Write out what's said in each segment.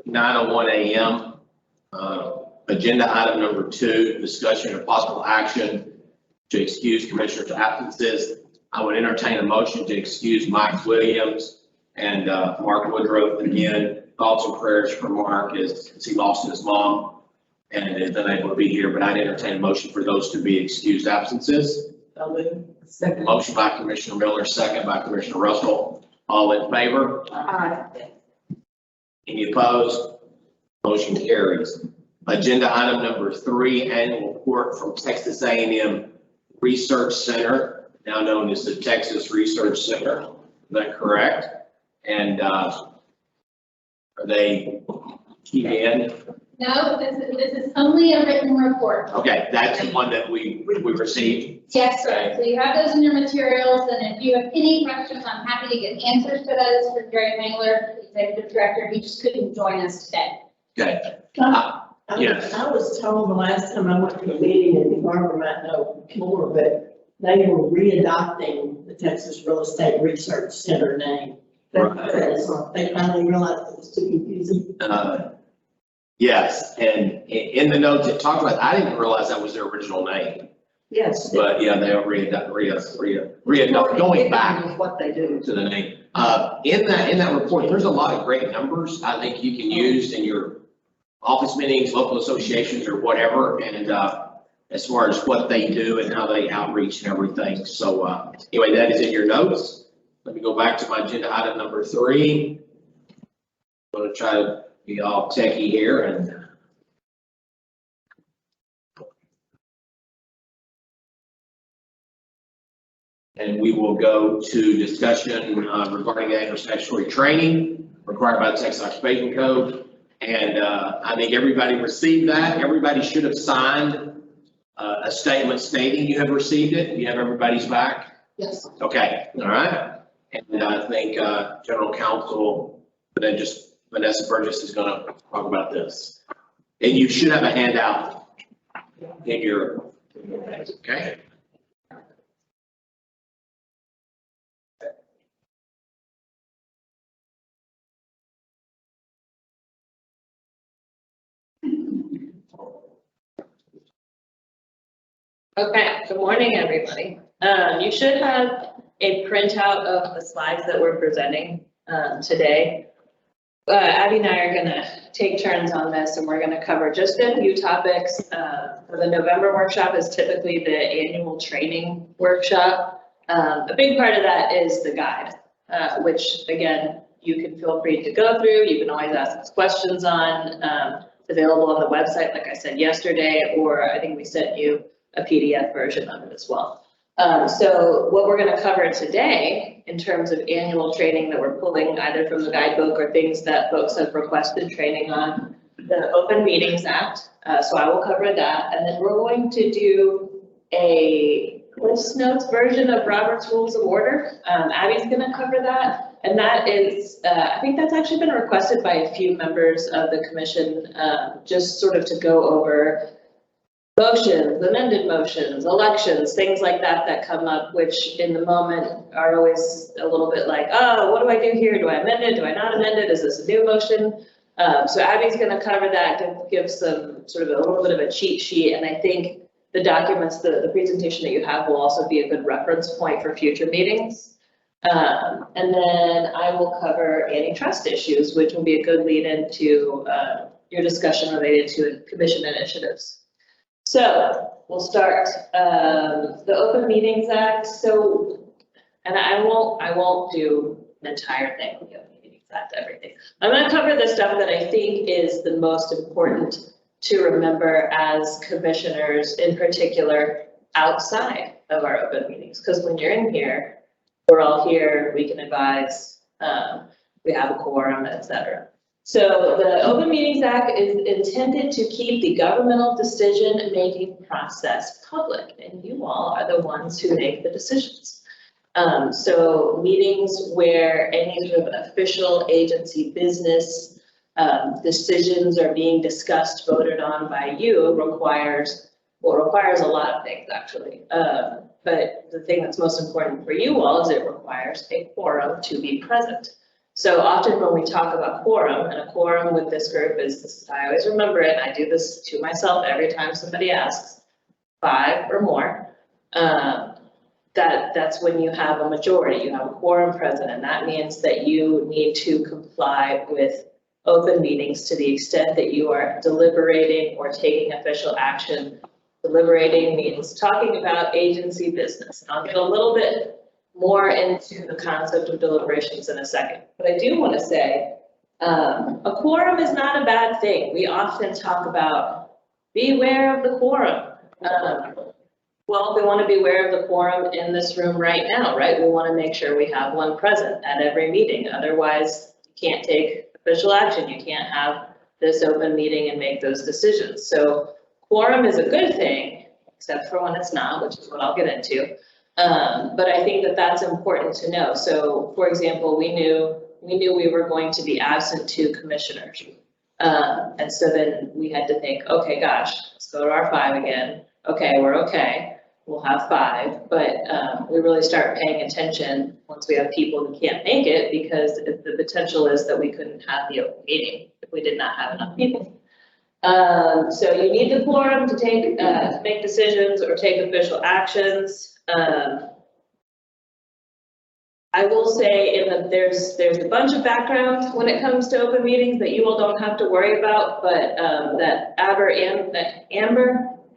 9:01 a.m. Agenda item number 2, discussion of possible action to excuse commissioners' absences. I would entertain a motion to excuse Mike Williams and Mark Woodruff. Again, thoughts and prayers for Mark as he lost his mom and is unable to be here, but I'd entertain a motion for those to be excused absences. Second. Motion by Commissioner Miller, second by Commissioner Russell. All in favor? Aye. Any opposed? Motion carries. Agenda item number 3, annual report from Texas A&M Research Center, now known as the Texas Research Center. Is that correct? And are they keyed in? No, this is only a written report. Okay, that's the one that we received. Yes, sir. So you have those in your materials, and if you have any questions, I'm happy to get answers to those for Jerry Mangler, the executive director. He just couldn't join us today. Okay. Yes. I was told the last time I went to a meeting, and Barbara might know more, but they were readopting the Texas Real Estate Research Center name. They finally realized it was too confusing. Yes, and in the notes it talked about, I didn't realize that was their original name. Yes. But yeah, they are going back What they do. to the name. In that report, there's a lot of great numbers I think you can use in your office meetings, local associations or whatever. And as far as what they do and how they outreach and everything. So anyway, that is in your notes. Let me go back to my agenda item number 3. I'm going to try to be all techie here and we will go to discussion regarding annual statutory training required by the Texas Occupation Code. And I think everybody received that. Everybody should have signed a statement stating you have received it. Do you have everybody's back? Yes. Okay, all right. And I think General Counsel, Vanessa Burgess is going to talk about this. And you should have a handout in your, okay? Okay, good morning, everybody. You should have a printout of the slides that we're presenting today. Abby and I are gonna take turns on this, and we're gonna cover just a few topics. For the November workshop is typically the annual training workshop. A big part of that is the guide, which again, you can feel free to go through. You can always ask us questions on, available on the website, like I said yesterday, or I think we sent you a PDF version of it as well. So what we're going to cover today in terms of annual training that we're pulling either from the guidebook or things that folks have requested training on, the Open Meetings Act. So I will cover that. And then we're going to do a Cliff's Notes version of Robert's Rules of Order. Abby's going to cover that. And that is, I think that's actually been requested by a few members of the commission, just sort of to go over motions, amended motions, elections, things like that come up, which in the moment are always a little bit like, oh, what do I do here? Do I amend it? Do I not amend it? Is this a new motion? So Abby's going to cover that, give some sort of a little bit of a cheat sheet. And I think the documents, the presentation that you have will also be a good reference point for future meetings. And then I will cover antitrust issues, which will be a good lead into your discussion related to commission initiatives. So we'll start the Open Meetings Act. So, and I won't do an entire thing with the Open Meetings Act, everything. I'm going to cover the stuff that I think is the most important to remember as commissioners, in particular outside of our open meetings. Because when you're in here, we're all here, we can advise, we have a quorum, etc. So the Open Meetings Act is intended to keep the governmental decision-making process public, and you all are the ones who make the decisions. So meetings where any sort of official agency business decisions are being discussed, voted on by you requires a lot of things actually. But the thing that's most important for you all is it requires a quorum to be present. So often when we talk about quorum, and a quorum with this group is, I always remember it, and I do this to myself every time somebody asks, 5 or more. That's when you have a majority, you have a quorum present, and that means that you need to comply with open meetings to the extent that you are deliberating or taking official action. Deliberating means talking about agency business. And I'll get a little bit more into the concept of deliberations in a second. But I do want to say, a quorum is not a bad thing. We often talk about beware of the quorum. Well, we want to be aware of the quorum in this room right now, right? We want to make sure we have one present at every meeting. Otherwise, you can't take official action. You can't have this open meeting and make those decisions. So quorum is a good thing, except for when it's not, which is what I'll get into. But I think that that's important to know. So, for example, we knew we were going to be absent 2 commissioners. And so then we had to think, okay, gosh, let's go to our 5 again. Okay, we're okay. We'll have 5, but we really start paying attention once we have people who can't make it, because the potential is that we couldn't have the open meeting if we did not have enough people. So you need the quorum to take to make decisions or take official actions. I will say there's a bunch of background when it comes to open meetings that you all don't have to worry about, but that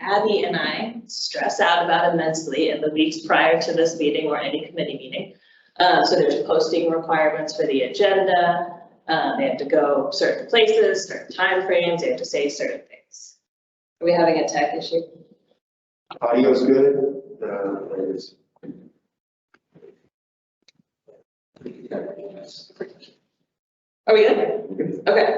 Abby and I stress out about immensely in the weeks prior to this meeting or any committee meeting. So there's posting requirements for the agenda. They have to go certain places, certain timeframes. They have to say certain things. Are we having a tech issue? Audio's good. Are we good? Okay.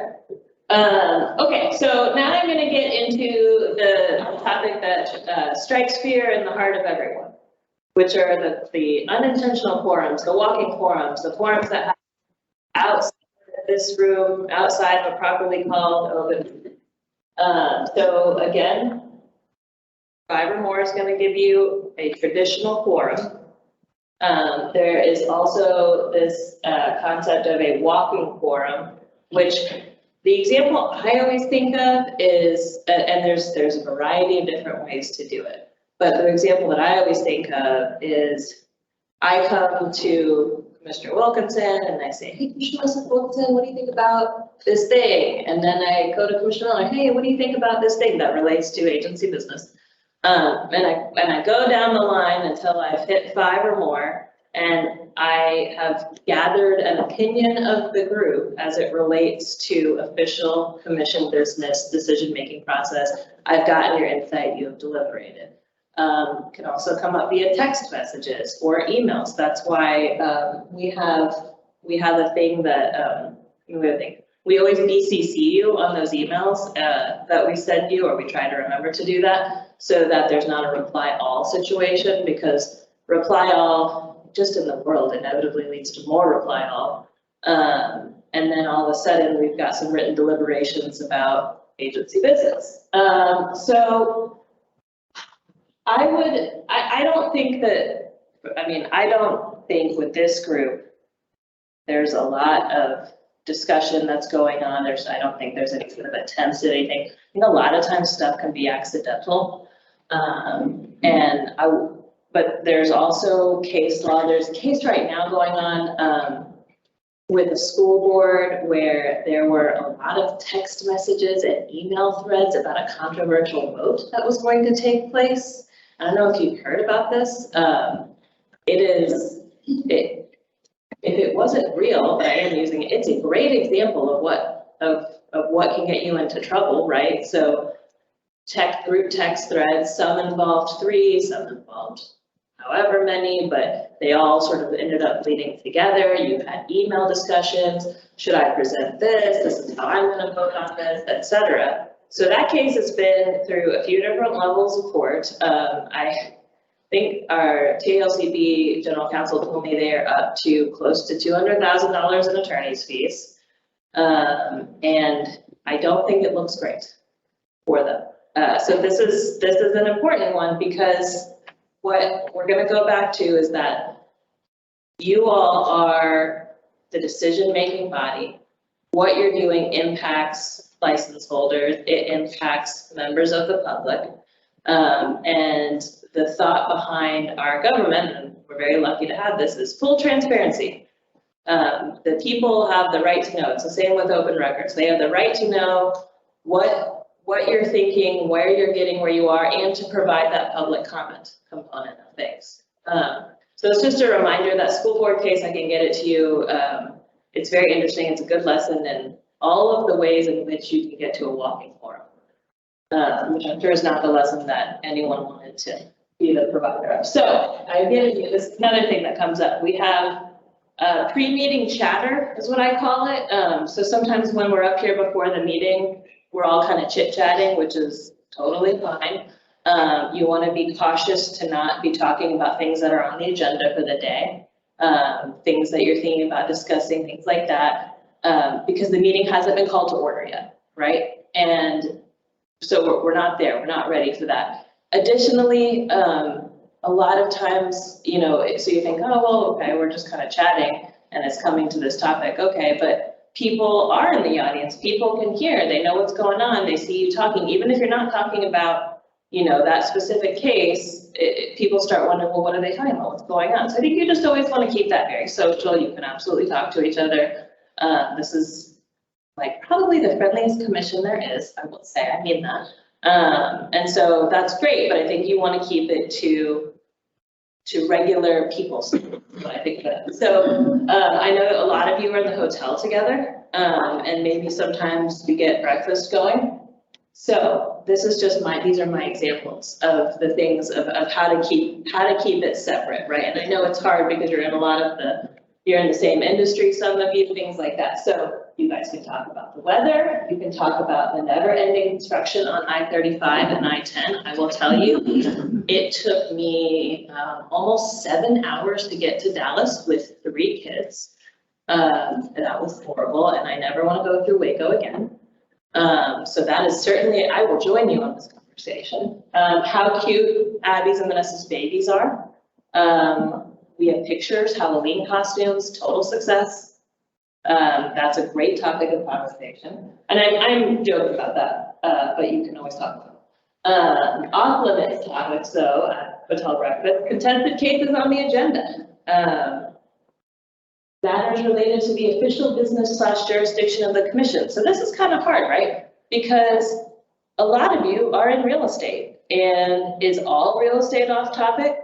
Okay, so now I'm going to get into the topic that strikes fear in the heart of everyone, which are the unintentional quorums, the walking quorums, the quorums that happen outside of this room, outside of a properly called open. So again, 5 or more is going to give you a traditional quorum. There is also this concept of a walking quorum, which the example I always think of is, and there's a variety of different ways to do it, but the example that I always think of is I come to Commissioner Wilkinson and I say, hey, Commissioner Wilkinson, what do you think about this thing? And then I go to Commissioner Miller, hey, what do you think about this thing that relates to agency business? And I go down the line until I've hit 5 or more, and I have gathered an opinion of the group as it relates to official commission business decision-making process. I've gotten your insight, you have deliberated. Can also come up via text messages or emails. That's why we have a thing that we always BCC you on those emails that we send you, or we try to remember to do that, so that there's not a reply all situation, because reply all just in the world inevitably leads to more reply all. And then all of a sudden we've got some written deliberations about agency business. So I don't think with this group, there's a lot of discussion that's going on. I don't think there's any sort of attempts at anything. I think a lot of times stuff can be accidental. But there's also case law. There's a case right now going on with the school board where there were a lot of text messages and email threads about a controversial vote that was going to take place. I don't know if you've heard about this. If it wasn't real, but I am using it, it's a great example of what can get you into trouble, right? So group text threads, some involved 3, some involved however many, but they all sort of ended up leading together. You've had email discussions. Should I present this? This is how I'm going to vote on this, etc. So that case has been through a few different levels of court. I think our TLCB general counsel told me they're up to close to $200,000 in attorney's fees. And I don't think it looks great for them. So this is an important one, because what we're going to go back to is that you all are the decision-making body. What you're doing impacts license holders, it impacts members of the public. And the thought behind our government, and we're very lucky to have this, is full transparency. The people have the right to know. It's the same with open records. They have the right to know what you're thinking, where you're getting where you are, and to provide that public comment component of things. So it's just a reminder, that school board case, I can get it to you. It's very interesting. It's a good lesson in all of the ways in which you can get to a walking forum, which I'm sure is not the lesson that anyone wanted to be the provider of. So I get you. This is another thing that comes up. We have pre-meeting chatter is what I call it. So sometimes when we're up here before the meeting, we're all kind of chit-chatting, which is totally fine. You want to be cautious to not be talking about things that are on the agenda for the day, things that you're thinking about discussing, things like that, because the meeting hasn't been called to order yet, right? And so we're not there. We're not ready for that. Additionally, a lot of times, you know, so you think, oh, well, okay, we're just kind of chatting and it's coming to this topic. Okay, but people are in the audience. People can hear. They know what's going on. They see you talking. Even if you're not talking about, you know, that specific case, people start wondering, well, what are they talking about? What's going on? So I think you just always want to keep that very social. You can absolutely talk to each other. This is like probably the friendliest commission there is, I will say. I mean that. And so that's great, but I think you want to keep it to regular people. I think that. So I know a lot of you are in the hotel together, and maybe sometimes you get breakfast going. So this is just these are my examples of the things of how to keep it separate, right? And I know it's hard because you're in the same industry, some of you, things like that. So you guys can talk about the weather. You can talk about the never-ending construction on I-35 and I-10. I will tell you, it took me almost 7 hours to get to Dallas with 3 kids. And that was horrible, and I never want to go through Waco again. So that is certainly, I will join you on this conversation. How cute Abby's and Vanessa's babies are. We have pictures, Halloween costumes, total success. That's a great topic of conversation. And I'm joking about that, but you can always talk about it. Off-limits topics, though, at hotel breakfast, contested cases on the agenda. Matters related to the official business / jurisdiction of the commission. So this is kind of hard, right? Because a lot of you are in real estate, and is all real estate off topic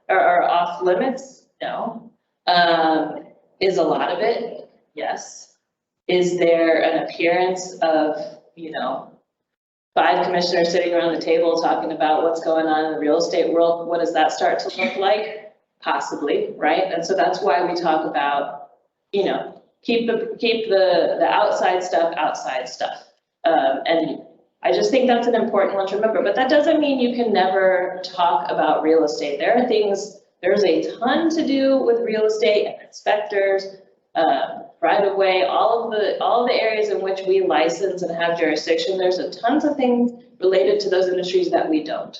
or off limits? No. Is a lot of it? Yes. Is there an appearance of, 5 commissioners sitting around the table talking about what's going on in the real estate world? What does that start to look like? Possibly, right? And so that's why we talk about, keep the outside stuff outside stuff. And I just think that's an important one to remember, but that doesn't mean you can never talk about real estate. There's a ton to do with real estate and inspectors, right of way, all of the areas in which we license and have jurisdiction. There's a tons of things related to those industries that we don't.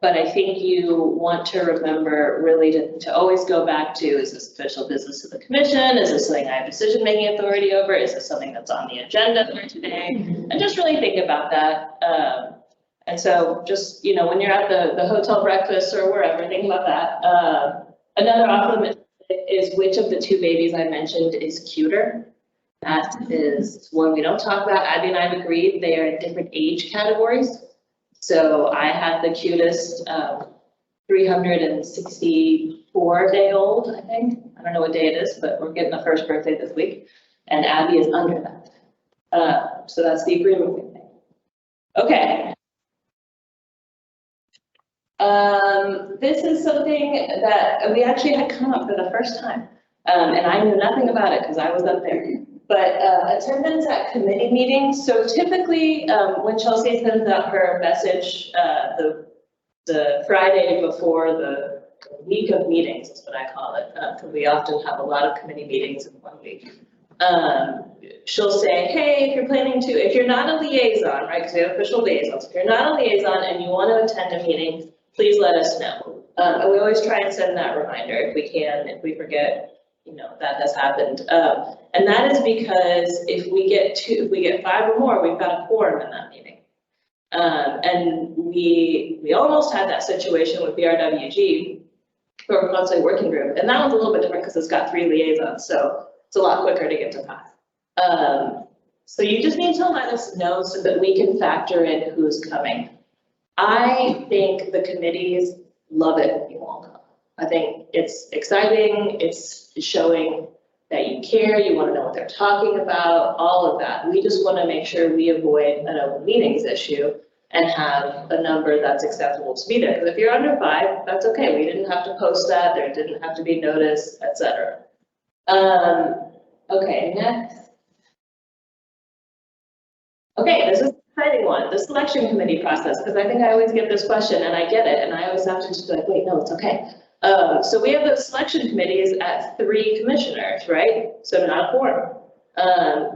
But I think you want to remember really to always go back to, is this official business of the commission? Is this something I have decision-making authority over? Is this something that's on the agenda for today? And just really think about that. And so just, when you're at the hotel breakfast or wherever, think about that. Another off-limit is which of the 2 babies I mentioned is cuter. That is one we don't talk about. Abby and I have agreed they are in different age categories. So I have the cutest 364-day-old, I think. I don't know what day it is, but we're getting the first birthday this week. And Abby is under that. So that's the agreement we made. Okay. This is something that we actually had come up for the first time. And I knew nothing about it because I was up there. But attendance at committee meetings. So typically, when Chelsea sends out her message, the Friday before the week of meetings is what I call it, because we often have a lot of committee meetings in 1 week. She'll say, hey, if you're not a liaison, right, because we have official liaisons, if you're not a liaison and you want to attend a meeting, please let us know. And we always try and send that reminder if we can. If we forget, that has happened. And that is because if we get 5 or more, we've got a quorum in that meeting. And we almost had that situation with BRWG for a monthly working group, and that one's a little bit different because it's got 3 liaisons, so it's a lot quicker to get to 5. So you just need to let us know so that we can factor in who's coming. I think the committees love it if you all come. I think it's exciting, it's showing that you care, you want to know what they're talking about, all of that. We just want to make sure we avoid an open meetings issue and have a number that's acceptable to be there. Because if you're under 5, that's okay. We didn't have to post that, there didn't have to be notice, etc. Okay, next. Okay, this is an exciting one, the selection committee process, because I think I always get this question and I get it, and I always have to just be like, wait, no, it's okay. So we have those selection committees at 3 commissioners, right? So not a quorum.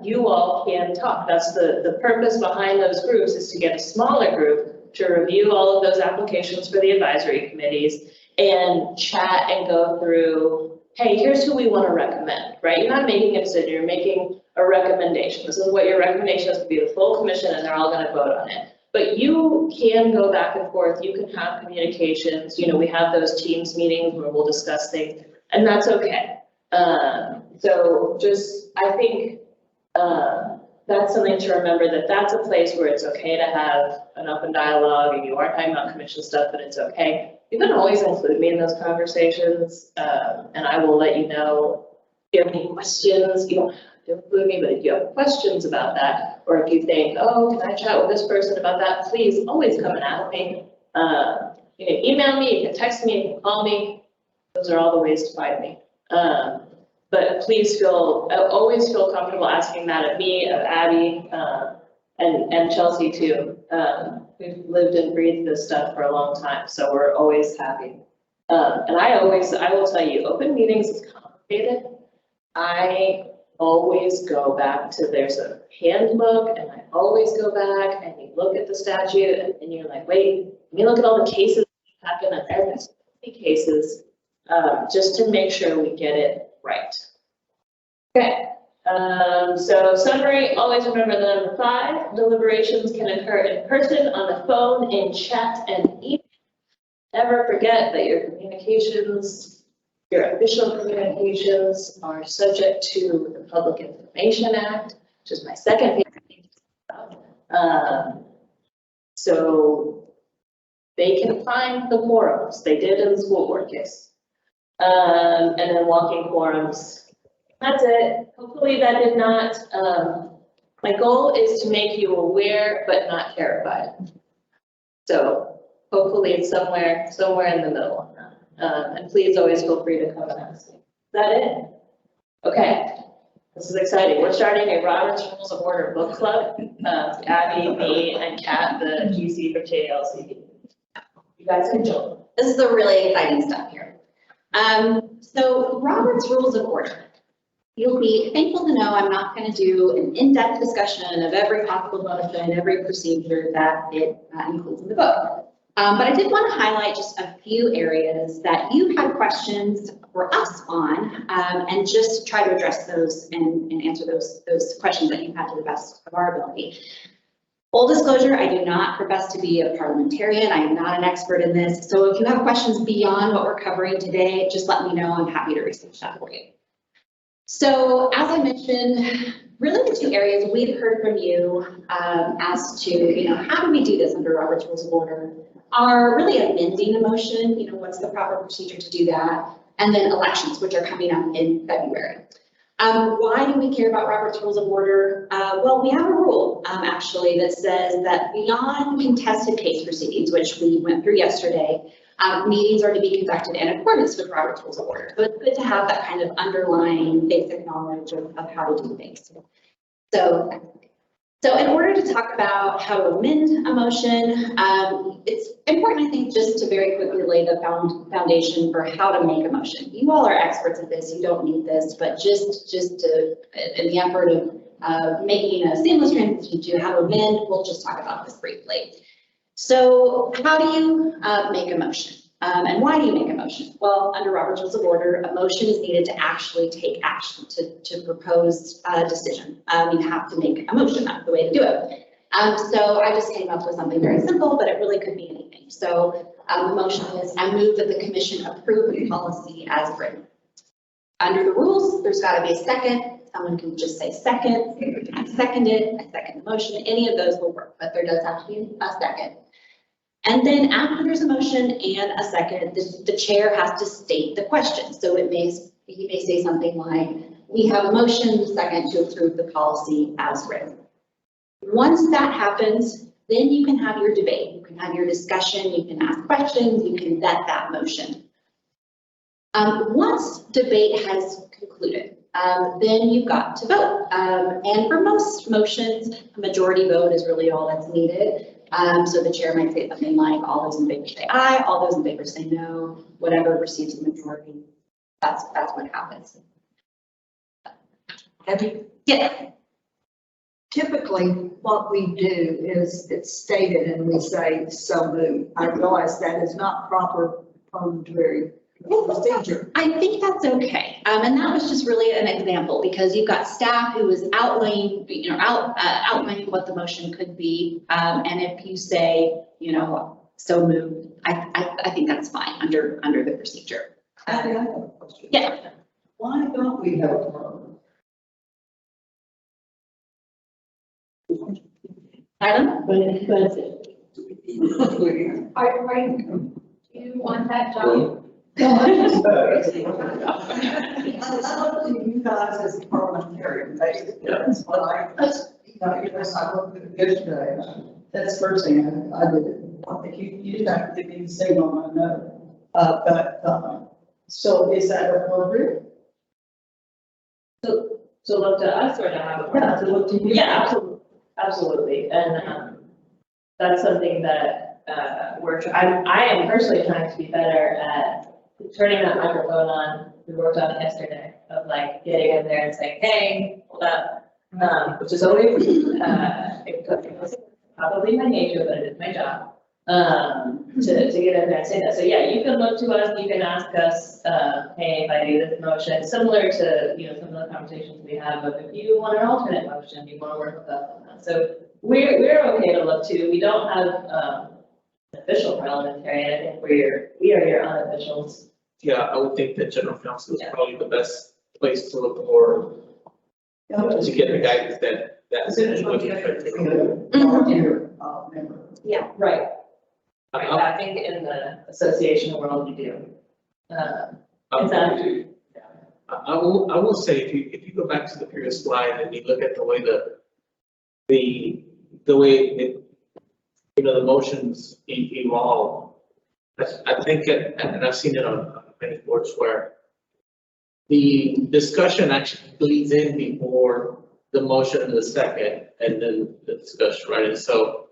You all can talk. That's the purpose behind those groups, is to get a smaller group to review all of those applications for the advisory committees and chat and go through, hey, here's who we want to recommend, right? You're not making a decision, you're making a recommendation. This is what your recommendation is to be the full commission, and they're all going to vote on it. But you can go back and forth, you can have communications, we have those Teams meetings where we'll discuss things, and that's okay. So just, I think that's something to remember, that that's a place where it's okay to have an open dialogue, and you are talking about commission stuff, but it's okay. You can always include me in those conversations, and I will let you know if you have any questions. You don't have to include me, but if you have questions about that, or if you think, oh, can I chat with this person about that, please always come and ask me. You can email me, you can text me, you can call me. Those are all the ways to find me. But please always feel comfortable asking that of me, of Abby, and Chelsea too. We've lived and breathed this stuff for a long time, so we're always happy. And I will tell you, open meetings is complicated. I always go back to, there's a handbook, and I always go back and you look at the statute and you're like, wait, let me look at all the cases that happen, and there's so many cases, just to make sure we get it right. Okay, so summary, always remember the number 5, deliberations can occur in person, on the phone, in chat, and email. Never forget that your communications, your official communications, are subject to the Public Information Act, which is my second favorite. So they can find the quorums. They did in the school board case. And then walking quorums. That's it. Hopefully that did not, my goal is to make you aware but not terrified. So hopefully it's somewhere in the middle on that. And please always feel free to come and ask me. Is that it? Okay. This is exciting. We're starting a Robert's Rules of Order book club. Abby, me, and Kat, the GC for TLC. You guys can join. This is the really exciting stuff here. So Robert's Rules of Order. You'll be thankful to know I'm not going to do an in-depth discussion of every possible motion, every procedure that it includes in the book. But I did want to highlight just a few areas that you had questions for us on, and just try to address those and answer those questions that you had to the best of our ability. Full disclosure, I do not profess to be a parliamentarian. I am not an expert in this. So if you have questions beyond what we're covering today, just let me know. I'm happy to research that for you. So as I mentioned, really the 2 areas we've heard from you as to, how do we do this under Robert's Rules of Order are really amending a motion, what's the proper procedure to do that, and then elections, which are coming up in February. Why do we care about Robert's Rules of Order? Well, we have a rule actually that says that beyond contested case proceedings, which we went through yesterday, meetings are to be conducted in accordance with Robert's Rules of Order. So it's good to have that kind of underlying basic knowledge of how to do things. So in order to talk about how to amend a motion, it's important, I think, just to very quickly lay the foundation for how to make a motion. You all are experts at this, you don't need this, but just to, in the effort of making a seamless transition to how to amend, we'll just talk about this briefly. So how do you make a motion? And why do you make a motion? Well, under Robert's Rules of Order, a motion is needed to actually take action, to propose a decision. You have to make a motion, that's the way to do it. So I just came up with something very simple, but it really could be anything. So the motion is, I move that the commission approve the policy as written. Under the rules, there's got to be a second. Someone can just say second. I second it. I second the motion. Any of those will work, but there does have to be a second. And then after there's a motion and a second, the chair has to state the question. So he may say something like, we have a motion, second to approve the policy as written. Once that happens, then you can have your debate. You can have your discussion. You can ask questions. You can vet that motion. Once debate has concluded, then you've got to vote. And for most motions, a majority vote is really all that's needed. So the chair might say something like, all those in favor say aye, all those in favor say no, whatever receives the majority. That's what happens. Yeah. Typically, what we do is it's stated and we say, so moved. I realize that is not proper parliamentary procedure. I think that's okay. And that was just really an example because you've got staff who is outlining, outlining what the motion could be. And if you say, so moved, I think that's fine under the procedure. I have a question. Yeah. Why don't we have a quorum? Item? But it's budget. Do you want that, John? I look to you guys as a parliamentarian, basically. That's what I looked at it yesterday. That's the first thing I did. I think you just have to give me the signal, I know. So is that appropriate? To look to us or to have a? Yeah, to look to you. Yeah, absolutely, absolutely, and that's something that I am personally trying to be better at turning that microphone on. We worked on it yesterday of like getting in there and saying, hey, hold up, which is always it's probably my nature, but it is my job to get in there and say that. So yeah, you can look to us, you can ask us, hey, if I do this motion, similar to some of the conversations we have, but if you want an alternate motion, you want to work with us on that. So we're okay to look to. We don't have an official parliamentarian. I think we are your unofficials. Yeah, I would think that general counsel is probably the best place to look for, to get the guidance that's looking Member. Yeah. Right. Right, I think in the association world you do. Exactly. I will say, if you go back to the previous slide and you look at the way the motions evolve, I think, and I've seen it on many boards where the discussion actually bleeds in before the motion and the second, and then the discussion, right? And so,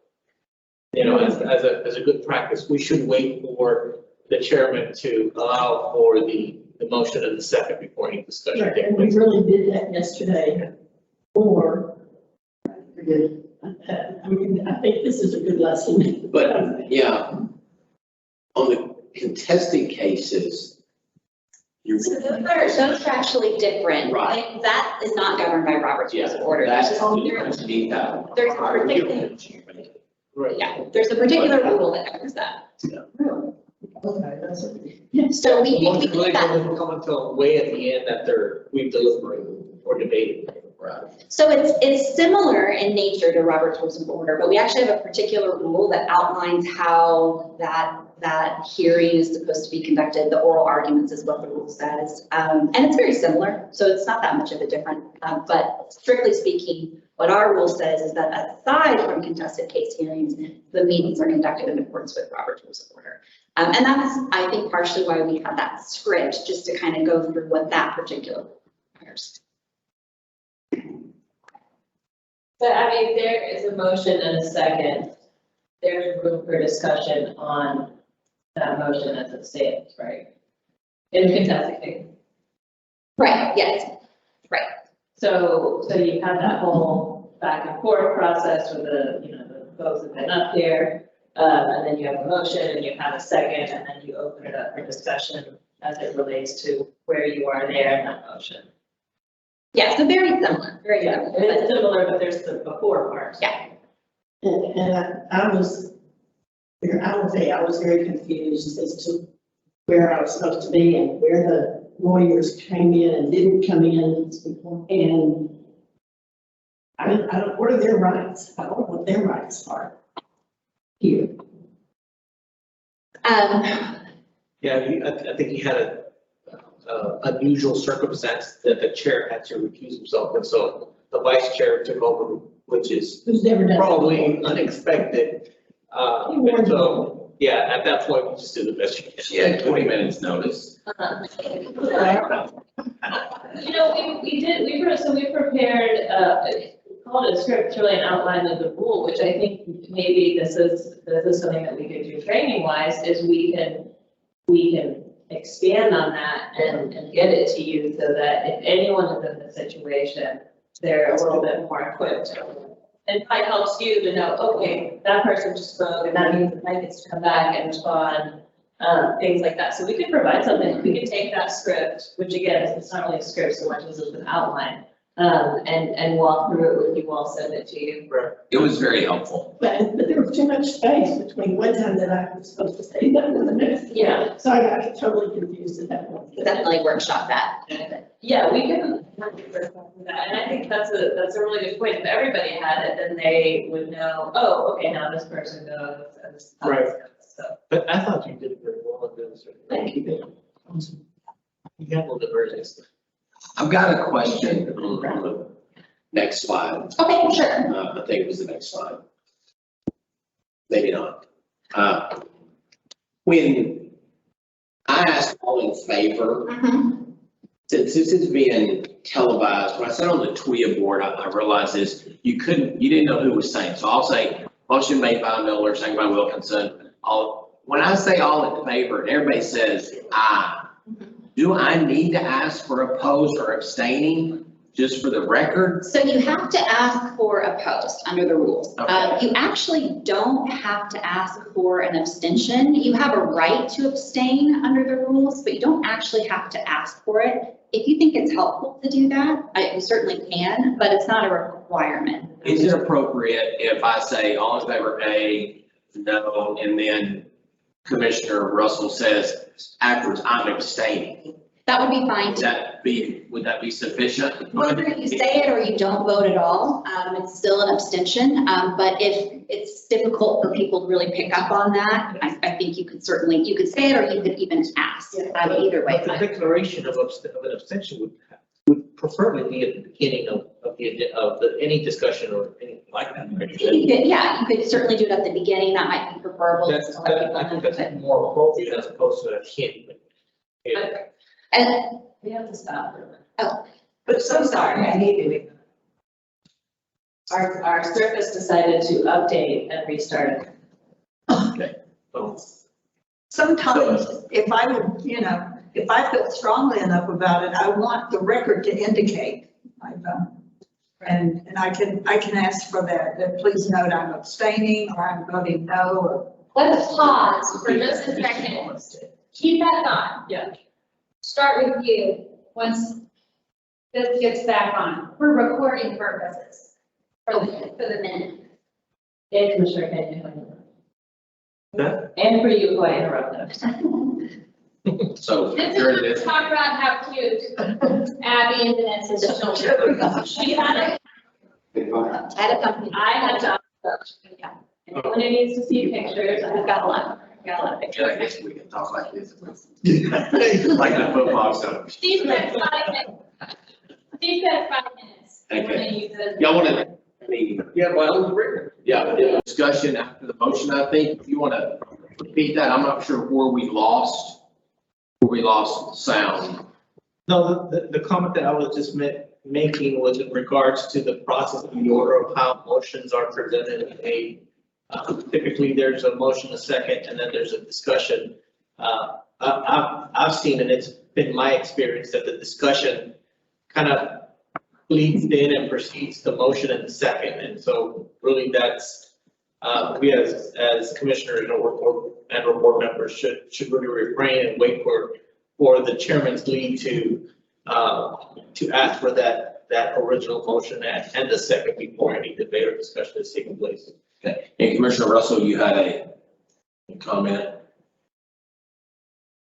as a good practice, we should wait for the chairman to allow for the motion and the second before any discussion Right, takes and we place. really did that yesterday. Or, I mean, I think this is a good lesson. But, yeah, on the contested cases, So those are actually different. Right. Like, that is not governed by Robert's Rules of Order. that's There's a detail. Right. Yeah, there's a particular rule that covers that. Really? Okay, that's it. So we Most keep really that. doesn't come until way at the end after we've deliberated or debated. So it's similar in nature to Robert's Rules of Order, but we actually have a particular rule that outlines how that hearing is supposed to be conducted. The oral arguments is what the rule says. And it's very similar, so it's not that much of a difference. But strictly speaking, what our rule says is that aside from contested case hearings, the meetings are conducted in accordance with Robert's Rules of Order. And that's, I think, partially why we have that script, just to kind of go through what that particular requires. But I mean, there is a motion and a second. There's room for discussion on that motion as it stands, right? In contested case. Right, yes, right. So you have that whole back and forth process with the folks that have been up there. And then you have a motion and you have a second, and then you open it up for discussion as it relates to where you are there in that motion. Yeah, so very similar, very Yeah, similar. it is similar, but there's the before part. Yeah. And I was, I will say, I was very confused as to where I was supposed to be and where the lawyers came in and didn't come in. And I don't, what are their rights? I don't know what their rights are here. Yeah, I think he had a unusual circumstance that the chair had to recuse himself, and so the vice chair took over, which is Who's never done that probably before. unexpected. And so, yeah, at that point, we just do the best you can. She had 20 minutes notice. You know, we prepared, we called it a script, really an outline of the rule, which I think maybe this is something that we could do training wise, is we can expand on that and get it to you so that if anyone is in this situation, they're a little bit more equipped. And it probably helps you to know, okay, that person just spoke, and that means that Mike gets to come back and respond, things like that. So we could provide something, we could take that script, which again, it's not really a script so much as it's an outline, and walk through it with you all, send it to you. It was very helpful. But there was too much space between one time that I was supposed to say that and the next. Yeah. So I got totally confused at that point. Definitely workshop that. Yeah, we can, and I think that's a really good point. If everybody had it, then they would know, oh, okay, now this person goes, and this is how this goes, so. But I thought you did very well in this. Thank you. You handled it very nicely. I've got a question on the next slide. Okay, sure. I think it was the next slide. Maybe not. When I asked all in favor, since this is being televised, when I said on the TWIA board, I realized this, you didn't know who was saying. So I'll say, motion made by Miller, second by Wilkinson. When I say all in favor, and everybody says aye, do I need to ask for opposed or abstaining, just for the record? So you have to ask for opposed under the rules. Okay. You actually don't have to ask for an abstention. You have a right to abstain under the rules, but you don't actually have to ask for it. If you think it's helpful to do that, you certainly can, but it's not a requirement. Is it appropriate if I say all in favor A, no, and then Commissioner Russell says afterwards, I'm abstaining? That would be fine. Would that be sufficient? Whether you say it or you don't vote at all, it's still an abstention. But if it's difficult for people to really pick up on that, I think you could say it or you could even ask. Either way. But the declaration of an abstention would preferably be at the beginning of any discussion or anything like that. You could certainly do it at the beginning. That might be preferable. I think that's more appropriate as opposed to a hint. And We have to stop for a minute. Oh. But so sorry, I hate doing that. Our service decided to update and restart. Okay. Sometimes if I would, if I feel strongly enough about it, I want the record to indicate I've and I can ask for that please note I'm abstaining or I'm voting no or. Let's pause for just a second. Keep that thought. Yeah. Start with you once this gets back on. For recording purposes. For the minute. And Commissioner Kennedy. Huh? And for you, who I interrupted. So This during is this, talk about how cute Abby and Vanessa's children. She had I had a company. I had to, Yeah. when it needs to see pictures, I've got a lot of I pictures. guess we can talk like this. Like the football stuff. Steve said 5 minutes. Steve said 5 minutes. Okay. When you said- Y'all want to, Yeah, well, it was written. yeah, discussion after the motion, I think. If you want to repeat that, I'm not sure where we lost sound. No, the comment that I was just making was in regards to the process and the order of how motions are presented and made. Typically, there's a motion, a second, and then there's a discussion. I've seen, and it's been my experience, that the discussion kind of bleeds in and precedes the motion and the second. And so really that's we as commissioners and board members should really refrain and wait for the chairman's lead to ask for that original motion and the second before any debate or discussion is taking place. Okay, and Commissioner Russell, you had a comment?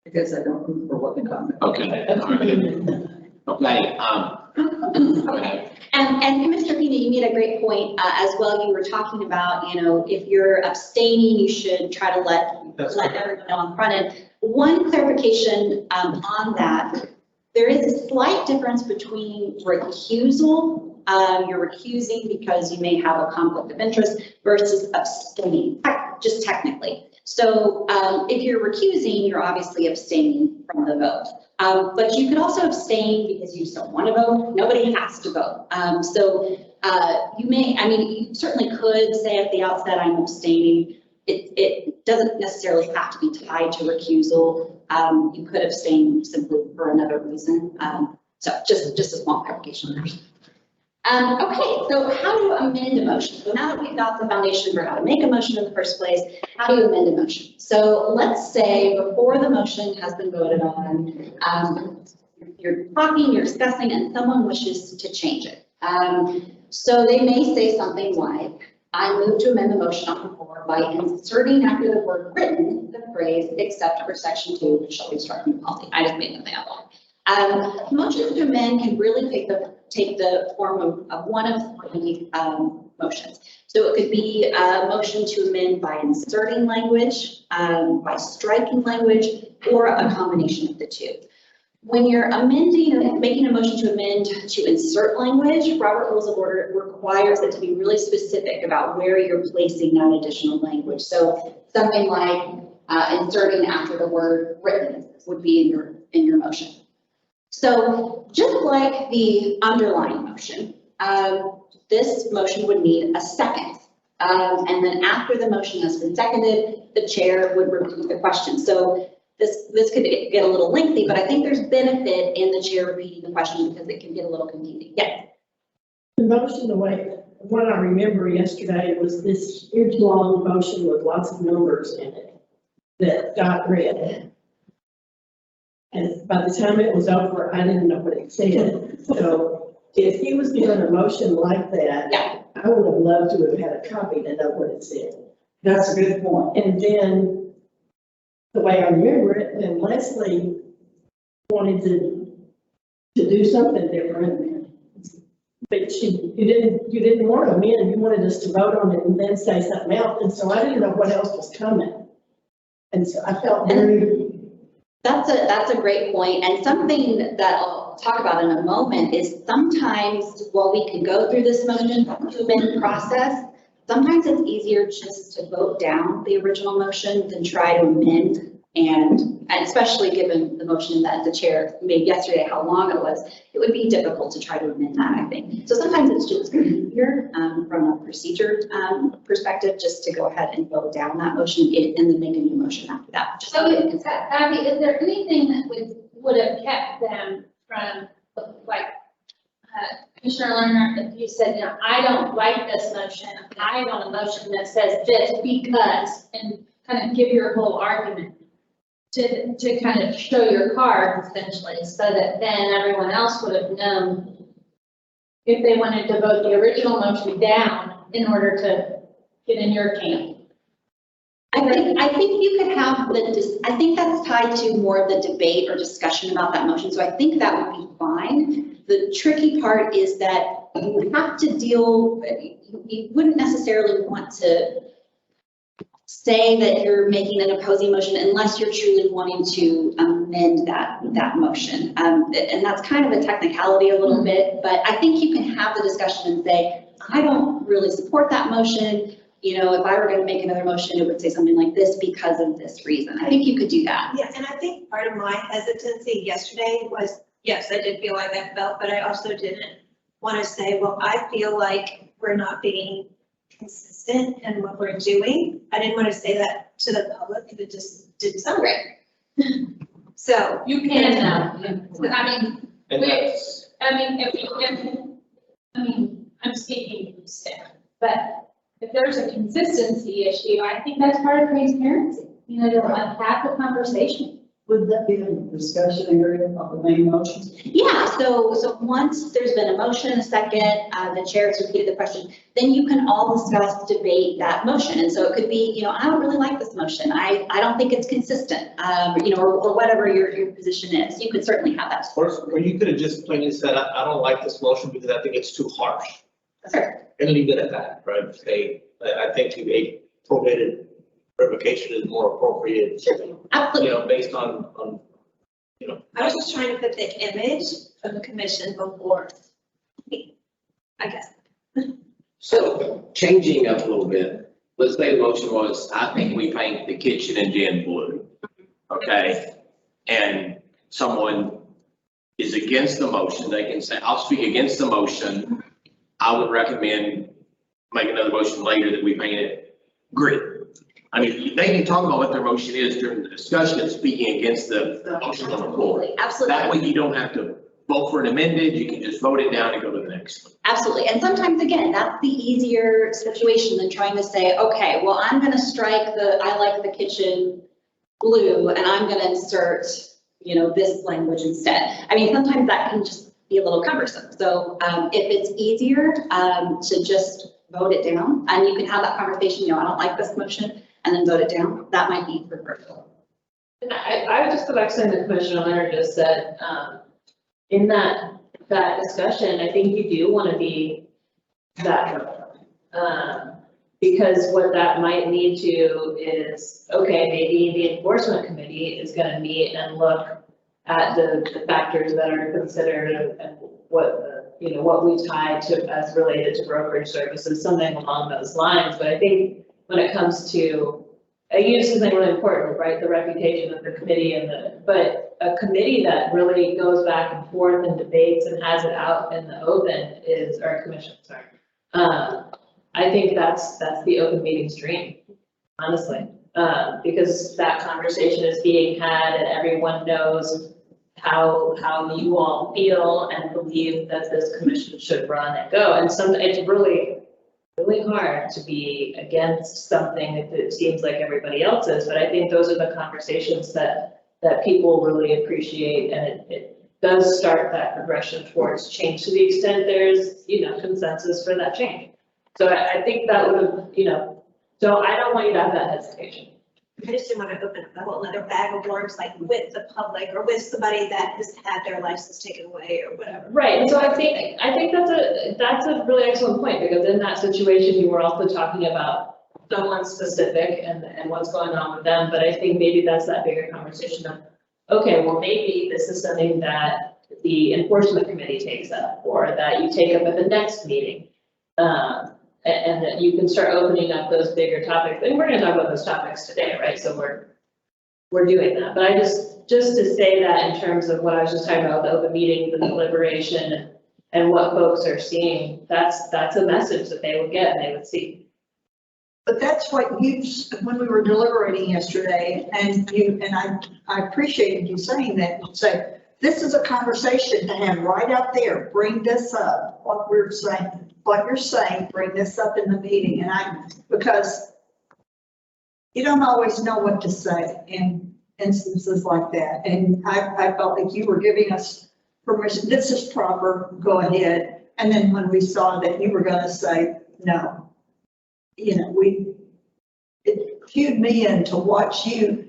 I guess I don't remember what the comment. Okay, all right. Okay, go ahead. And Commissioner Pena, you made a great point as well. You were talking about, if you're abstaining, you should try to let everyone know on front end. One clarification on that, there is a slight difference between recusal, you're recusing because you may have a conflict of interest, versus abstaining, just technically. So if you're recusing, you're obviously abstaining from the vote. But you could also abstain because you just don't want to vote. Nobody has to vote. You certainly could say at the outset, I'm abstaining. It doesn't necessarily have to be tied to recusal. You could abstain simply for another reason. So just a small clarification there. Okay, so how do you amend a motion? So now that we've got the foundation for how to make a motion in the first place, how do you amend a motion? So let's say before the motion has been voted on, you're talking, you're discussing, and someone wishes to change it. So they may say something like, I move to amend the motion on the floor by inserting after the word written the phrase except for section 2, which shall be struck from the policy. I just made something up. Motions to amend can really take the form of one of three motions. So it could be a motion to amend by inserting language, by striking language, or a combination of the two. When you're amending or making a motion to amend to insert language, Robert Rules of Order requires it to be really specific about where you're placing that additional language. So something like inserting after the word written would be in your motion. So just like the underlying motion, this motion would need a second. And then after the motion has been seconded, the chair would repeat the question. So this could get a little lengthy, but I think there's benefit in the chair repeating the question because it can get a little confusing. Yeah. The motion, what I remember yesterday was this huge long motion with lots of numbers in it that got read. And by the time it was over, I didn't know what it said. So if he was doing a motion like that, Yeah. I would have loved to have had a copy to know what it said. That's a good point. And then the way I remember it, then Leslie wanted to do something different. But you didn't want to amend, you wanted us to vote on it and then say something else. And so I didn't know what else was coming. And so I felt very. That's a great point. And something that I'll talk about in a moment is sometimes while we can go through this motion to amend process, sometimes it's easier just to vote down the original motion than try to amend. And especially given the motion that the chair made yesterday, how long it was, it would be difficult to try to amend that, I think. So sometimes it's just easier from a procedure perspective, just to go ahead and vote down that motion and then make a new motion after that. So Abby, is there anything that would have kept them from, like, Commissioner Lerner, if you said, I don't like this motion, I want a motion that says this because, and kind of give your whole argument to kind of show your card essentially, so that then everyone else would have known if they wanted to vote the original motion down in order to get in your camp. I think you could have I think that's tied to more of the debate or discussion about that motion. So I think that would be fine. The tricky part is that you have to you wouldn't necessarily want to say that you're making an opposing motion unless you're truly wanting to amend that motion. And that's kind of a technicality a little bit, but I think you can have the discussion and say, I don't really support that motion. If I were going to make another motion, it would say something like this because of this reason. I think you could do that. Yeah, and I think part of my hesitancy yesterday was, yes, I did feel like I felt, but I also didn't want to say, well, I feel like we're not being consistent in what we're doing. I didn't want to say that to the public because it just didn't sound right. So. You can now. I'm speaking from staff, but if there's a consistency issue, I think that's part of transparency, you know, to have the conversation. Would that be in the discussion area of the main motion? Yeah, so once there's been a motion and a second, the chair has repeated the question, then you can all discuss, debate that motion. And so it could be, you know, I don't really like this motion. I don't think it's consistent, you know, or whatever your position is. You could certainly have that. Or you could have just plainly said, I don't like this motion because I think it's too harsh. Sure. And leave it at that, right? Say, I think a probated revocation is more appropriate, Absolutely. you know, based on, you know. I was just trying to put the image of the commission before me, I guess. So changing up a little bit, let's say the motion was, I think we paint the kitchen and gym blue. Okay? And someone is against the motion, they can say, I'll speak against the motion. I would recommend make another motion later that we paint it green. I mean, they can talk about what their motion is during the discussion of speaking against the motion on the floor. Absolutely. That way you don't have to vote for an amended, you can just vote it down and go to the next one. Absolutely. And sometimes, again, that's the easier situation than trying to say, okay, well, I'm going to strike I like the kitchen blue and I'm going to insert, you know, this language instead. I mean, sometimes that can just be a little cumbersome. So if it's easier to just vote it down and you can have that conversation, you know, I don't like this motion, and then vote it down, that might be preferable. And I would just go back to something that Commissioner Leonard just said, in that discussion, I think you do want to be that, because what that might lead to is, okay, maybe the enforcement committee is going to meet and look at the factors that are considered and what, you know, what we tie to as related to brokerage services, something along those lines. But I think when it comes to, you just something really important, right? The reputation of the committee but a committee that really goes back and forth and debates and has it out in the open is our commission, sorry. I think that's the open meetings dream, honestly, because that conversation is being had and everyone knows how you all feel and believe that this commission should run and go. And it's really hard to be against something if it seems like everybody else is, but I think those are the conversations that people really appreciate, and it does start that progression towards change to the extent there's, you know, consensus for that change. So I think that would, you know, I don't want you to have that hesitation. I just didn't want to open up a whole other bag of worms, like with the public or with somebody that has had their license taken away or whatever. Right, and so I think that's a really excellent point, because in that situation, you were also talking about someone specific and what's going on with them, but I think maybe that's that bigger conversation of, okay, well, maybe this is something that the enforcement committee takes up, or that you take up at the next meeting. And that you can start opening up those bigger topics, and we're gonna talk about those topics today, right? So we're doing that, but I just to say that in terms of what I was just talking about, the open meeting, the deliberation, and what folks are seeing, that's a message that they would get and they would see. But that's what when we were deliberating yesterday, and I appreciated you saying that, you say, this is a conversation to have right out there, bring this up, what you're saying, bring this up in the meeting, because you don't always know what to say in instances like that, and I felt like you were giving us permission, this is proper, go ahead, and then when we saw that you were gonna say no, you know, it cued me in to watch you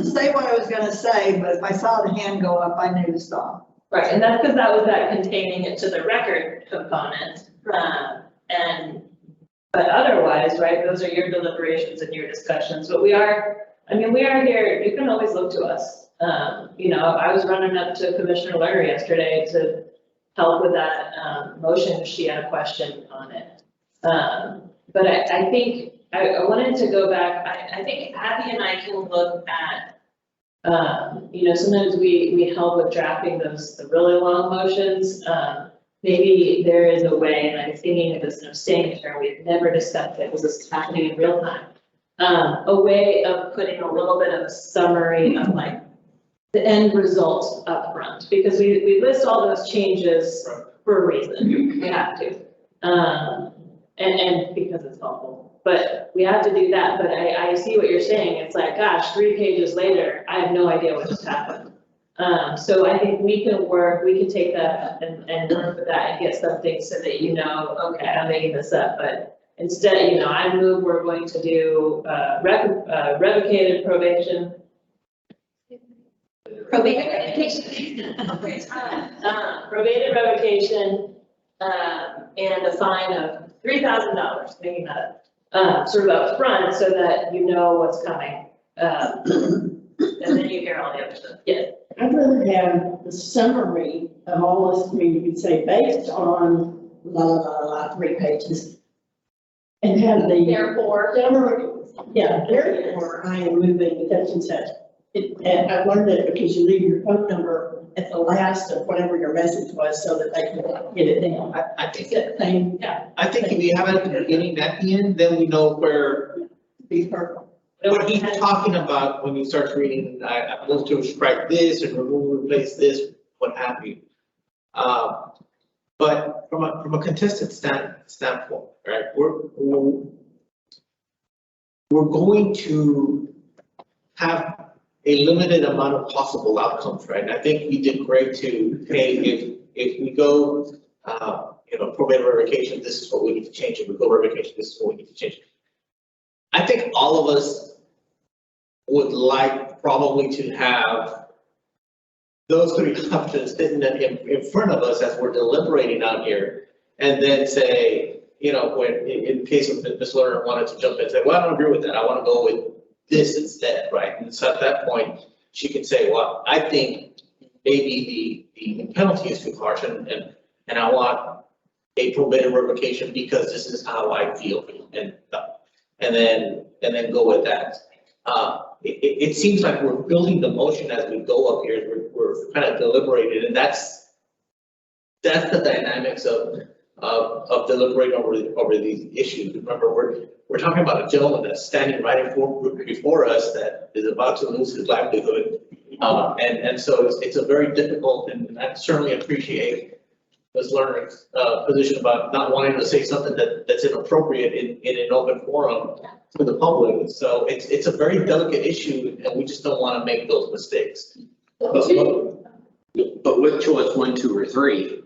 say what I was gonna say, but if I saw the hand go up, I knew to stop. Right, and that's because that was that containing it to the record component. But otherwise, right, those are your deliberations and your discussions, but we are here, you can always look to us. You know, I was running up to Commissioner Lerner yesterday to help with that motion. She had a question on it. But I think I wanted to go back. I think Abby and I can look at, you know, sometimes we help with drafting the really long motions. Maybe there is a way, and I'm thinking of this in a signature, we've never discussed it, because this is happening in real time. A way of putting a little bit of a summary of like the end result up front, because we list all those changes for a reason, we have to. and because it's helpful. But we have to do that, but I see what you're saying, it's like, gosh, 3 pages later, I have no idea what just happened. So I think we can take that and work with that and get something so that you know, okay, I'm making this up, but instead, you know, I move, we're going to do, revocated probation. Probated revocation. Probated revocation, and a fine of $3,000, making that up, sort of up front so that you know what's coming. And then you hear all the other stuff. Yes. I'd rather have the summary of all this, I mean, you could say based on la, 3 pages. And have the. Therefore. Yeah, therefore, I am moving such and such. And I learned it because you leave your phone number at the last of whatever your message was so that they can get it down. I think, That thing, yeah. I think if you have it at the beginning, at the end, then we know where, Be perfect. what he's talking about when he starts reading, I move to strike this and remove, replace this, what have you. But from a contested standpoint, right, we're going to have a limited amount of possible outcomes, right? And I think we did great to, hey, if we go, probate revocation, this is what we need to change. If we go revocation, this is what we need to change. I think all of us would like probably to have those 3 options sitting in front of us as we're deliberating out here, and then say, when in case of Ms. Lerner wanted to jump in and say, well, I don't agree with that. I want to go with this instead, right? And so at that point, she can say, well, I think maybe the penalty is too harsh, and I want a probated revocation because this is how I feel, and then go with that. It seems like we're building the motion as we go up here. We're kind of deliberated, and that's the dynamics of deliberating over these issues. Remember, we're talking about a gentleman that's standing right before us that is about to lose his livelihood, and so it's a very difficult, and I certainly appreciate Ms. Lerner's position about not wanting to say something that's inappropriate in an open forum to the public. So it's a very delicate issue, and we just don't want to make those mistakes. But with choice 1, 2, or 3,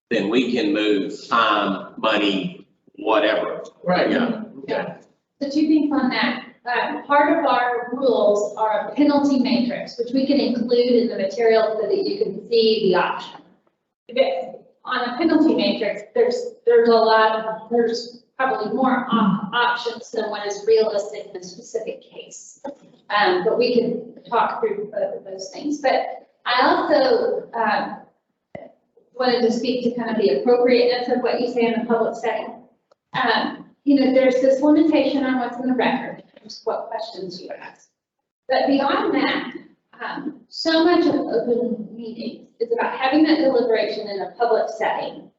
then we can move time, money, whatever. Right. Yeah. Yeah. So 2 things on that. Part of our rules are a penalty matrix, which we can include in the material so that you can see the option. On a penalty matrix, there's probably more options than what is realistic in a specific case. But we can talk through both of those things. But I also wanted to speak to kind of the appropriateness of what you say in a public setting. There's this limitation on what's in the record, just what questions you ask. But beyond that, so much of open meetings is about having that deliberation in a public setting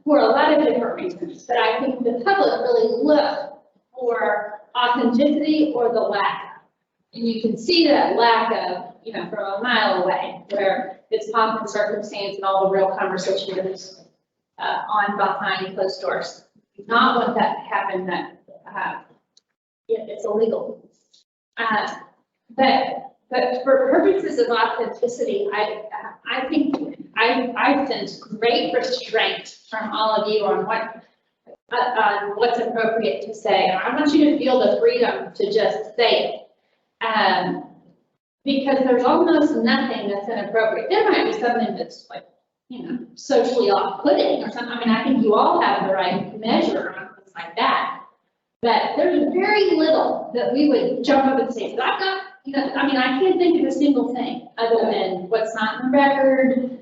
for a lot of different reasons. But I think the public really look for authenticity or the lack of. And you can see that lack of, from a mile away, where it's pomp and circumstance and all the real conversation is on behind closed doors. We do not want that to happen, that it's illegal. But for purposes of authenticity, I think I sense great restraint from all of you on what's appropriate to say. And I want you to feel the freedom to just say it. Because there's almost nothing that's inappropriate. There might be something that's like, socially off-putting or something. I mean, I think you all have the right measure on things like that. But there's very little that we would jump up and say, I've got, I can't think of a single thing other than what's not in the record,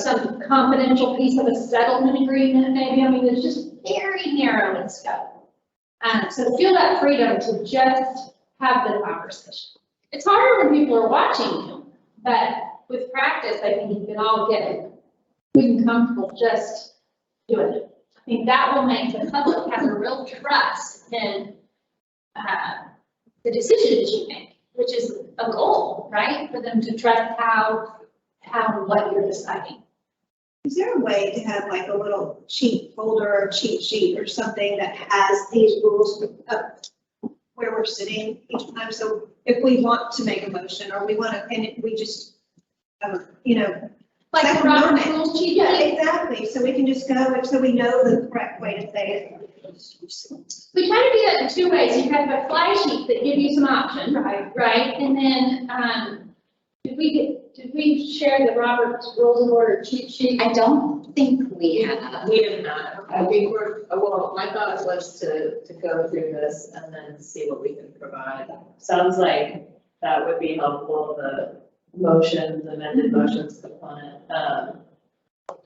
some confidential piece of a settlement agreement, maybe. It's just very narrow in scope. So feel that freedom to just have the conversation. It's harder when people are watching you, but with practice, I think you can all get good and comfortable just doing it. I think that will make the public have a real trust in the decisions you make, which is a goal, right? For them to trust how what you're deciding. Is there a way to have like a little cheat folder or cheat sheet or something that has these rules up where we're sitting each time? So if we want to make a motion or we want to, and we just, you know. Like Second the Robert Amendment. rules cheat Yeah, sheet. exactly. So we can just go, so we know the correct way to say it. We try to do that in two ways. You have a fly sheet that give you some options, right? And then, did we share the Robert's Rules of Order cheat sheet? I don't think we have. We did not. I think well, my thought was to go through this and then see what we can provide. Sounds like that would be helpful, the motions, amended motions component.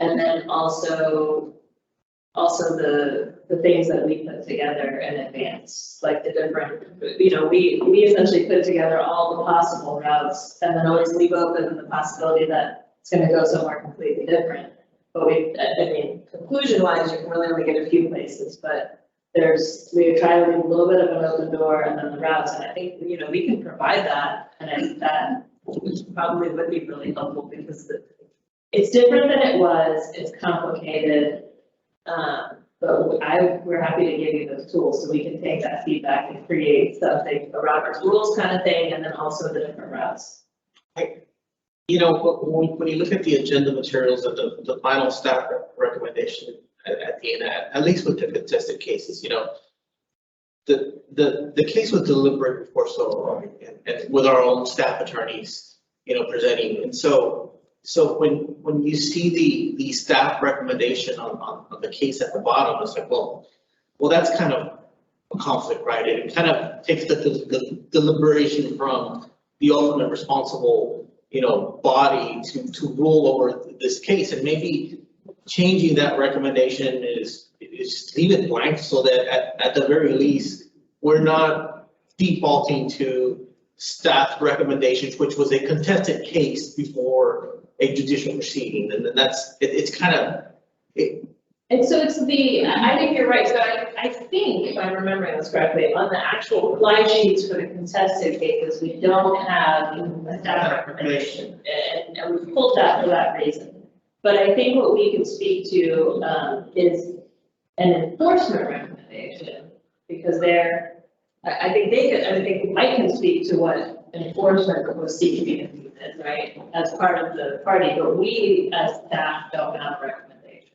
And then also the things that we put together in advance, like the different, we essentially put together all the possible routes and then always leave open the possibility that it's gonna go somewhere completely different. But conclusion wise, you can really only get a few places, but we try to leave a little bit of an open door and then the routes, and I think, we can provide that, and I think that probably would be really helpful because it's different than it was, it's complicated. But we're happy to give you those tools so we can take that feedback and create something, a Robert's Rules kind of thing, and then also the different routes. When you look at the agenda materials and the final staff recommendation at the end, at least with the contested cases, the case was deliberate before so long, and with our own staff attorneys, presenting. And so when you see the staff recommendation on the case at the bottom, it's like, well, that's kind of a conflict, right? It kind of takes the deliberation from the ultimate responsible, body to rule over this case, and maybe changing that recommendation is leave it blank so that at the very least, we're not defaulting to staff recommendations, which was a contested case before a judicial proceeding, and then it's kind of. And so I think you're right, so I think, if I'm remembering this correctly, on the actual fly sheets for the contested cases, we don't have a staff recommendation, and we pulled that for that reason. But I think what we can speak to is an enforcement recommendation, because I think Mike can speak to what enforcement was seeking, right, as part of the party, but we as staff don't have a recommendation.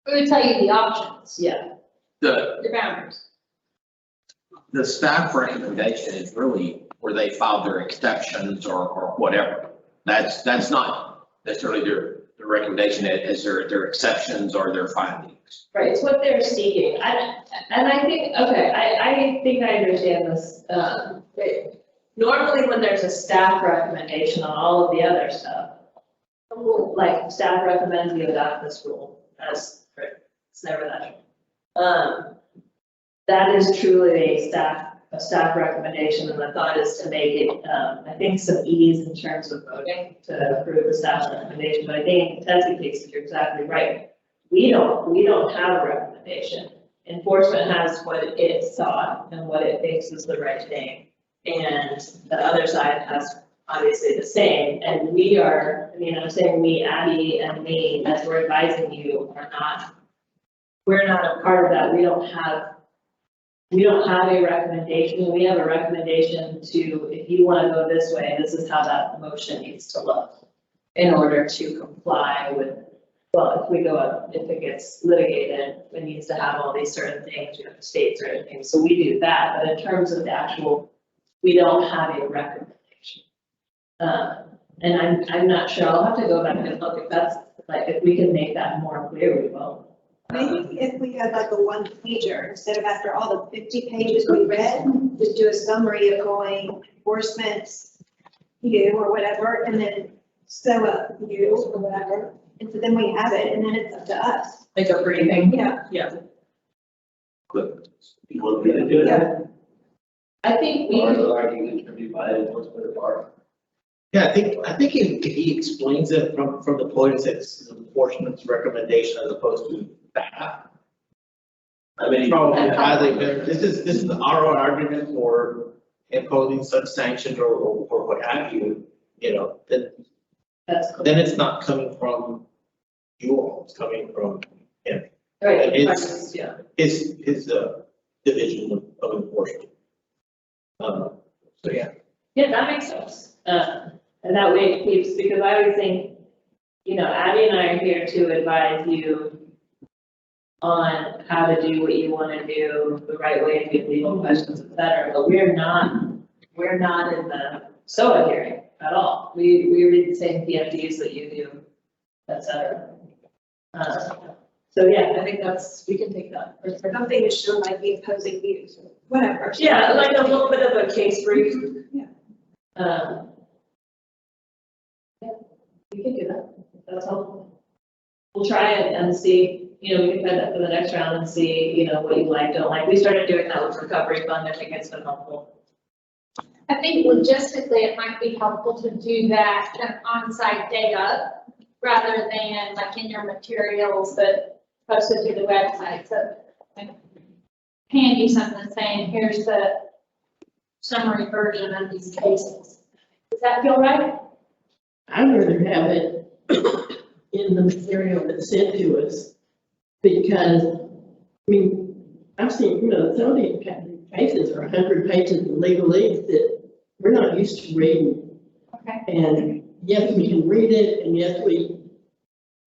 We would tell you the options, Yeah. the boundaries. The staff recommendation is really where they file their exceptions or whatever. That's not necessarily their recommendation as their exceptions or their findings. Right, it's what they're seeking, and I think, I think I understand this, normally when there's a staff recommendation on all of the other stuff, like staff recommends we adopt this rule, it's never that. That is truly a staff recommendation, and the thought is to make it, I think, some ease in terms of voting to approve the staff recommendation, but I think in contested cases, you're exactly right. We don't have a recommendation. Enforcement has what it saw and what it thinks is the right thing, and the other side has obviously the same, and I'm saying we, Abby and me, as we're advising you, we're not a part of that. We don't have a recommendation. We have a recommendation to, if you want to go this way, this is how that motion needs to look in order to comply with, well, if it gets litigated, it needs to have all these certain things, you have to state certain things. So we do that, but in terms of the actual, we don't have a recommendation. And I'm not sure, I'll have to go back and look if we can make that more clear, we will. Maybe if we had like a one pager, instead of after all the 50 pages we read, just do a summary of going enforcement, or whatever, and then sew up or whatever. And so then we have it, and then it's up to us. Like a briefing? Yeah. Yeah. Good. You want me to do that? I think we could. Yeah, I think he explains it from the point of it's enforcement's recommendation as opposed to that. I mean, probably highly better. This is our own argument for imposing such sanctions or what have you, then That's cool. then it's not coming from you all, it's coming from him, Right, And it's- yeah. his division of enforcement. So, yeah. Yeah, that makes sense. And that way it keeps, because I always think, you know, Abby and I are here to advise you on how to do what you want to do, the right way to get legal questions, et cetera, but we're not in the SOA hearing at all. We read the same PFDs that you do, et cetera. So yeah, I think we can take that. Something to show like the opposing views, or whatever. Yeah, like a little bit of a case brief. Yeah. Yeah, we can do that. That's helpful. We'll try it and see, you know, we can put that for the next round and see, you know, what you like, don't like. We started doing that with recovery fund. I think it's been helpful. I think logistically, it might be helpful to do that kind of on-site data rather than like in your materials that posted to the website. So like, hand you something saying, here's the summary version of these cases. Does that feel right? I'd rather have it in the material that's sent to us, because, I mean, I've seen, you know, some of these cases are 100 pages of legalese that we're not used to reading. Okay. And yes, we can read it, and yes, we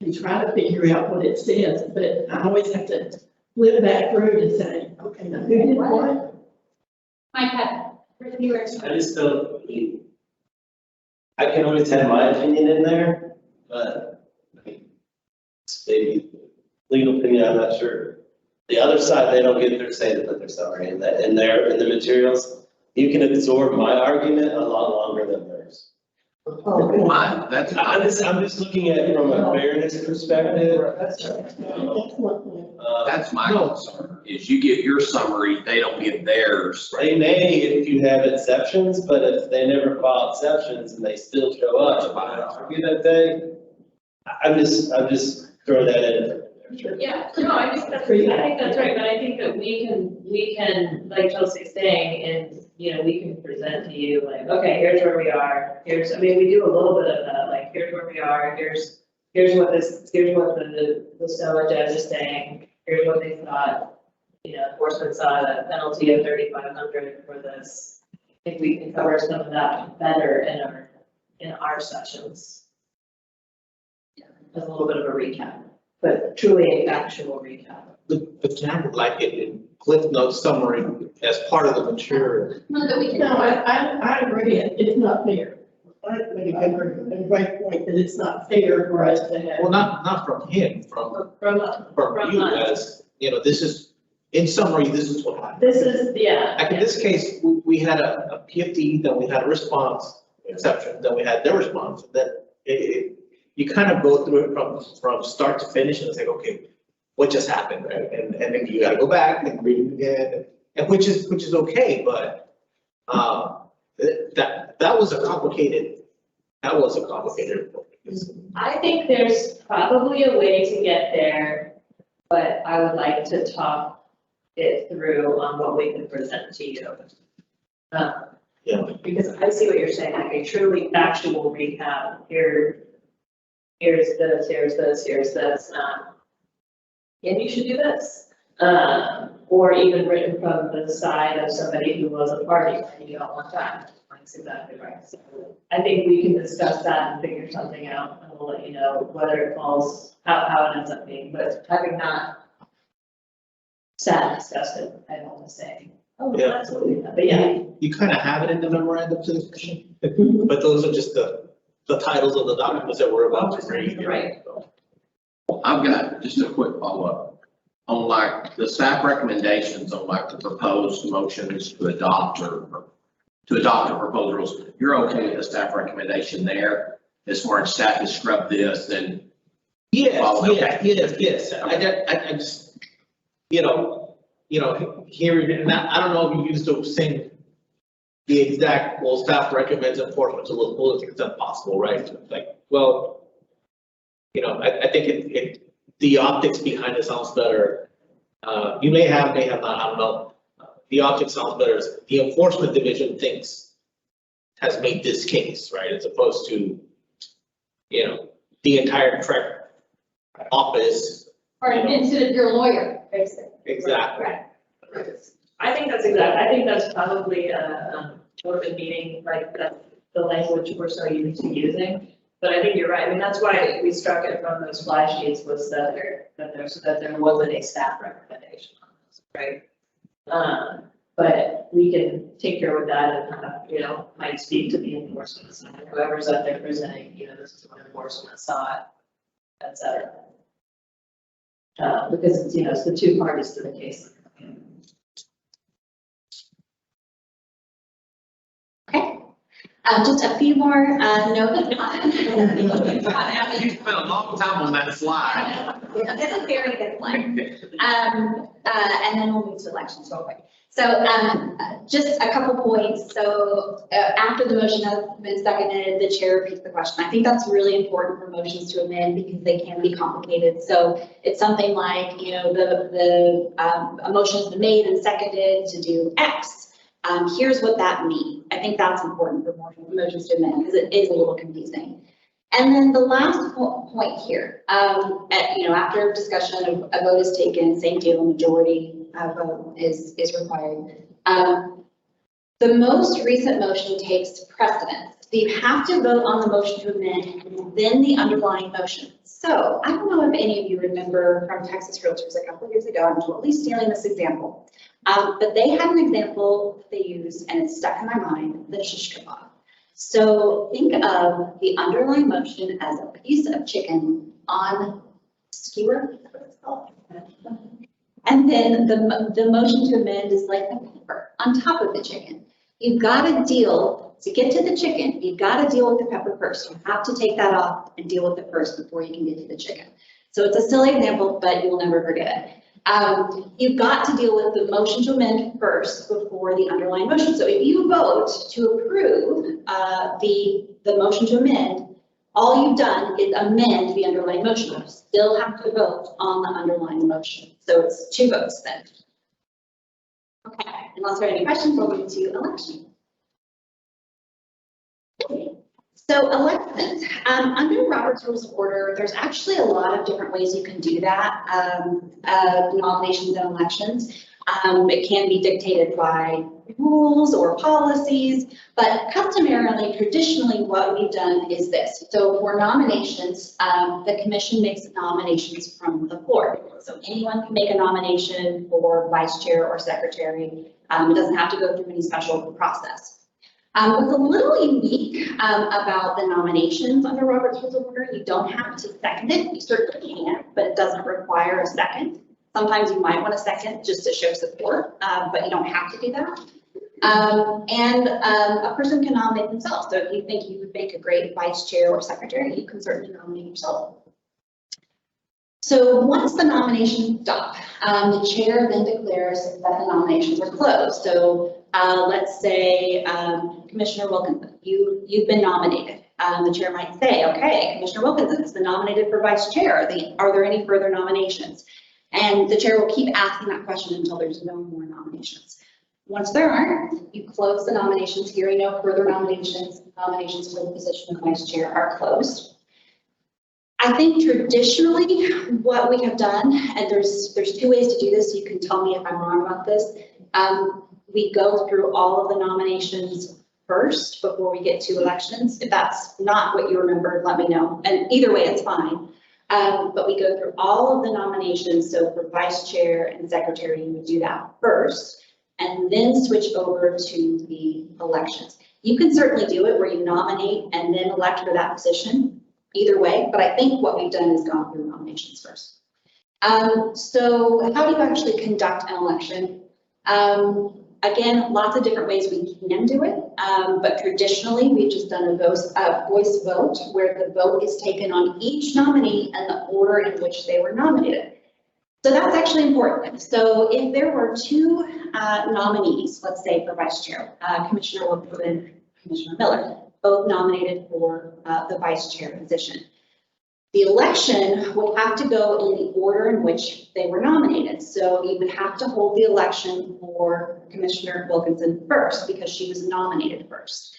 can try to figure out what it says, but I always have to flip back through to say, okay, now who did what? Mike had reviewers. I just don't, I can always have my opinion in there, but I mean, maybe legal opinion, I'm not sure. The other side, they don't get their say to put their summary in that, in the materials. You can absorb my argument a lot longer than theirs. That's, I'm just looking at it from a fairness perspective. that's my concern, is you get your summary, they don't get theirs. They may if you have exceptions, but if they never file exceptions and they still show up, if I argue that day, I'm just throwing that in. Yeah, no, I think that's right, but I think that we can, like Chelsea's saying, and, you know, we can present to you like, okay, here's where we are, I mean, we do a little bit of that, like, here's where we are, here's what the SOA judge is saying, here's what they thought, you know, enforcement saw a penalty of 3,500 for this. I think we can cover some of that better in our sessions. As a little bit of a recap, but truly a factual recap. The camera, like in Cliff Notes summary as part of the material. Not that we can. No, I agree, it's not fair. I think a great point that it's not fair for us to have. Well, not from him, from you us. guys, you know, this is, in summary, this is what happened. This is, yeah. Like in this case, we had a PFD, then we had a response exception, then we had their response, then you kind of go through it from start to finish, and it's like, okay, what just happened, right? And then you gotta go back and read it again, and which is okay, but that was a complicated report. I think there's probably a way to get there, but I would like to talk it through on what we can present to you. Yeah. Because I see what you're saying, like a truly factual recap, here's this, here's this, and you should do this. Or even written from the side of somebody who was a party, and you don't want that. That's exactly right. So I think we can discuss that and figure something out, and we'll let you know whether it falls, how it ends up being, but having not sat and discussed it, I don't want to say, oh, Yeah. that's what we have, but yeah. You kind of have it in the memorandum to the commission, but those are just the titles of the documents that we're about to read. Right. I've got just a quick follow-up. On like the staff recommendations on like the proposed motions to adopt the proposed rules, you're okay with the staff recommendation there? As far as staff has scrubbed this and. Yes, Okay. yes. I just, you know, here, and I don't know if you used to sing the exact, well, staff recommends enforcement to local police, it's impossible, right? Like, well, you know, I think the optics behind it sounds better. You may have not, I don't know. The optics sounds better as the enforcement division has made this case, right? As opposed to, you know, the entire TREC office. Or instead of your lawyer, basically. Exactly. Right. I think that's probably a open meeting, like the language we're so used to using. But I think you're right. I mean, that's why we struck it from those flash sheets was so that there wasn't a staff recommendation on this, right? But we can take care with that and, might speak to the enforcement side, whoever's out there presenting, this is what enforcement saw, et cetera. Because it's, it's the two parties to the case. Okay, just a few more notes on. You spent a long time on that slide. That's a very good one. And then we'll move to elections real quick. So just a couple points. So after the motion has been seconded, the chair repeats the question. I think that's really important for motions to amend because they can be complicated. So it's something like, a motion has been made and seconded to do X. Here's what that means. I think that's important for motions to amend because it is a little confusing. And then the last point here, after discussion, a vote is taken, same deal, majority vote is required. The most recent motion takes precedence. So you have to vote on the motion to amend and then the underlying motion. So I don't know if any of you remember from Texas Realtors a couple of years ago, I'm totally stealing this example, but they had an example they used and it's stuck in my mind, the shish kebab. So think of the underlying motion as a piece of chicken on skewer, that's what it's called. And then the motion to amend is like the pepper on top of the chicken. You've got to deal, to get to the chicken, you've got to deal with the pepper first. You have to take that off and deal with it first before you can get to the chicken. So it's a silly example, but you will never forget it. You've got to deal with the motion to amend first before the underlying motion. So if you vote to approve the motion to amend, all you've done is amend the underlying motion. You still have to vote on the underlying motion. So it's two votes then. Okay, unless there are any questions, we'll move to election. So elections, under Robert's Rules of Order, there's actually a lot of different ways you can do that, nominations and elections. It can be dictated by rules or policies, but customarily, traditionally, what we've done is this. So for nominations, the commission makes nominations from the floor. So anyone can make a nomination for vice chair or secretary. It doesn't have to go through any special process. What's a little unique about the nominations under Robert's Rules of Order, you don't have to second it. You certainly can, but it doesn't require a second. Sometimes you might want a second just to show support, but you don't have to do that. And a person can nominate themselves. So if you think you would make a great vice chair or secretary, you can certainly nominate yourself. So once the nominations stop, the chair then declares that the nominations are closed. So let's say Commissioner Wilkinson, you've been nominated. The chair might say, okay, Commissioner Wilkinson has been nominated for vice chair. Are there any further nominations? And the chair will keep asking that question until there's no more nominations. Once there aren't, you close the nominations. Hearing no further nominations, nominations for the position of vice chair are closed. I think traditionally what we have done, and there's two ways to do this, you can tell me if I'm wrong about this. We go through all of the nominations first before we get to elections. If that's not what you remember, let me know. And either way, it's fine. But we go through all of the nominations. So for vice chair and secretary, you would do that first and then switch over to the elections. You can certainly do it where you nominate and then elect for that position, either way. But I think what we've done is gone through nominations first. So how do you actually conduct an election? Again, lots of different ways we can do it, but traditionally we've just done a voice vote where the vote is taken on each nominee and the order in which they were nominated. So that's actually important. So if there were two nominees, let's say for vice chair, Commissioner Wilkinson and Commissioner Miller, both nominated for the vice chair position. The election would have to go in the order in which they were nominated. So you would have to hold the election for Commissioner Wilkinson first because she was nominated first.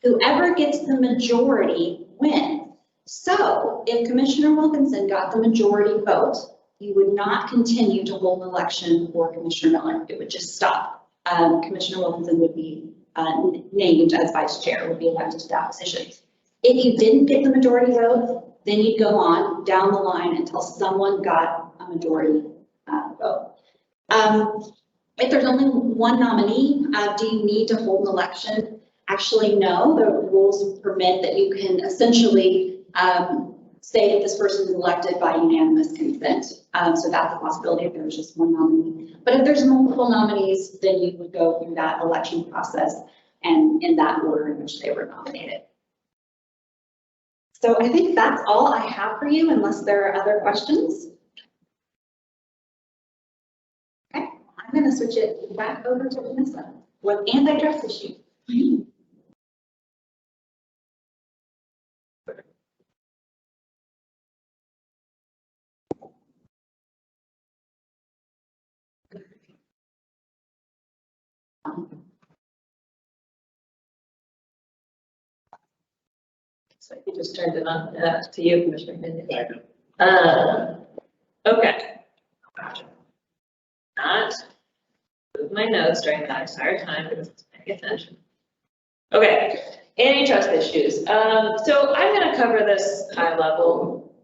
Whoever gets the majority wins. So if Commissioner Wilkinson got the majority vote, you would not continue to hold an election for Commissioner Miller. It would just stop. Commissioner Wilkinson would be named as vice chair, would be elected to that position. If you didn't get the majority vote, then you'd go on down the line until someone got a majority vote. If there's only one nominee, do you need to hold an election? Actually, no. The rules permit that you can essentially say that this person is elected by unanimous consent. So that's a possibility if there's just one nominee. But if there's multiple nominees, then you would go through that election process and in that order in which they were nominated. So I think that's all I have for you, unless there are other questions. Okay, I'm going to switch it back over to Vanessa with antitrust issue. So you just turned it on to you, Commissioner Bennett. Okay. Not move my notes during that entire time because it's paying attention. Okay, antitrust issues. So I'm going to cover this high level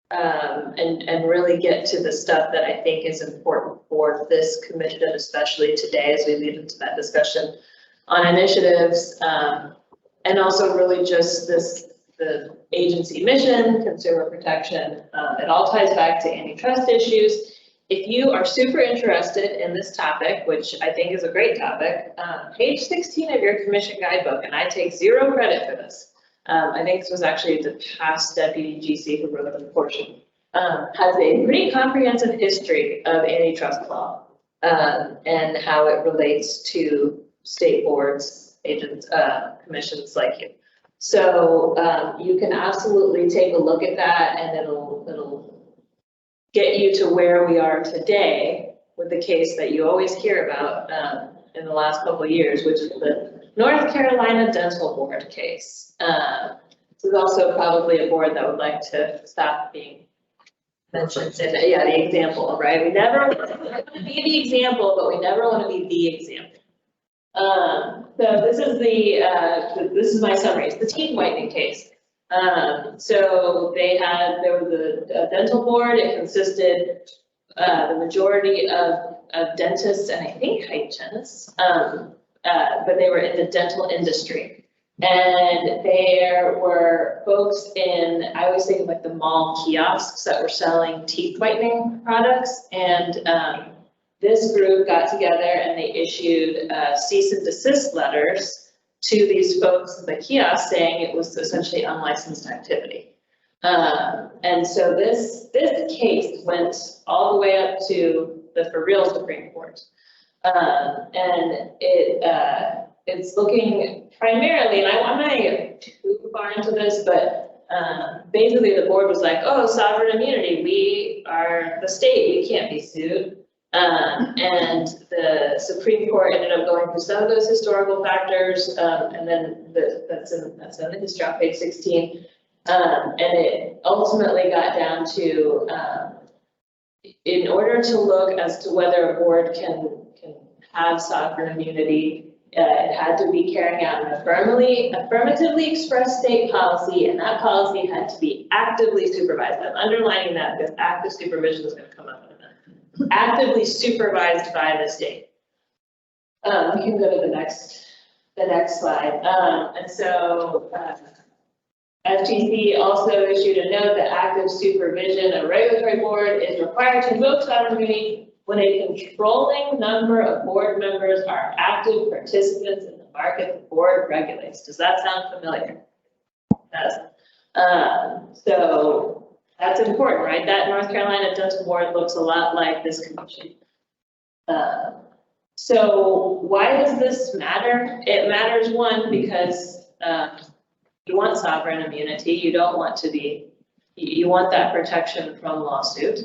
and really get to the stuff that I think is important for this commission, especially today as we lead into that discussion on initiatives, and also really just the agency mission, consumer protection. It all ties back to antitrust issues. If you are super interested in this topic, which I think is a great topic, page 16 of your commission guidebook, and I take zero credit for this. I think this was actually the past deputy GC who wrote the portion, has a pretty comprehensive history of antitrust law and how it relates to state boards, agents, commissions like you. So you can absolutely take a look at that, and it'll get you to where we are today with the case that you always hear about in the last couple of years, which is the North Carolina Dental Board case. This is also probably a board that would like to stop being mentioned. Yeah, the example, right? We never want to be the example, but we never want to be the example. So this is my summary. It's the teeth whitening case. So there was a dental board. It consisted the majority of dentists and I think hygienists, but they were in the dental industry. And there were folks in, I always think of like the mall kiosks that were selling teeth whitening products. And this group got together and they issued cease and desist letters to these folks in the kiosk saying it was essentially unlicensed activity. And so this case went all the way up to the for real Supreme Court. And it's looking primarily, and I'm not going to get too far into this, but basically the board was like, oh, sovereign immunity, we are the state, we can't be sued. And the Supreme Court ended up going through some of those historical factors, and then that's in the history on page 16. And it ultimately got down to, in order to look as to whether a board can have sovereign immunity, it had to be carrying out an affirmatively expressed state policy, and that policy had to be actively supervised. I'm underlining that because active supervision is going to come up in a minute. Actively supervised by the state. We can go to the next slide. And so FTC also issued a note that active supervision, a regulatory board is required to invoke sovereign immunity when a controlling number of board members are active participants in the market the board regulates. Does that sound familiar? It does. So that's important, right? That North Carolina Dental Board looks a lot like this commission. So why does this matter? It matters, one, because you want sovereign immunity. You don't want to be, you want that protection from lawsuit.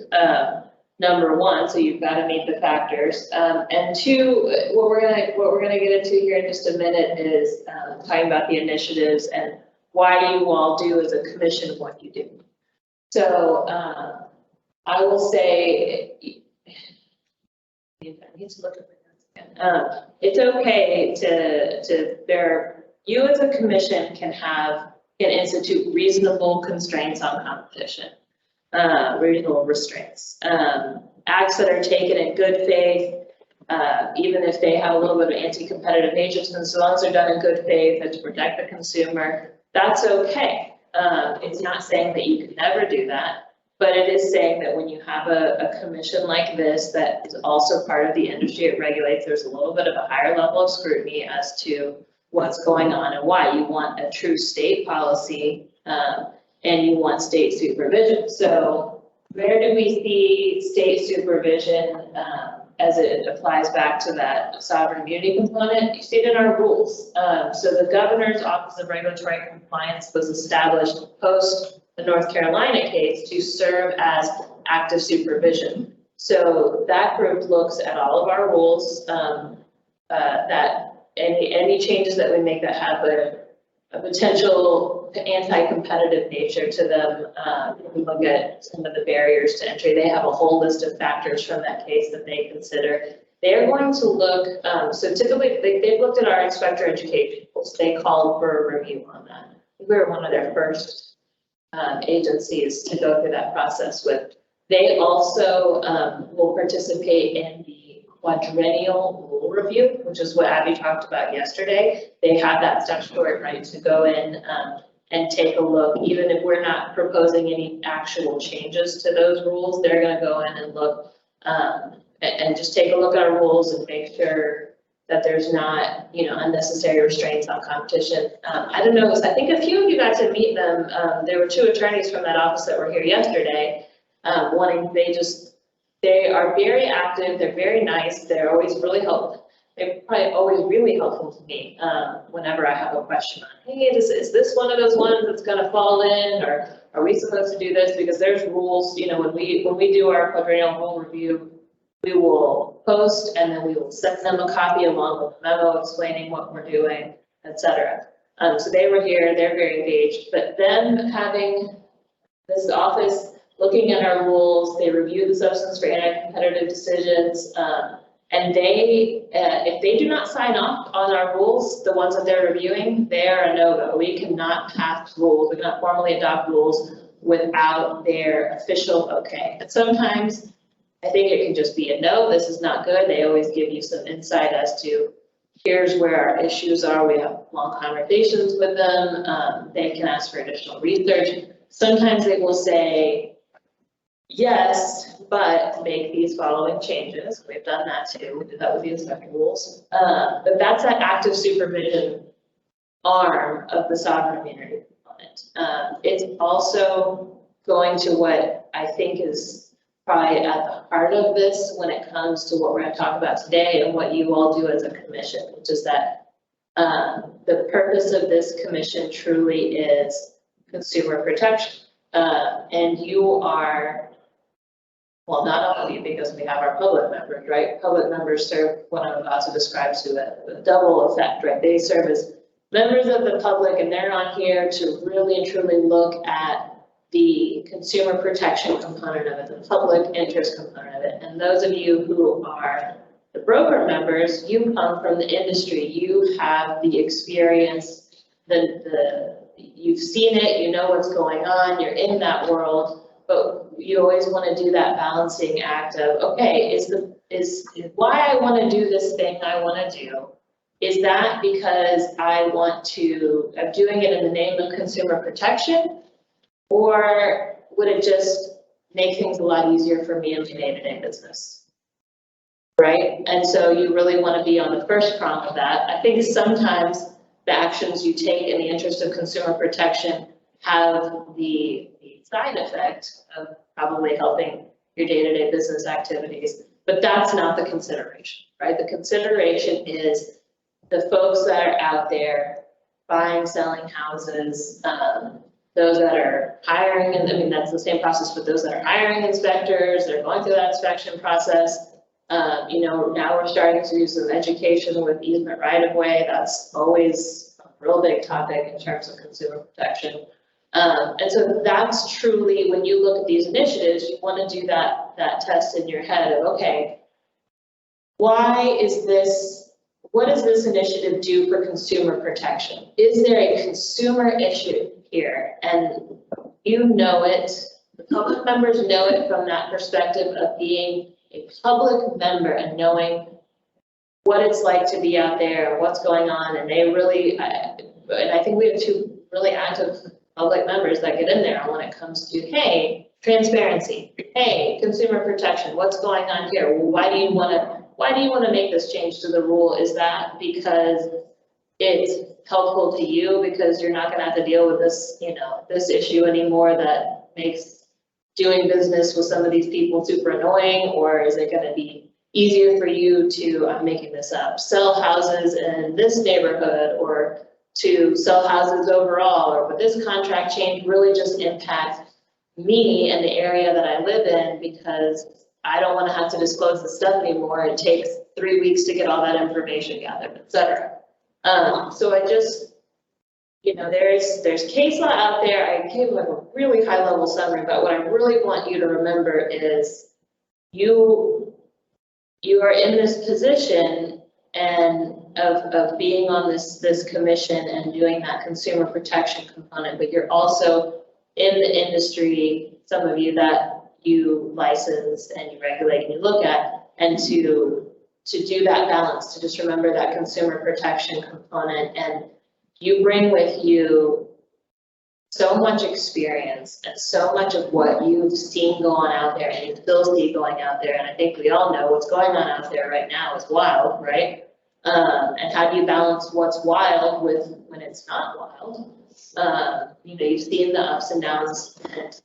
Number one, so you've got to meet the factors. And two, what we're gonna get into here in just a minute is talking about the initiatives and why you all do as a commission what you do. So, I will say, I need to look at my notes again. It's okay you as a commission can institute reasonable constraints on competition, reasonable restraints. Acts that are taken in good faith, even if they have a little bit of anti-competitive nature to them, so long as they're done in good faith and to protect the consumer, that's okay. It's not saying that you can never do that, but it is saying that when you have a commission like this that is also part of the industry it regulates, there's a little bit of a higher level of scrutiny as to what's going on and why. You want a true state policy, and you want state supervision. So where do we see state supervision as it applies back to that sovereign immunity component? You see it in our rules. So the Governor's Office of Regulatory Compliance was established post the North Carolina case to serve as active supervision. So that group looks at all of our rules, that any changes that we make that have a potential anti-competitive nature to them. We look at some of the barriers to entry. They have a whole list of factors from that case that they consider. They're going to look, so typically they've looked at our inspector education rules. They called for a review on that. We were one of their first agencies to go through that process with. They also will participate in the quadrennial rule review, which is what Abby talked about yesterday. They have that statutory right to go in and take a look, even if we're not proposing any actual changes to those rules, they're going to go in and look and just take a look at our rules and make sure that there's not, unnecessary restraints on competition. I don't know, I think a few of you got to meet them. There were 2 attorneys from that office that were here yesterday. They are very active, they're very nice, they're always really helpful. They're probably always really helpful to me whenever I have a question on, hey, is this one of those ones that's gonna fall in, or are we supposed to do this? Because there's rules, when we do our quadrennial rule review, we will post and then we will send them a copy along with a memo explaining what we're doing, etc. So they were here, they're very engaged, but them having this office looking at our rules, they review the substance for anti-competitive decisions, and if they do not sign off on our rules, the ones that they're reviewing, they are a no-go. We cannot pass rules, we cannot formally adopt rules without their official okay. And sometimes I think it can just be a no, this is not good. They always give you some insight as to here's where our issues are. We have long conversations with them. They can ask for additional research. Sometimes they will say, yes, but make these following changes. We've done that too. We did that with the inspector rules. But that's that active supervision arm of the sovereign immunity component. It's also going to what I think is probably at the heart of this when it comes to what we're going to talk about today and what you all do as a commission, which is that the purpose of this commission truly is consumer protection. And you are, well, not all of you, because we have our public members, right? Public members serve what I'm about to describe to a double effect, right? They serve as members of the public, and they're on here to really and truly look at the consumer protection component of it, the public interest component of it. And those of you who are the broker members, you come from the industry, you have the experience, you've seen it, you know what's going on, you're in that world, but you always want to do that balancing act of, okay, is why I want to do this thing I want to do, is that because I'm doing it in the name of consumer protection? Or would it just make things a lot easier for me in my day-to-day business? Right? And so you really want to be on the first prong of that. I think sometimes the actions you take in the interest of consumer protection have the side effect of probably helping your day-to-day business activities, but that's not the consideration, right? The consideration is the folks that are out there buying, selling houses, those that are hiring, and I mean, that's the same process for those that are hiring inspectors, they're going through that inspection process. Now we're starting to do some education with easement right of way. That's always a real big topic in terms of consumer protection. And so that's truly, when you look at these initiatives, you want to do that test in your head of, okay, why is this, what does this initiative do for consumer protection? Is there a consumer issue here? And you know it, the public members know it from that perspective of being a public member and knowing what it's like to be out there, what's going on, and they really, and I think we have two really active public members that get in there when it comes to, hey, transparency, hey, consumer protection, what's going on here? Why do you want to make this change to the rule? Is that because it's helpful to you because you're not going to have to deal with this, this issue anymore that makes doing business with some of these people super annoying? Or is it going to be easier for you to, I'm making this up, sell houses in this neighborhood, or to sell houses overall, or would this contract change really just impact me and the area that I live in because I don't want to have to disclose the stuff anymore. It takes 3 weeks to get all that information gathered, et cetera. So I just, there's case law out there. I gave like a really high level summary, but what I really want you to remember is you are in this position and of being on this commission and doing that consumer protection component, but you're also in the industry, some of you that you license and you regulate and you look at, and to do that balance, to just remember that consumer protection component. And you bring with you so much experience and so much of what you've seen going out there and you still see going out there. And I think we all know what's going on out there right now is wild, right? And how do you balance what's wild with when it's not wild? You've seen the ups and downs, and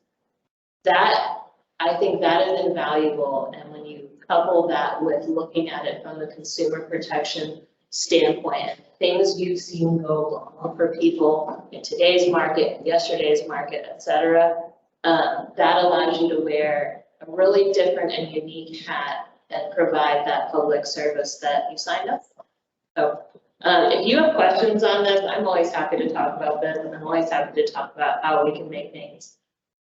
that, I think that is invaluable. And when you couple that with looking at it from the consumer protection standpoint, things you've seen go wrong for people in today's market, yesterday's market, et cetera, that allows you to wear a really different and unique hat and provide that public service that you signed up for. So if you have questions on this, I'm always happy to talk about this, and I'm always happy to talk about how we can make things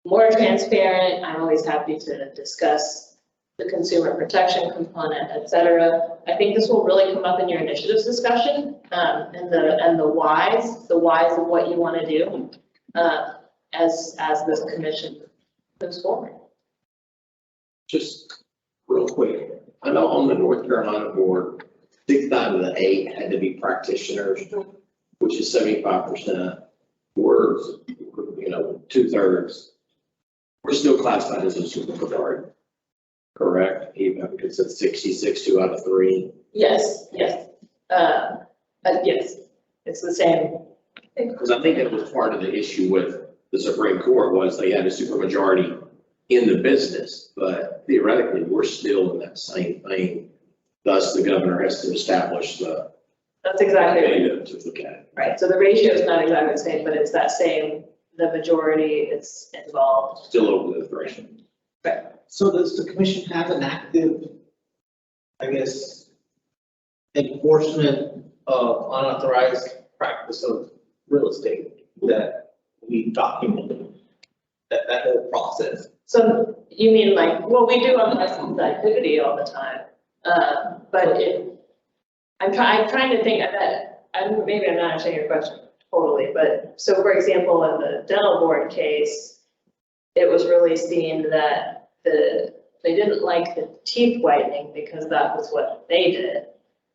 more transparent. I'm always happy to discuss the consumer protection component, et cetera. I think this will really come up in your initiatives discussion, and the whys of what you want to do as this commission moves forward. Just real quick, I know on the North Carolina board, 6 out of the 8 had to be practitioners, which is 75%. We're, 2/3. We're still classified as a supermajority, correct? Even because it's 66, 2 out of 3. Yes. Yes, it's the same. Because I think that was part of the issue with the Supreme Court was they had a supermajority in the business, but theoretically, we're still in that same thing. Thus, the governor has to establish the That's exactly data to look at. right. So the ratio is not exactly the same, but it's that same, the majority is involved. Still over the threshold. So does the commission have an active, enforcement of unauthorized practice of real estate that we document, that whole process? So you mean like, well, we do unlicensed activity all the time. But I'm trying to think of that, maybe I'm not answering your question totally, but so for example, in the dental board case, it was really seen that they didn't like the teeth whitening because that was what they did.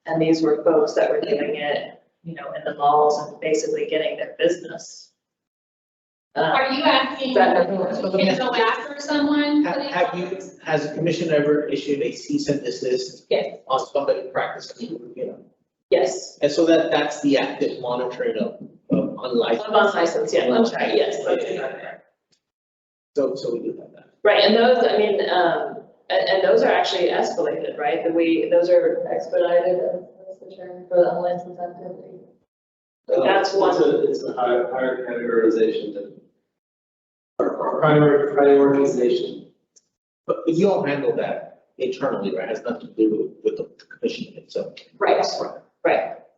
And these were folks that were doing it, in the malls and basically getting their business. Are you asking, That- can go after someone? Has the commission ever issued a cease and desist? Yes. On somebody practicing, Yes. And so that's the active monitoring of unlicensed. Unlicensed, yeah, I'm sorry, yes. So we do have that. Right, and those, and those are actually escalated, right? Those are expedited, what's the term for the unlicensed activity? Like that's one. It's a higher categorization than prioritization. But you all handle that internally, right? It has nothing to do with the commission itself. Right.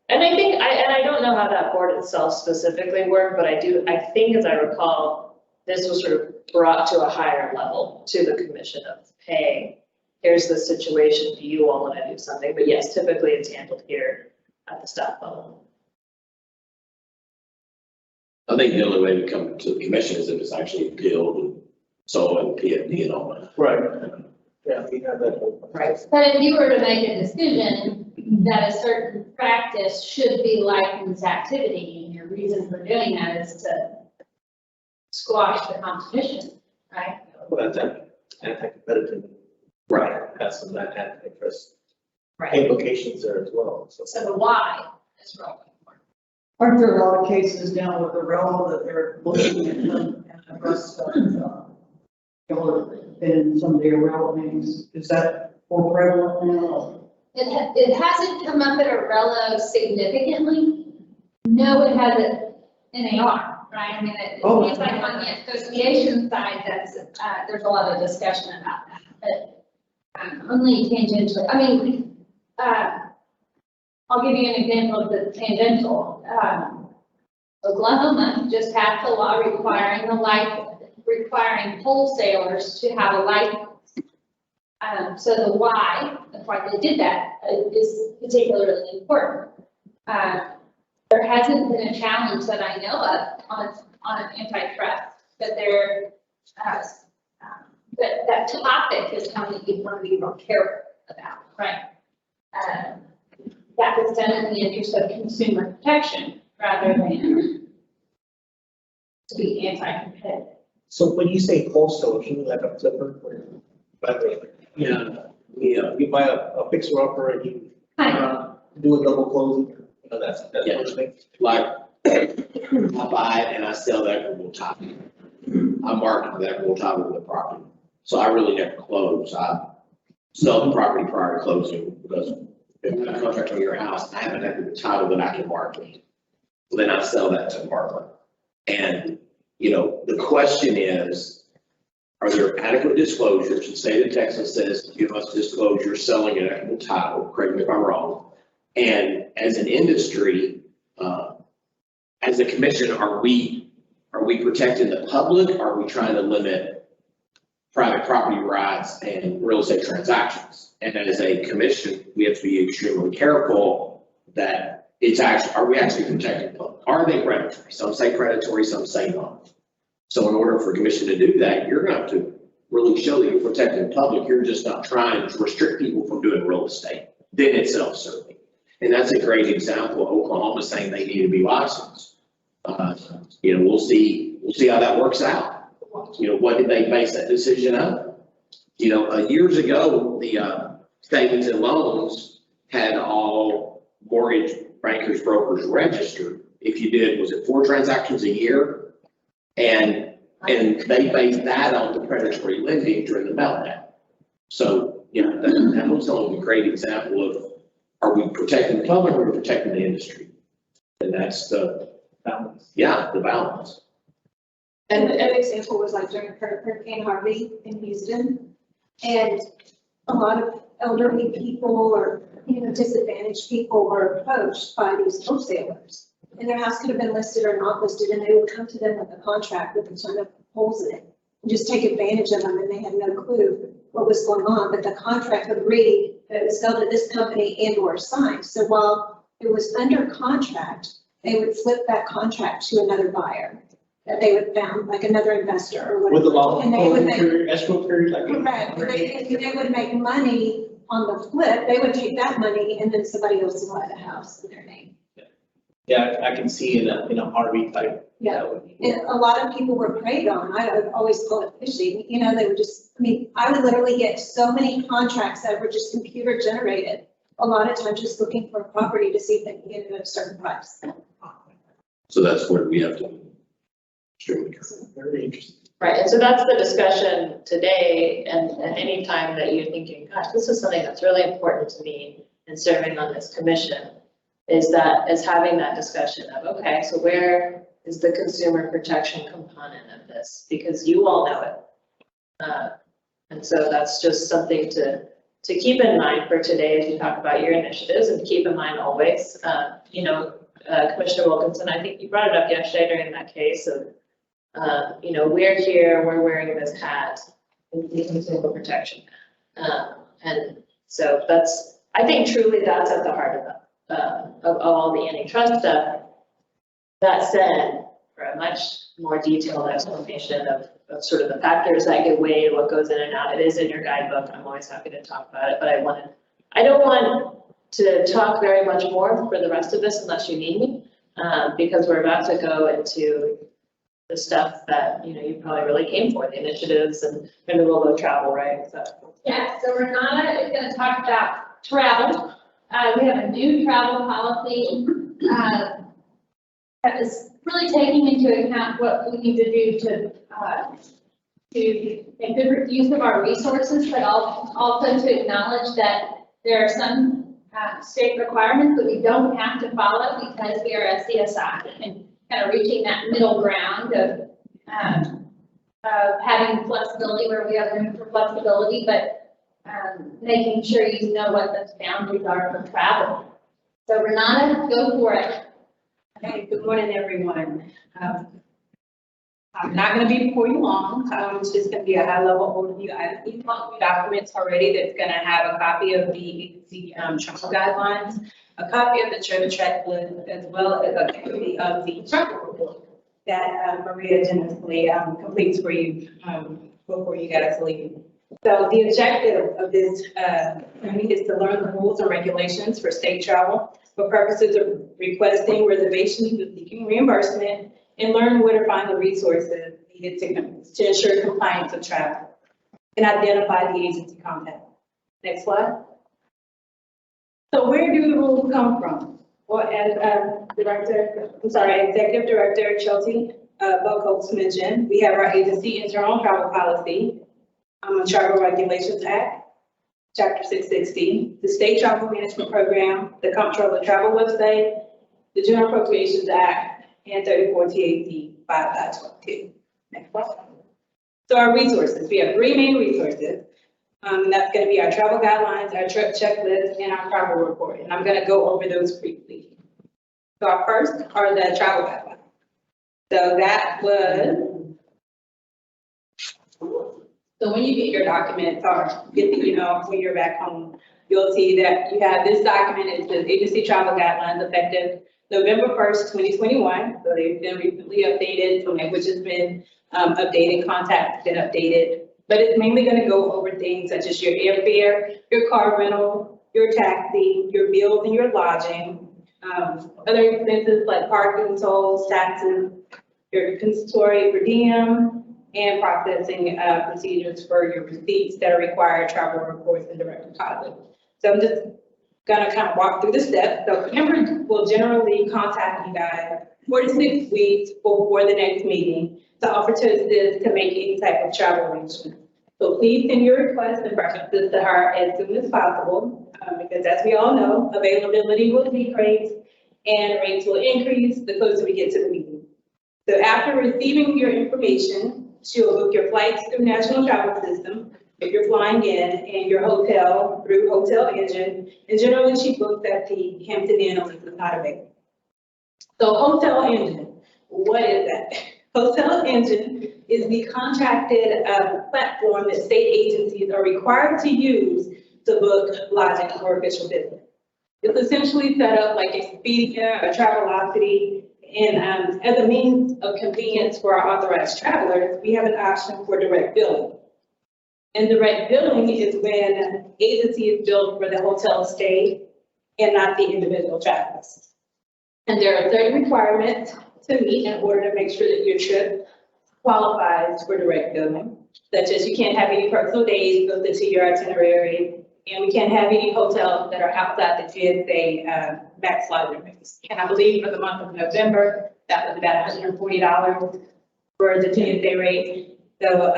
And I think, I don't know how that that board itself specifically work, but I think as I recall, this was sort of brought to a higher level to the commission of, hey, here's the situation, do you all want to do something? But yes, typically it's handled here at the staff level. I think the only way to come to the commission is if it's actually appealed and so and PFD and all that. Right. Yeah, we have that. Right. But if you were to make a decision that a certain practice should be licensed activity, and your reason for doing that is to squash the competition, right? Well, that's anti-competitive. Right. Has some antitrust Right. implications there as well, so. So the why is really important. Aren't there a lot of cases down with the railroad that they're looking at them and address stuff? In some of the railroad meetings, is that more prevalent now? It hasn't come up at Arello significantly. No, it hasn't in AR, right? I mean, it seems like on the association side, there's a lot of discussion about that, but only tangentially. I mean, I'll give you an example of the tangential. Oklahoma just passed a law requiring wholesalers to have a license. So the why they did that is particularly important. There hasn't been a challenge that I know of on antitrust, but that topic is something you want to be more careful about, right? That was done in the interest of consumer protection rather than to be anti-competitive. So when you say wholesale, you mean like a flipper where, by the way, you buy a fixer upper and you do a double closing, that's Yeah. what you think. Like, I buy it and I sell the equitable title. I market the equitable title of the property. So I really never close. I sell the property prior to closing because if I have a contract on your house, I have an equitable title that I can market. Then I sell that to the market. And, the question is, are there adequate disclosures? The state of Texas says you must disclose you're selling an equitable title, correct me if I'm wrong. And as an industry, as a commission, are we protecting the public? Are we trying to limit private property rights and real estate transactions? And as a commission, we have to be extremely careful that are we actually protecting the public? Are they predatory? Some say predatory, some say not. So in order for a commission to do that, you're going to have to really show that you're protecting the public. You're just not trying to restrict people from doing real estate. Then it's self-serving. And that's a great example of Oklahoma saying they need to be licensed. We'll see how that works out. What did they base that decision on? Years ago, the savings and loans had all mortgage bankers, brokers registered. If you did, was it 4 transactions a year? And they based that on the predatory lending during the meltdown. So, that was only a great example of, are we protecting the public or are we protecting the industry? And that's the balance. Yeah, the balance. And an example was like during Hurricane Harvey in Houston. And a lot of elderly people or, disadvantaged people were approached by these wholesalers. And their house could have been listed or not listed, and they would come to them with a contract with a ton of holes in it and just take advantage of them, and they had no clue what was going on. But the contract would read that it was sold to this company and or signed. So while it was under contract, they would flip that contract to another buyer that they would found, like another investor or whatever. With the long And they would make, escrow period, like. correct, they would make money on the flip. They would take that money and then somebody else would buy the house in their name. Yeah, I can see in a RV type. Yeah, and a lot of people were preyed on. I would always call it phishing. They would just, I would literally get so many contracts that were just computer generated. A lot of times just looking for a property to see if they can get it at a certain price. So that's where we have to be extremely careful. Very interesting. Right, and so that's the discussion today, and at any time that you're thinking, gosh, this is something that's really important to me in serving on this commission, is having that discussion of, okay, so where is the consumer protection component of this? Because you all know it. And so that's just something to keep in mind for today as you talk about your initiatives, and keep in mind always, Commissioner Wilkinson, I think you brought it up yesterday during that case of, we're here, we're wearing this hat, consumer protection. And so I think truly that's at the heart of all the antitrust stuff. That said, for a much more detailed explanation of sort of the factors that get weighed, what goes in and out, it is in your guidebook. I'm always happy to talk about it, but I don't want to talk very much more for the rest of this unless you need me, because we're about to go into the stuff that, you probably really came for, the initiatives and the role of travel, right? So. Yeah, so Renata is gonna talk about travel. We have a new travel policy, that is really taking into account what we need to do to make good use of our resources, but also to acknowledge that there are some state requirements that we don't have to follow because we are a CSI, and kind of reaching that middle ground of having flexibility where we have room for flexibility, but making sure you know what the boundaries are for travel. So Renata, go for it. Hey, good morning, everyone. I'm not going to be before you long. It's just going to be a high-level overview. I've emailed you documents already that's going to have a copy of the travel guidelines, a copy of the TREC list, as well as a copy of the travel report that Maria generously completes for you before you guys leave. So the objective of this training is to learn the rules and regulations for state travel for purposes of requesting reservations and seeking reimbursement, and learn where to find the resources needed to ensure compliance of travel and identify the agency contact. Next slide. So where do the rules come from? Well, as Executive Director Chelsea Buckholz mentioned, we have our agency internal travel policy, Travel Regulations Act, Chapter 660, the State Travel Management Program, the Comptroller Travel website, the General Appropriations Act, and 34 TAC 5.22. Next slide. So our resources, we have 3 main resources. And that's going to be our travel guidelines, our trip checklist, and our travel report. And I'm going to go over those briefly. So our first are the travel guidelines. So that was, so when you get your documents or get the email when you're back home, you'll see that you have this document. It says agency travel guidelines effective November 1st, 2021. So they've been recently updated. So language has been updated, contact has been updated. But it's mainly going to go over things such as your airfare, your car rental, your taxi, your meals and your lodging, other expenses like parking, tolls, taxes, your compensatory per diem, and processing procedures for your receipts that are required, travel reports, and direct deposit. So I'm just going to kind of walk through the steps. So Amber will generally contact you guys 4 to 6 weeks before the next meeting to offer to assist to make any type of travel arrangement. So please send your requests and preferences to her as soon as possible, because as we all know, availability will decrease and rates will increase the closer we get to the meeting. So after receiving your information, she'll book your flights through National Travel System if you're flying in, and your hotel through Hotel Engine, and generally she books at the Hampton Inn unless it's not available. So Hotel Engine, what is that? Hotel Engine is the contracted platform that state agencies are required to use to book lodging for official business. It's essentially set up like Expedia or Travelocity, and as a means of convenience for our authorized travelers, we have an option for direct billing. And direct billing is when agency is billed for the hotel stay and not the individual travelers. And there are certain requirements to meet in order to make sure that your trip qualifies for direct billing, such as you can't have any personal days built into your itinerary, and we can't have any hotels that are outside the GSA max lodging rates. And I believe for the month of November, that was about $140 for the GSA rate. So,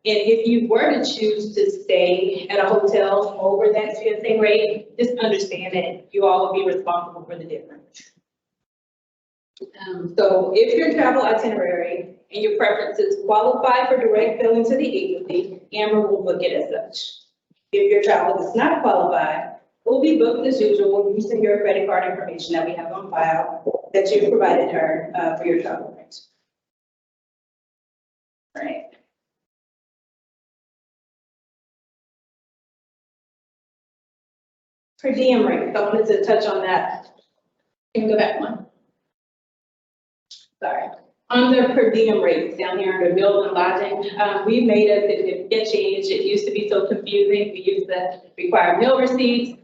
and if you were to choose to stay at a hotel over that GSA rate, just understand that you all will be responsible for the difference. So if your travel itinerary and your preferences qualify for direct billing to the agency, Amber will book it as such. If your travel does not qualify, will be booked as usual using your credit card information that we have on file that you provided her for your travel rates. All right. Per diem rate, I wanted to touch on that. Can you go back one? Sorry. On the per diem rates down here under meals and lodging, we made a significant change. It used to be so confusing. We used to require meal receipts,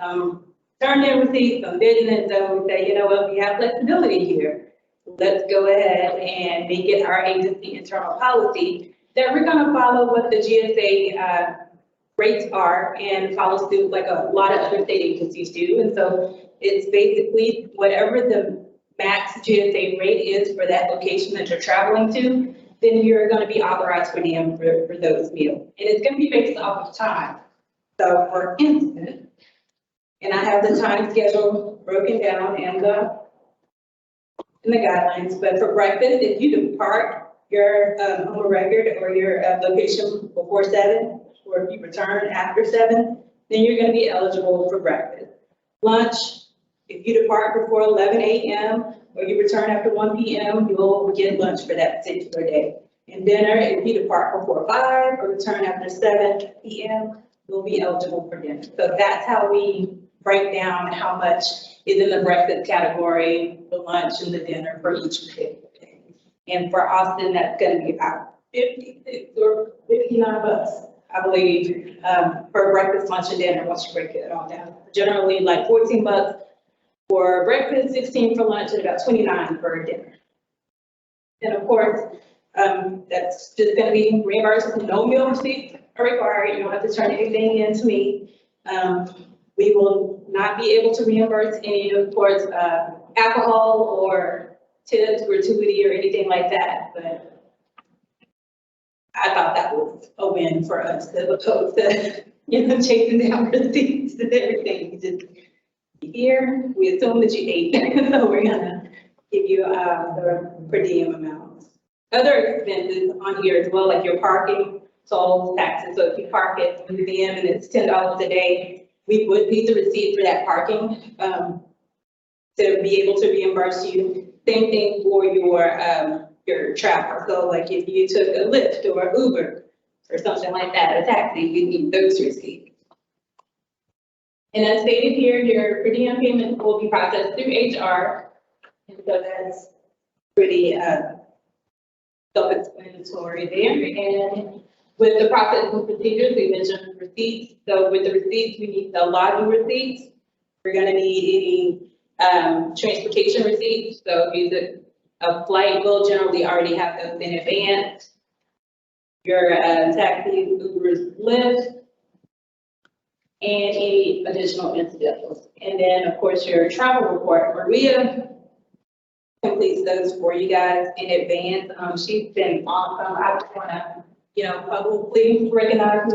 turned in receipts on business. So we say, you know what, we have flexibility here. Let's go ahead and make it our agency internal policy that we're going to follow what the GSA rates are and follow suit like a lot of other state agencies do. And so it's basically whatever the max GSA rate is for that location that you're traveling to, then you're going to be authorized per diem for those meals. And it's going to be based off of time. So for instance, and I have the time schedule broken down in the guidelines, but for breakfast, if you depart your home record or your location before 7, or if you return after 7, then you're going to be eligible for breakfast. Lunch, if you depart before 11 a.m. or you return after 1 p.m., you'll get lunch for that particular day. And dinner, if you depart before 5 or return after 7 p.m., you'll be eligible for dinner. So that's how we break down how much is in the breakfast category, the lunch and the dinner for each particular day. And for Austin, that's going to be about 56 or 59 bucks, I believe, for breakfast, lunch, and dinner once you break it all down. Generally, like 14 bucks for breakfast, 16 for lunch, and about 29 for dinner. And of course, that's just going to be reimbursed. No meal receipts are required. You don't have to turn anything in to me. We will not be able to reimburse any, of course, alcohol or tips, gratuity, or anything like that. But I thought that was a win for us as opposed to, chasing down receipts and everything. Just here, we assume that you ate, so we're gonna give you the per diem amounts. Other expenses on here as well, like your parking, tolls, taxes. So if you park at the museum and it's $10 a day, we would need the receipt for that parking to be able to reimburse you. Same thing for your travel. So like if you took a Lyft or Uber or something like that, a taxi, you need those receipts. And as stated here, your per diem payment will be processed through HR. And so that's pretty self-explanatory there. And with the process and procedures, we mentioned receipts. So with the receipts, we need the lodging receipts. We're going to need any transportation receipts. So if you took a flight, we'll generally already have those in advance. Your taxi, Uber's, Lyft, and any additional incidentals. And then, of course, your travel report. Maria completes those for you guys in advance. She's been awesome. I just want to, publicly recognize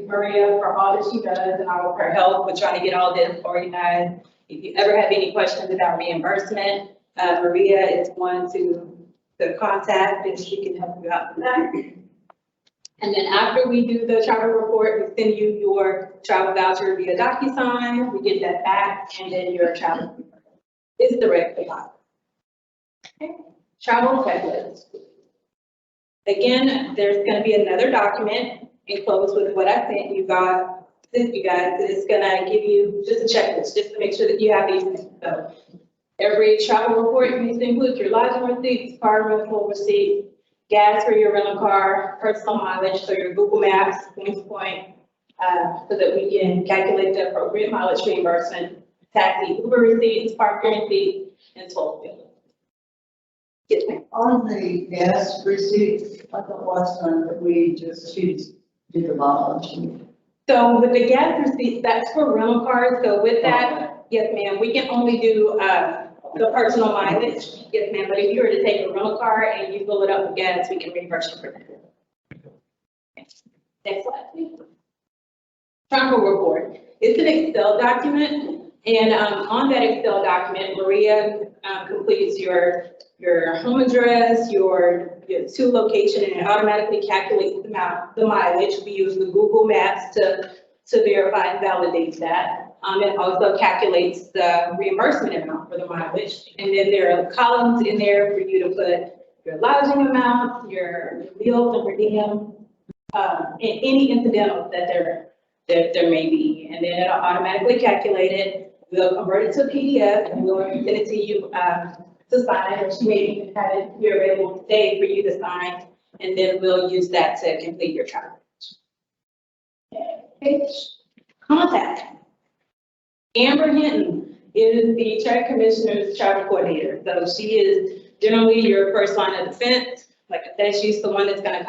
Maria for all that she does and all of her help with trying to get all this organized. If you ever have any questions about reimbursement, Maria is one to contact and she can help you out with that. And then after we do the travel report, we send you your travel voucher via DocuSign. We get that back, and then your travel is direct deposit. Okay. Travel checklist. Again, there's going to be another document enclosed with what I sent you guys. It's going to give you just a checklist just to make sure that you have these things. So every travel report needs to include your lodging receipts, car rental receipt, gas for your rental car, personal mileage, so your Google Maps, point to point, so that we can calculate the appropriate mileage reimbursement, taxi, Uber receipts, parking receipts, and toll bills. Yes, ma'am. On the gas receipts, I thought last time that we just did the mileage. So with the gas receipts, that's for rental cars. So with that, yes, ma'am, we can only do the personal mileage. Yes, ma'am. But if you were to take a rental car and you fill it up with gas, we can reimburse you for that. Next slide, please. Travel report. It's an Excel document, and on that Excel document, Maria completes your home address, your to location, and it automatically calculates the mileage. We use the Google Maps to verify and validate that. It also calculates the reimbursement amount for the mileage. And then there are columns in there for you to put your lodging amount, your meals and per diem, and any incidentals that there may be. And then it'll automatically calculate it. We'll convert it to a PDF and we'll send it to you to sign, or she may even have it here available today for you to sign. And then we'll use that to complete your travel. Okay. Contact. Amber Hinton is the TREC Commissioner's travel coordinator. So she is generally your first line of defense. Like I said, she's the one that's going to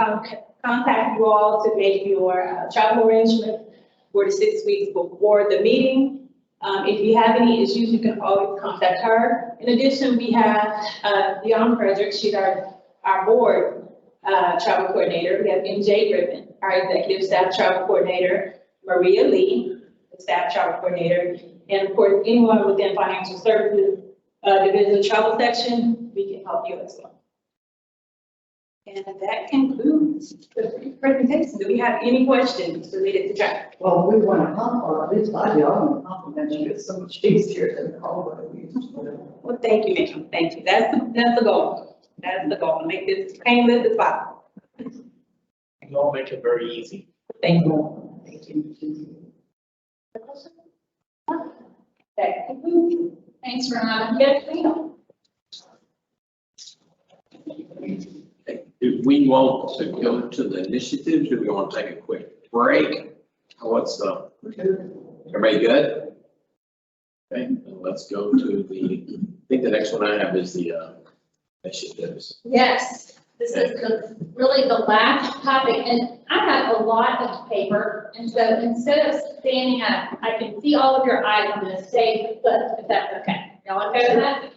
contact you all to make your travel arrangement 4 to 6 weeks before the meeting. If you have any issues, you can always contact her. In addition, we have Dion Frederick. She's our board travel coordinator. We have MJ Griffin, our executive staff travel coordinator. Maria Lee, the staff travel coordinator. And of course, anyone within financial services division travel section, we can help you as well. And that concludes the presentation. Do we have any questions related to travel? Well, we want to compliment, at least I do, I want to compliment you, it's so much easier than all of it. Well, thank you, ma'am. Thank you. That's the goal. That's the goal. Make this painless as possible. You all make it very easy. Thank you. Thank you. That concludes. Thanks, Ron. Yes, ma'am. Do we want to go to the initiatives? Do we want to take a quick break? What's everybody good? Okay, let's go to I think the next one I have is the initiatives. Yes, this is really the last topic, and I have a lot of paper, and so instead of standing up, I can see all of your eyes on this, stay put, if that's okay. Y'all okay with that?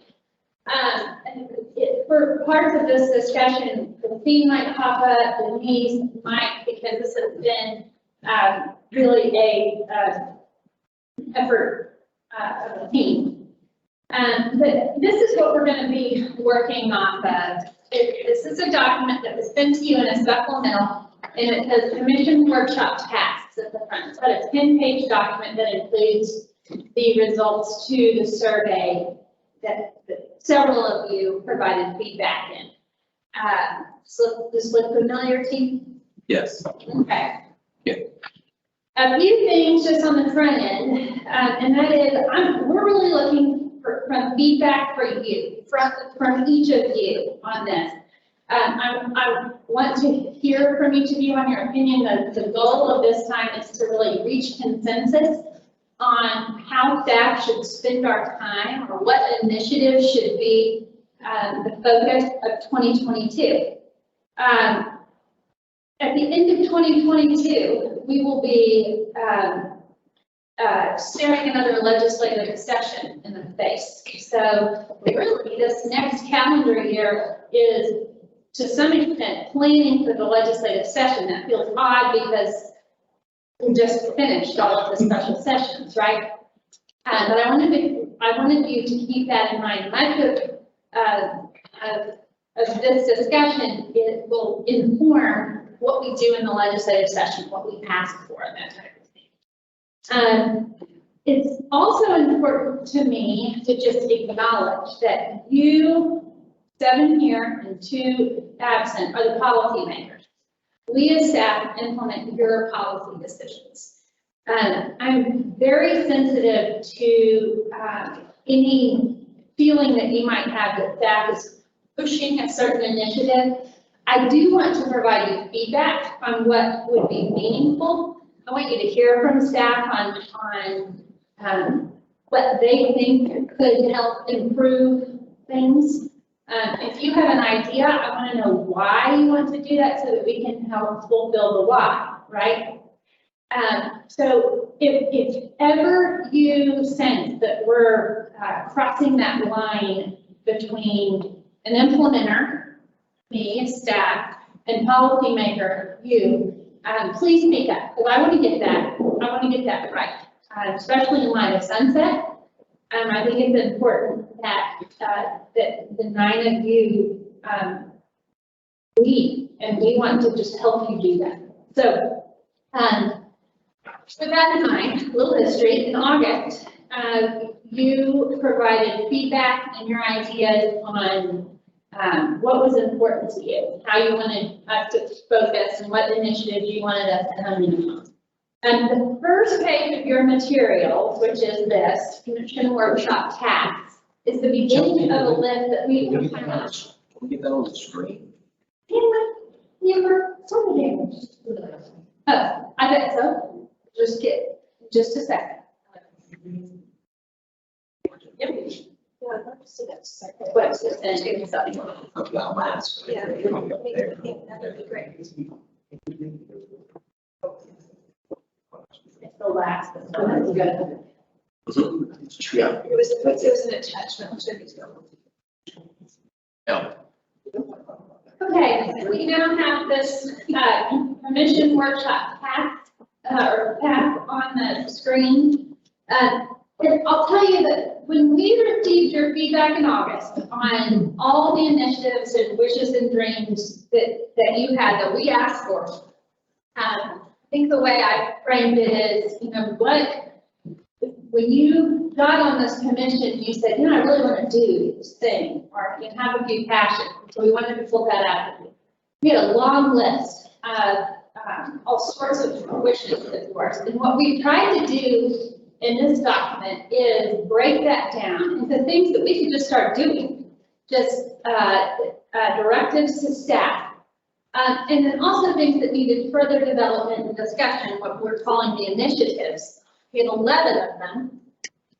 For parts of this discussion, the theme might pop up, the needs might, because this has been really a effort of the team. But this is what we're going to be working off of. This is a document that was sent to you in a supplemental, and it says Commission Workshop Tasks at the front. So it's a 10-page document that includes the results to the survey that several of you provided feedback in. So this look familiar to you? Yes. Okay. Yeah. A few things just on the front end, and that is, we're really looking for feedback for you, from each of you on this. I want to hear from each of you on your opinion. The goal of this time is to really reach consensus on how staff should spend our time, or what initiatives should be the focus of 2022. At the end of 2022, we will be staring another legislative session in the face. So really, this next calendar year is, to some extent, planning for the legislative session. That feels odd because we just finished all of the special sessions, right? But I wanted you to keep that in mind. My hope of this discussion, it will inform what we do in the legislative session, what we ask for, that type of thing. It's also important to me to just acknowledge that you, 7 here and 2 absent, are the policy makers. We as staff implement your policy decisions. I'm very sensitive to any feeling that you might have that staff is pushing a certain initiative. I do want to provide you feedback on what would be meaningful. I want you to hear from staff on what they think could help improve things. If you have an idea, I want to know why you want to do that so that we can help fulfill the why, right? So if ever you sense that we're crossing that line between an implementer, me, staff, and policymaker, you, please speak up, because I want to get that right, especially in light of sunset. I think it's important that that the 9 of you lead, and we want to just help you do that. So with that in mind, a little history, in August, you provided feedback and your ideas on what was important to you, how you wanted us to focus, and what initiatives you wanted us to hone in on. And the first page of your materials, which is this Commission Workshop Tasks, is the beginning of a list that we will kind of. Can we get that on the screen? Oh, I bet so. Just a second. Yep. Yeah, I'd love to see that second. What's this? And it's something. Okay, I'll ask. Yeah, that would be great. It's the last one. That's good. Yeah. It was an attachment to these. Yeah. Okay, we now have this commission workshop path on the screen. And I'll tell you that when we received your feedback in August on all the initiatives and wishes and dreams that you had, that we asked for, I think the way I framed it is, when you got on this commission, you said, I really want to do this thing, or you have a few passions, so we wanted to pull that out of you. We had a long list of all sorts of wishes of yours, and what we tried to do in this document is break that down into things that we could just start doing, just directives to staff, and then also things that needed further development and discussion, what we're calling the initiatives. We had 11 of them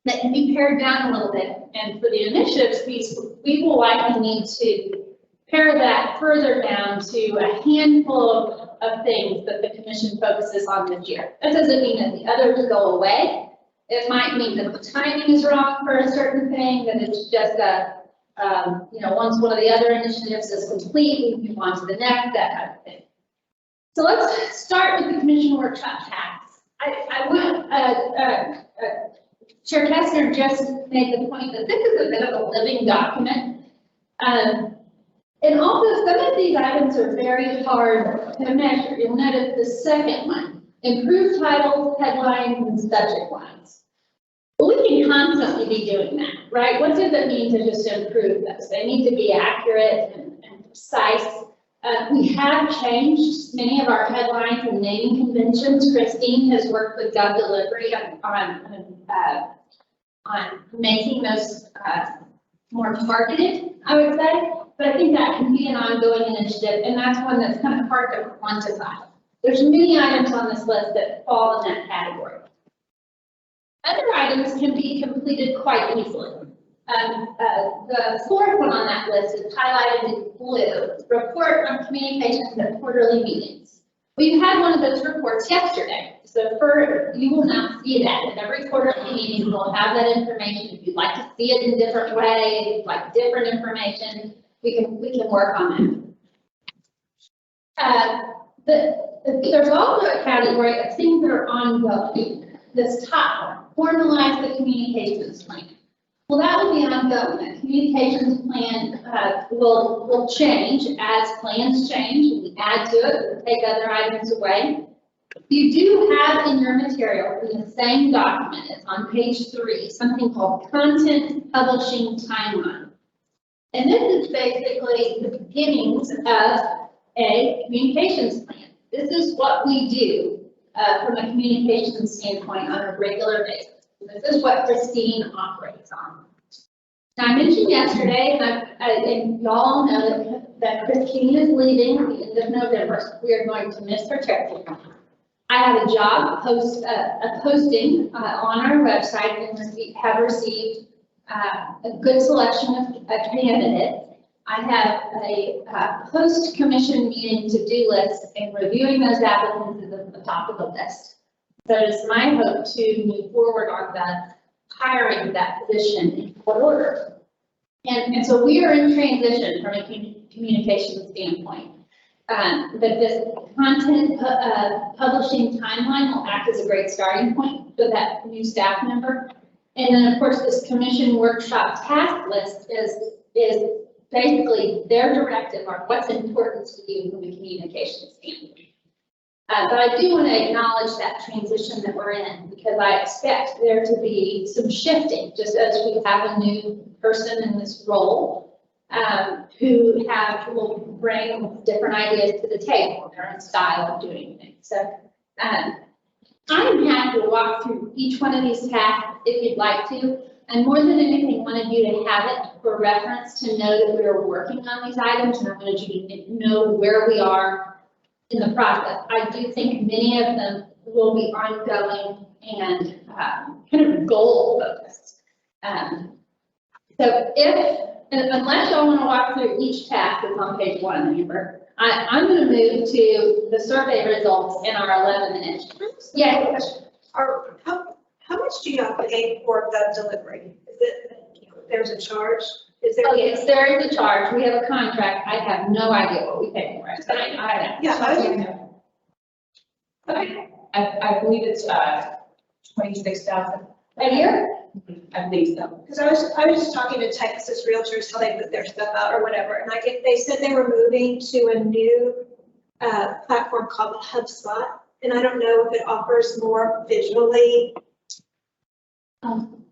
that can be pared down a little bit. And for the initiatives piece, we will likely need to pare that further down to a handful of things that the commission focuses on this year. That doesn't mean that the others go away. It might mean that the timing is wrong for a certain thing, that it's just once one of the other initiatives is complete, we move on to the next, that kind of thing. So let's start with the commission workshop tasks. I want, Chair Kessler just made the point that this is a bit of a living document. And also some of these items are very hard to measure. You'll notice the second one, improved titles, headlines, and subject lines. Well, we can constantly be doing that, right? What does it mean to just improve those? They need to be accurate and precise. We have changed many of our headlines and naming conventions. Christine has worked with Gov Delivery on making those more targeted, I would say. But I think that can be an ongoing initiative, and that's one that's kind of hard to quantify. There's many items on this list that fall in that category. Other items can be completed quite easily. The fourth one on that list is highlighted in blue, report on communications at quarterly meetings. We had one of those reports yesterday, so you will not see that. At every quarterly meeting, we'll have that information. If you'd like to see it in a different way, like different information, we can work on that. There's also a category of things that are ongoing. This top one, formalize the communications plan. Well, that will be ongoing. The communications plan will change as plans change. We add to it, we'll take other items away. You do have in your material, in the same document, it's on page 3, something called Content Publishing Timeline. And this is basically the beginnings of a communications plan. This is what we do from a communications standpoint on a regular basis. This is what Christine operates on. Now, I mentioned yesterday, and y'all know that Christine is leaving at the end of November, so we are going to miss her terribly. I have a job posting on our website and have received a good selection of candidates. I have a post-commission meeting to-do list, and reviewing those applicants is at the top of the list. So it's my hope to move forward on the hiring of that position in short order. And so we are in transition from a communication standpoint. But this content publishing timeline will act as a great starting point for that new staff member. And then, of course, this commission workshop task list is basically their directive on what's important to you from a communication standpoint. But I do want to acknowledge that transition that we're in, because I expect there to be some shifting, just as we have a new person in this role, who will bring different ideas to the table, their own style of doing things. So, I'm happy to walk through each one of these tasks if you'd like to. And more than anything, wanted you to have it for reference to know that we are working on these items, and I wanted you to know where we are in the process. I do think many of them will be ongoing and kind of goal focused. So unless y'all want to walk through each task that's on page 1, Amber, I'm going to move to the survey results in our 11 minutes. Yeah. How much do y'all pay for the delivery? Is it, there's a charge? Is there? Oh, yes, there is a charge. We have a contract. I have no idea what we pay for it. But I believe it's 26,000 a year? at least, though. Because I was just talking to Texas Realtors, how they put their stuff out or whatever, and they said they were moving to a new platform called HubSpot, and I don't know if it offers more visually, like some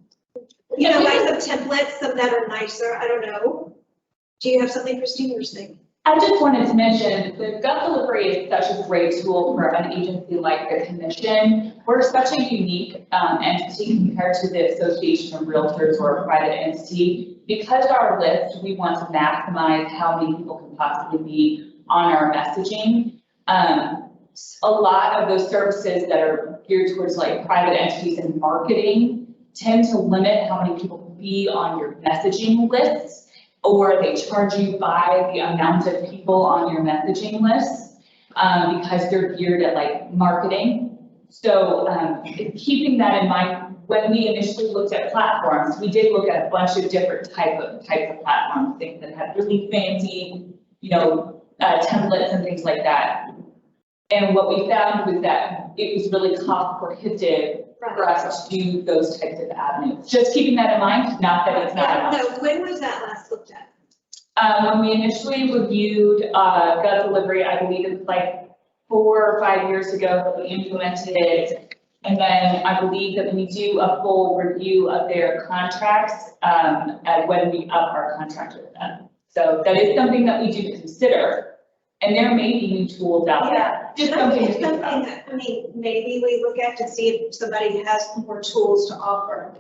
templates, some that are nicer, I don't know. Do you have something, Christine, you're saying? I just wanted to mention the gut delivery is such a great tool for an agency like the commission. We're such a unique entity compared to the Association of Realtors or a private entity. Because our list, we want to maximize how many people can possibly be on our messaging. A lot of those services that are geared towards like private entities and marketing tend to limit how many people can be on your messaging lists, or they charge you by the amount of people on your messaging list because they're geared at like marketing. So keeping that in mind, when we initially looked at platforms, we did look at a bunch of different types of platforms, things that had really fancy, templates and things like that. And what we found was that it was really cost prohibitive for us to do those types of avenues. Just keeping that in mind, not that it's not. No, when was that last looked at? When we initially reviewed gut delivery, I believe it was like 4 or 5 years ago that we implemented it. And then I believe that we do a full review of their contracts when we up our contract with them. So that is something that we do consider. And there may be new tools out there. Just something to think about. Maybe we look at to see if somebody has more tools to offer.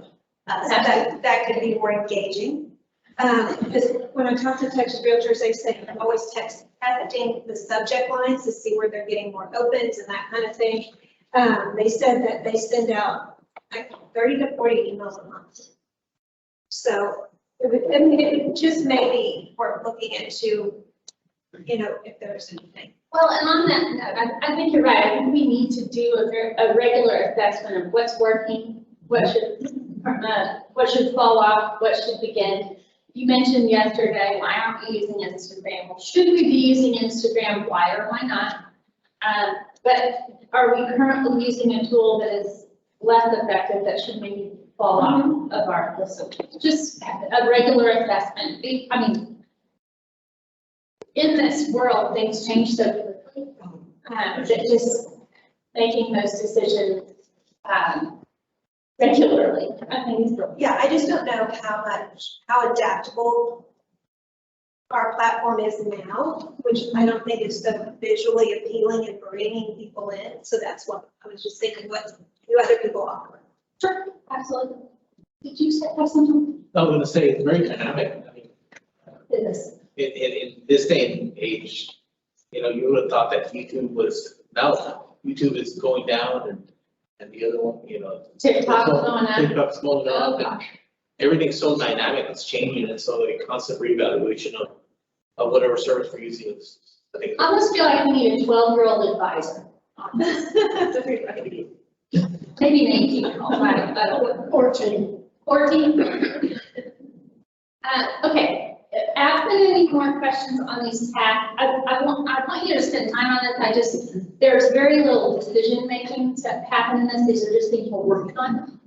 That could be more engaging. Because when I talk to Texas Realtors, they say I'm always testing the subject lines to see where they're getting more opens and that kind of thing. They said that they send out like 30 to 40 emails a month. So it just may be worth looking into, if there's anything. Well, and on that note, I think you're right. I think we need to do a regular assessment of what's working, what should fall off, what should begin. You mentioned yesterday, why aren't we using Instagram? Well, should we be using Instagram? Why or why not? But are we currently using a tool that is less effective that should maybe fall off of our list? So just a regular assessment. In this world, things change so quickly. That just making those decisions regularly, I think is really. Yeah, I just don't know how adaptable our platform is now, which I don't think is so visually appealing and bringing people in. So that's what I was just thinking, what do other people offer? Sure, absolutely. Did you have something? I was going to say, it's very dynamic. It is. In this day and age, you would have thought that YouTube is going down and the other one, TikTok's going up. TikTok's going Oh, up. gosh. Everything's so dynamic, it's changing, and so a constant reevaluation of whatever service we're using is, I think. I almost feel like we need a 12-year-old advisor. Maybe an 18-year-old. 14. Okay. Absent any more questions on these tasks, I want you to spend time on this. There's very little decision making to happen in this. These are just things we're working on.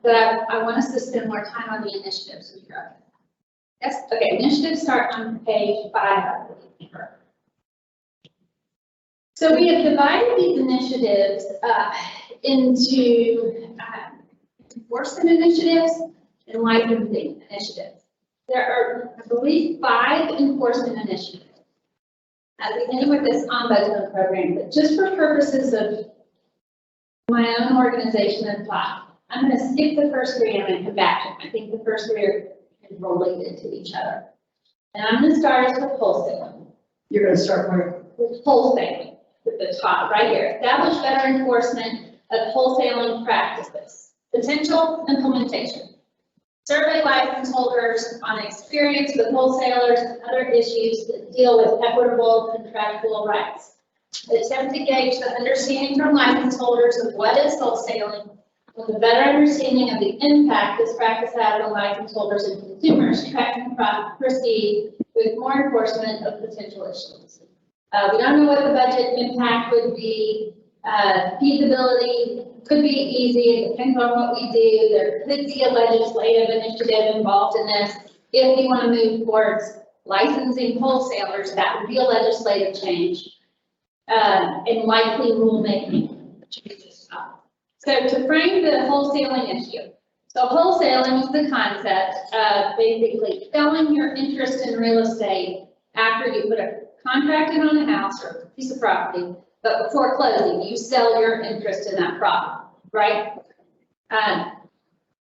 But I want us to spend more time on the initiatives. Yes, okay, initiatives start on page 5. So we have divided these initiatives into enforcement initiatives and licensing initiatives. There are, I believe, 5 enforcement initiatives. Beginning with this ombudsman program, but just for purposes of my own organization and thought, I'm going to skip the first 3 and I'm going to come back to them. I think the first 3 are related to each other. And I'm going to start with wholesaling. You're gonna start where? With wholesaling, at the top, right here. Establish better enforcement of wholesaling practices. Potential implementation. Survey license holders on experience with wholesalers and other issues that deal with equitable contractual rights. Attempt to gauge the understanding from license holders of what is wholesaling, with a better understanding of the impact this practice has on license holders and consumers. Track and proceed with more enforcement of potential issues. We don't know what the budget impact would be. Feasibility could be easy. It depends on what we do. There could be a legislative initiative involved in this. If we want to move towards licensing wholesalers, that would be a legislative change and likely rulemaking changes. So to frame the wholesaling issue. So wholesaling is the concept of basically selling your interest in real estate after you put a contract in on a house or a piece of property, but before closing, you sell your interest in that property, right?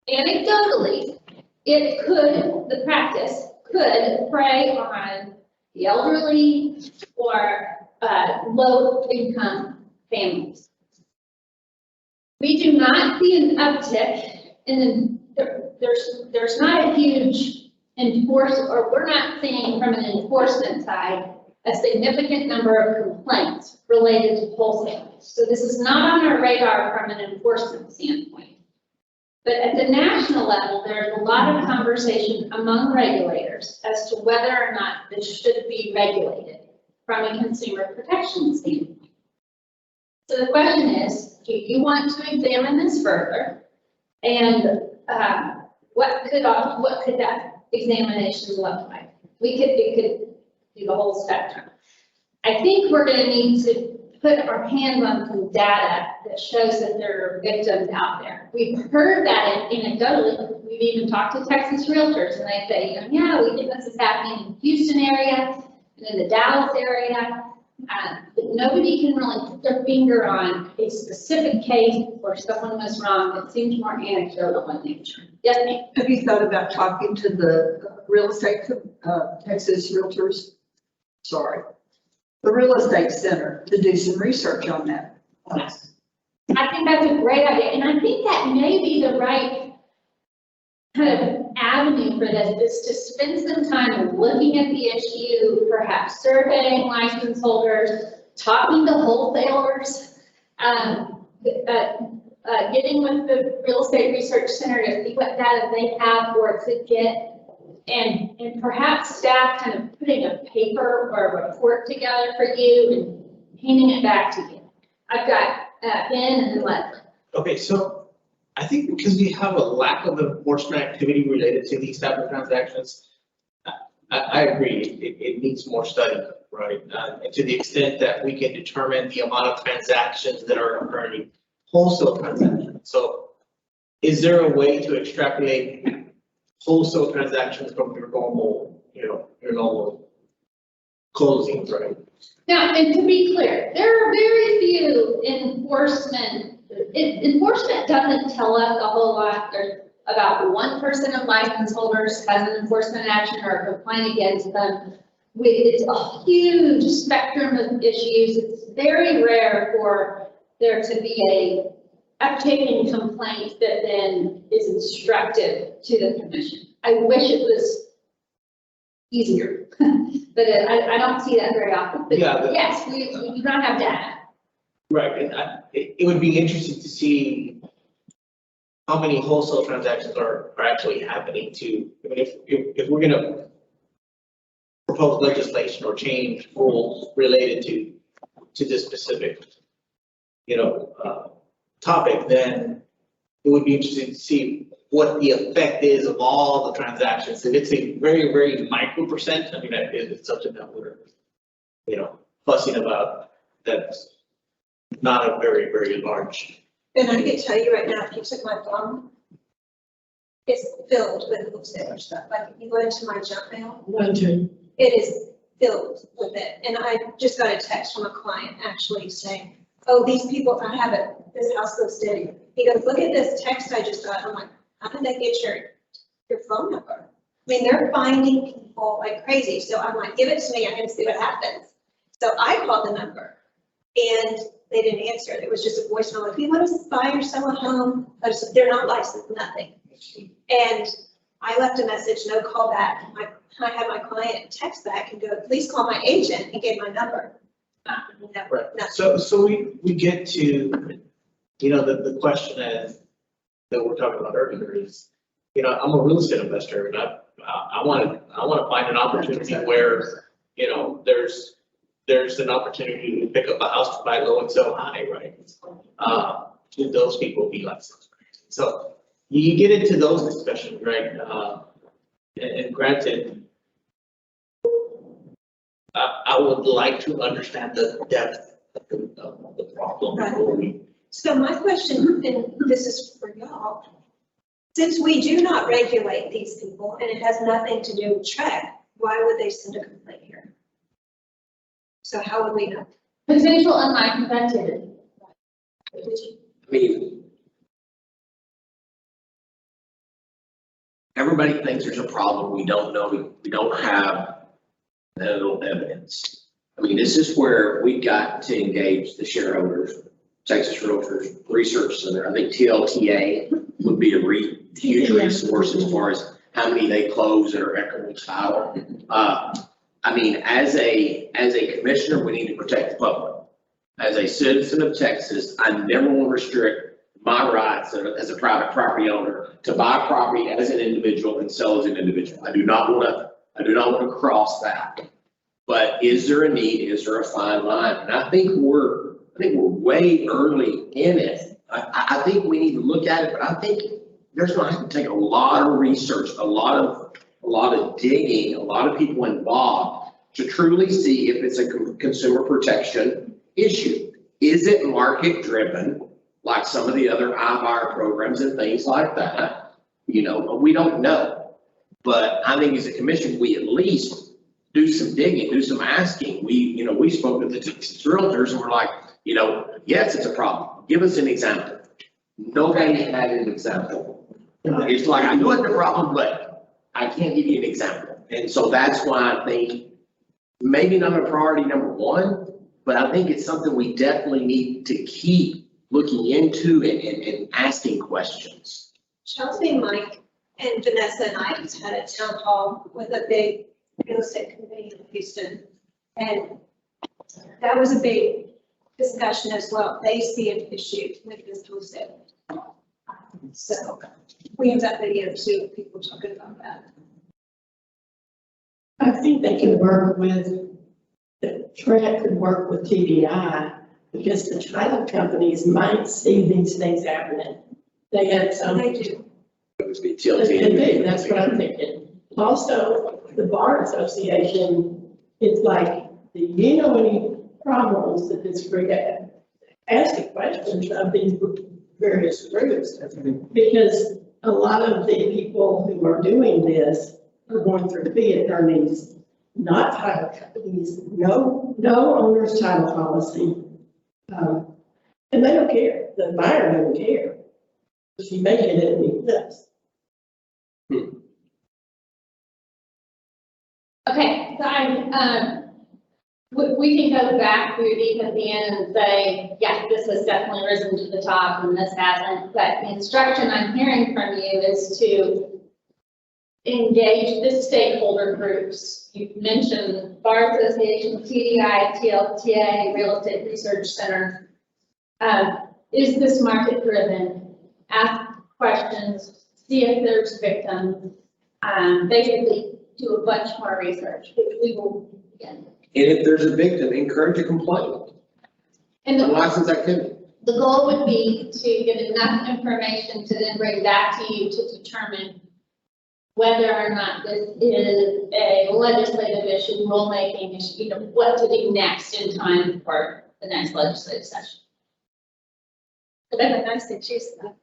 Anecdotally, the practice could prey on the elderly or low-income families. We do not see an uptick in there's not a huge or we're not seeing from an enforcement side a significant number of complaints related to wholesaling. So this is not on our radar from an enforcement standpoint. But at the national level, there's a lot of conversation among regulators as to whether or not this should be regulated from a consumer protection standpoint. So the question is, do you want to examine this further? And what could that examination look like? We could do the whole spectrum. I think we're going to need to put our hands on some data that shows that there are victims out there. We've heard that anecdotally. We've even talked to Texas realtors, and they say, yeah, we think this is happening in the Houston area and in the Dallas area. But nobody can really put their finger on a specific case where someone was wrong. It seems more anecdotal in nature. Yes, ma'am? Have you thought about talking to the real estate, Texas realtors? Sorry, the real estate center to do some research on that? I think that's a great idea, and I think that may be the right kind of avenue for this, is to spend some time looking at the issue, perhaps surveying license holders, talking to wholesalers, getting with the Real Estate Research Center to see what data they have or could get, and perhaps staff kind of putting a paper or a report together for you and handing it back to you. I've got Ben and then Leslie. Okay, so I think because we have a lack of enforcement activity related to these type of transactions, I agree, it needs more study, right? And to the extent that we can determine the amount of transactions that are occurring, wholesale transactions. So is there a way to extrapolate wholesale transactions from your normal, your normal closings, right? Now, and to be clear, there are very few enforcement. Enforcement doesn't tell us a whole lot. There's about 1% of license holders has an enforcement action or a complaint against them. It's a huge spectrum of issues. It's very rare for there to be a uptick in complaints that then is instructive to the commission. I wish it was easier, but I don't see that very often. But Yeah, yes, we do not have data. Right, and it would be interesting to see how many wholesale transactions are actually happening too. I mean, if we're gonna propose legislation or change rules related to this specific, topic, then it would be interesting to see what the effect is of all the transactions. If it's a very, very micro percent, I mean, it's something that we're, fussing about. that's not a very, very large. And I can tell you right now, if you took my phone, it's filled with wholesaler stuff. Like, if you go into my junk mail, it is filled with it. And I just got a text from a client actually saying, oh, these people, I have it, this house goes steady. He goes, look at this text I just got. I'm like, how did they get your phone number? I mean, they're finding people like crazy. So I'm like, give it to me, I'm gonna see what happens. So I called the number and they didn't answer it. It was just a voicemail. If you want to buy or sell a home, they're not licensed, nothing. And I left a message, no call back. I had my client text back and go, please call my agent, and gave my number. Right. Nothing. So we get to, the question is, that we're talking about earlier is, I'm a real estate investor and I want to find an opportunity where, there's an opportunity to pick up a house to buy low and sell high, right? Should those people be licensed? So you get into those discussions, right? And granted, I would like to understand the depth of the problem. Right. So my question, and this is for y'all, since we do not regulate these people and it has nothing to do with TREC, why would they send a complaint here? So how would we know? Potential unlicensed activity. I mean, everybody thinks there's a problem. We don't know, we don't have no evidence. I mean, this is where we've got to engage the shareholders, Texas Realtors Research Center. I think TLTA would be a huge resource as far as how many they close that are equitable title. I mean, as a commissioner, we need to protect the public. As a citizen of Texas, I never want to restrict my rights as a private property owner to buy property as an individual and sell as an individual. I do not want to cross that. But is there a need? Is there a fine line? And I think we're way early in it. I think we need to look at it, but I think there's going to have to take a lot of research, a lot of digging, a lot of people involved to truly see if it's a consumer protection issue. Is it market driven, like some of the other iBuyer programs and things like that? We don't know. But I think as a commission, we at least do some digging, do some asking. We spoke to the Texas Realtors and we're like, yes, it's a problem. Give us an example. Nobody had an example. It's like, I know it's a problem, but I can't give you an example. And so that's why I think maybe not a priority number one, but I think it's something we definitely need to keep looking into and asking questions. Chelsea, Mike, and Vanessa and I just had a town hall with a big real estate company in Houston. And that was a big discussion as well. They see an issue with this wholesale. So we have that video too, of people talking about that. I think they can work with, the TREC could work with TDI because the title companies might see these things happening. They had some. They do. It would be They TLT. do, that's what I'm thinking. Also, the Bar Association, it's like, do you know any problems that this group had? Ask the questions of these various groups, because a lot of the people who are doing this are going through fee attorneys, not title companies, no owner's title policy. And they don't care, the buyer doesn't care. She may get it and this. Okay, so we can go back through these at the end and say, yes, this has definitely risen to the top and this hasn't. But the instruction I'm hearing from you is to engage the stakeholder groups. You've mentioned Bar Association, TDI, TLTA, Real Estate Research Center. Is this market driven? Ask questions, see if there's victims, basically do a bunch more research, which we will begin. And if there's a victim, encourage a complaint. And Unlicensed activity. the goal would be to get enough information to then bring back to you to determine whether or not this is a legislative issue, rulemaking issue, what to do next in time for the next legislative session. But that's a nice to choose that.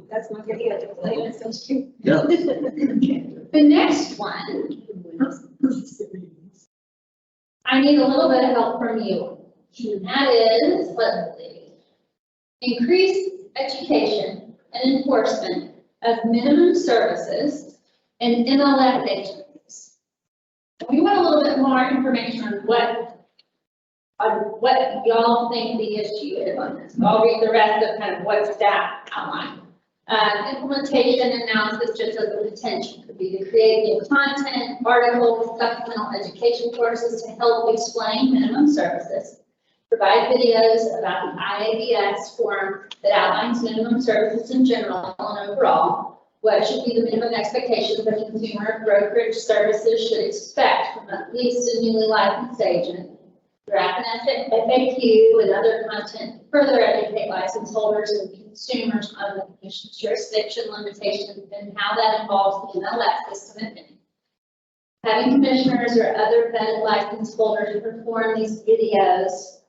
That's my video. Yeah. The next one, I need a little bit of help from you. And that is, let's see, increase education and enforcement of minimum services and MLS agencies. We want a little bit more information on what y'all think the issue is on this. I'll read the rest of kind of what staff outlined. Implementation analysis just as a potential could be to create new content, articles, supplemental education courses to help explain minimum services. Provide videos about the IABS form that outlines minimum services in general and overall. What should be the minimum expectations that consumer brokerage services should expect from at least a newly licensed agent. Draft an FAQ and other content to further educate license holders and consumers on the commission's jurisdiction limitations and how that involves the MLS system, if any. Having commissioners or other vetted license holders perform these videos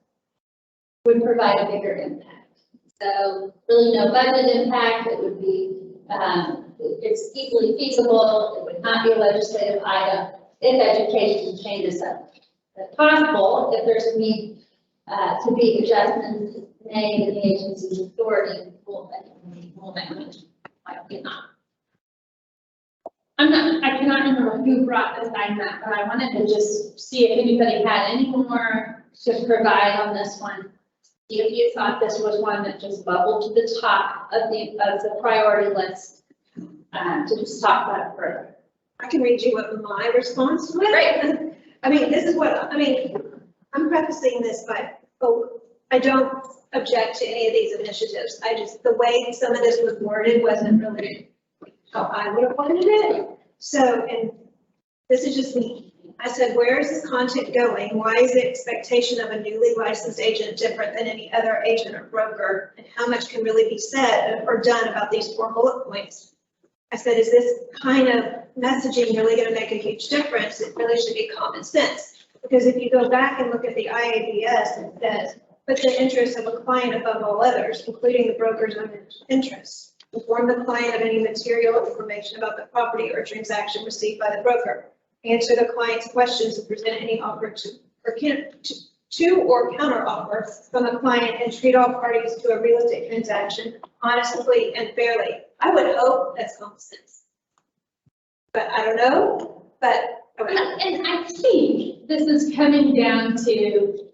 would provide a bigger impact. So really no budget impact. It would be, it's easily feasible. It would not be a legislative item if education changes up. If possible, if there's a need to be adjustments made in the agency's authority, we'll manage. I did not. I cannot remember who brought this item up, but I wanted to just see if anybody had any more to provide on this one. See if you thought this was one that just bubbled to the top of the priority list, to just talk about it further. I can read you what my response was. Great. I mean, this is what, I mean, I'm prefacing this by, I don't object to any of these initiatives. I just, the way some of this was worded wasn't really how I would have wanted it. So, and this is just me. I said, where is this content going? Why is the expectation of a newly licensed agent different than any other agent or broker? And how much can really be said or done about these 4 bullet points? I said, is this kind of messaging really going to make a huge difference? It really should be common sense. Because if you go back and look at the IABS, it says, put the interests of a client above all others, including the broker's own interests. Inform the client of any material information about the property or transaction received by the broker. Answer the client's questions and present any offer or counter offer from the client and treat all parties to a real estate transaction honestly and fairly. I would hope that's common sense. But I don't know, but. And I think this is coming down to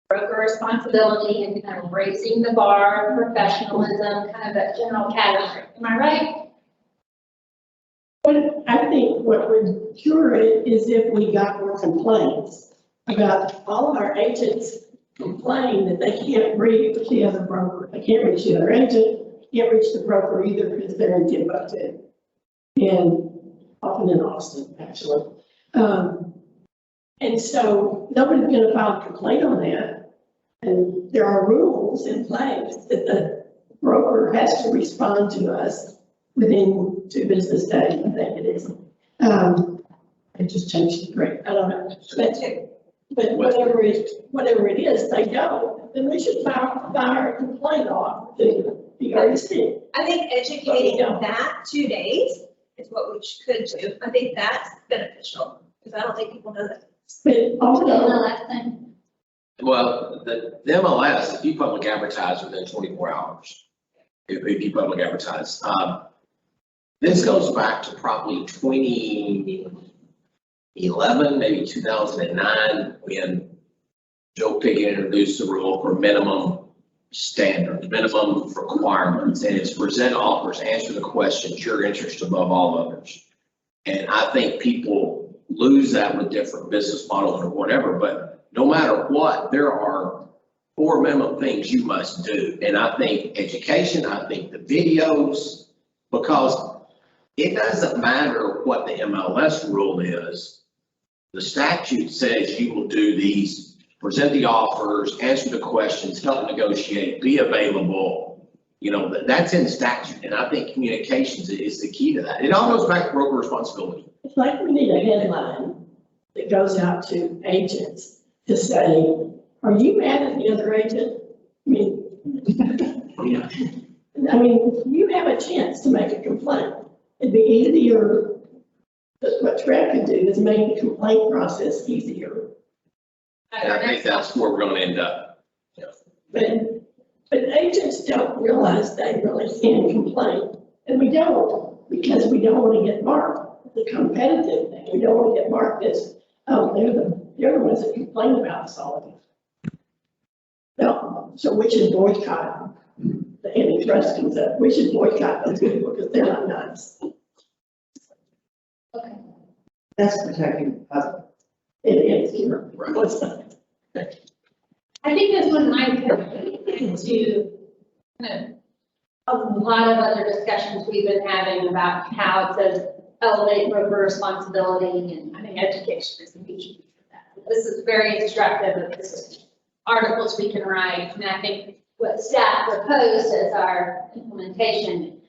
broker responsibility and kind of raising the bar of professionalism, kind of that general category. Am I right? But I think what would cure it is if we got more complaints about all of our agents complain that they can't reach the other broker. They can't reach the other agent, can't reach the broker either because they're in Timbuktu. And often in Austin, actually. And so nobody's going to file a complaint on that. And there are rules in place that the broker has to respond to us within 2 business days, I think it is. I just changed the rate. I don't know. But whatever it is, they don't. Then we should file a complaint off to the RDC. I think educating that 2 days is what we could do. I think that's beneficial because I don't think people know that. But also, Well, the MLS, if you public advertise within 24 hours, if you public advertise, this goes back to probably 2011, maybe 2009, when Joe Pickett introduced the rule for minimum standards, minimum requirements, and it's present offers, answer the questions, your interest above all others. And I think people lose that with different business models or whatever, but no matter what, there are 4 minimum things you must do. And I think education, I think the videos, because it doesn't matter what the MLS rule is. The statute says you will do these, present the offers, answer the questions, help negotiate, be available. You know, that's in statute. And I think communications is the key to that. It all goes back to broker responsibility. it's like we need a headline that goes out to agents to say, Are you mad at the other agent? Yeah. I mean, you have a chance to make a complaint. It'd be easier, but what TREC could do is make the complaint process easier. And I think that's where we're gonna end up. But agents don't realize they really can complain, and we don't, because we don't want to get marked. The competitive thing, we don't want to get marked as, oh, they're the ones that complain about us all the time. No, so we should boycott, the antitrust comes up, we should boycott those people because they're not nice. Okay. That's protecting the public. It is, you're, Right. what's that? I think this one might get into kind of a lot of other discussions we've been having about how it says elevate broker responsibility, and I think education is a huge piece of that. This is very instructive. This is articles we can write, and I think what staff proposed as our implementation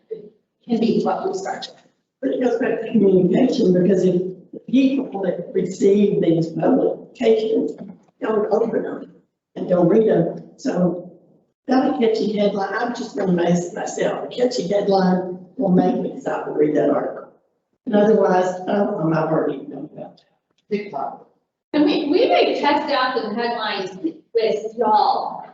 can be what we start with. But it goes back to communication, because if the people that receive these publications don't open them and don't read them, so not a catchy headline, I'm just gonna amaze myself, a catchy headline will make me stop and read that article. And otherwise, I've already known about that. TikTok. And we may test out the headlines with y'all.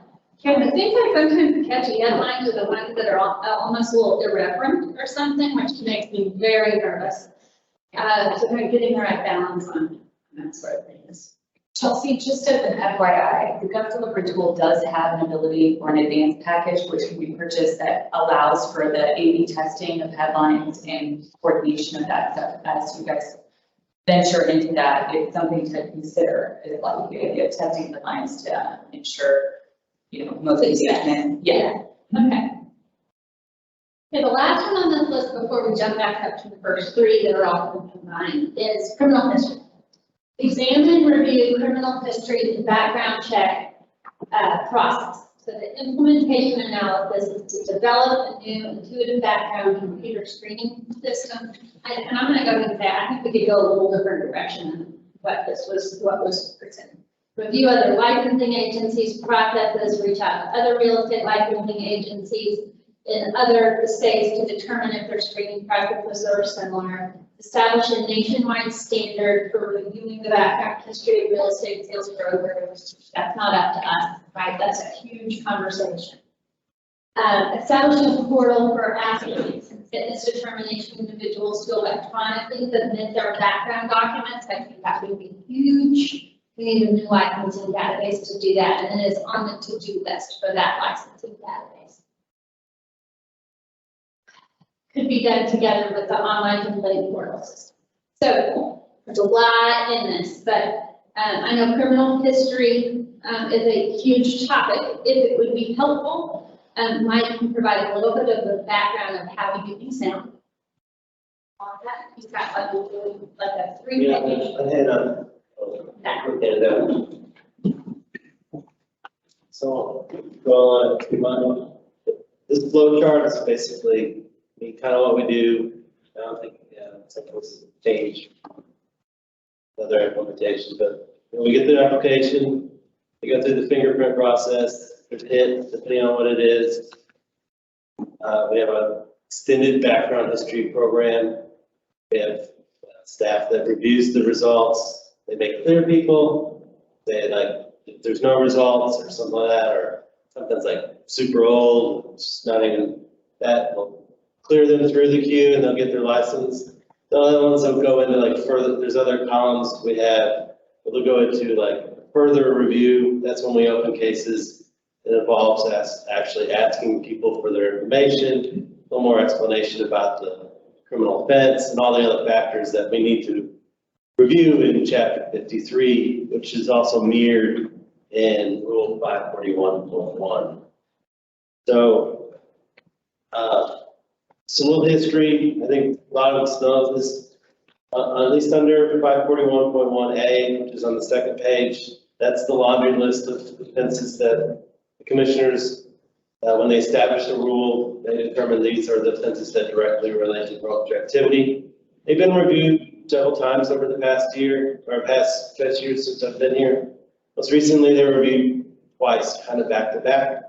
Can it seems like sometimes the catchy headlines are the ones that are almost a little irreverent or something, which makes me very nervous. So kind of getting the right balance on that sort of things. Chelsea, just as an FYI, the Gov Delivery tool does have an ability for an advanced package, which can be purchased, that allows for the A/B testing of headlines and coordination of that stuff. As you guys venture into that, it's something to consider, is like the idea of testing headlines to ensure, most engagement. Yeah. Okay. Okay, the last one on this list before we jump back up to the first three that are all combined is criminal history. Examine, review criminal history and background check process. So the implementation analysis is to develop a new intuitive background computer screening system. And I'm going to go into that. I think we could go a little different direction than what was presented. Review other licensing agencies' processes, reach out to other real estate licensing agencies in other states to determine if their screening practices are similar. Establish a nationwide standard for reviewing the background history of real estate sales brokers. That's not up to us, right? That's a huge conversation. Establish a portal for athletes and fitness determination individuals to electronically submit their background documents. I think that would be huge. We need a new licensing database to do that, and it is on the to-do list for that licensing database. Could be done together with the online complaint portal system. So there's a lot in this, but I know criminal history is a huge topic. If it would be helpful, Mike can provide a little bit of the background of how you use sound. On that, he's got like a 3-page. I had a. So, this flow chart is basically kind of what we do. I don't think, it's like this change other implementations, but when we get the application, we go through the fingerprint process, there's hit, depending on what it is. We have an extended background history program. We have staff that reviews the results. They make clear people. They if there's no results or something like that, or something's like super old, it's not even that, we'll clear them through the queue and they'll get their license. The other ones will go into further, there's other columns we have, they'll go into further review. That's when we open cases. It involves actually asking people for their information, a little more explanation about the criminal offense and all the other factors that we need to review in Chapter 53, which is also mirrored in Rule 541.1. So, some little history, I think a lot of us know this, at least under 541.1A, which is on the second page, that's the laundry list of offenses that the commissioners, when they establish a rule, they determine these are the offenses that directly relate to broker activity. They've been reviewed several times over the past year, or past years since I've been here. Most recently, they were reviewed twice, kind of back to back.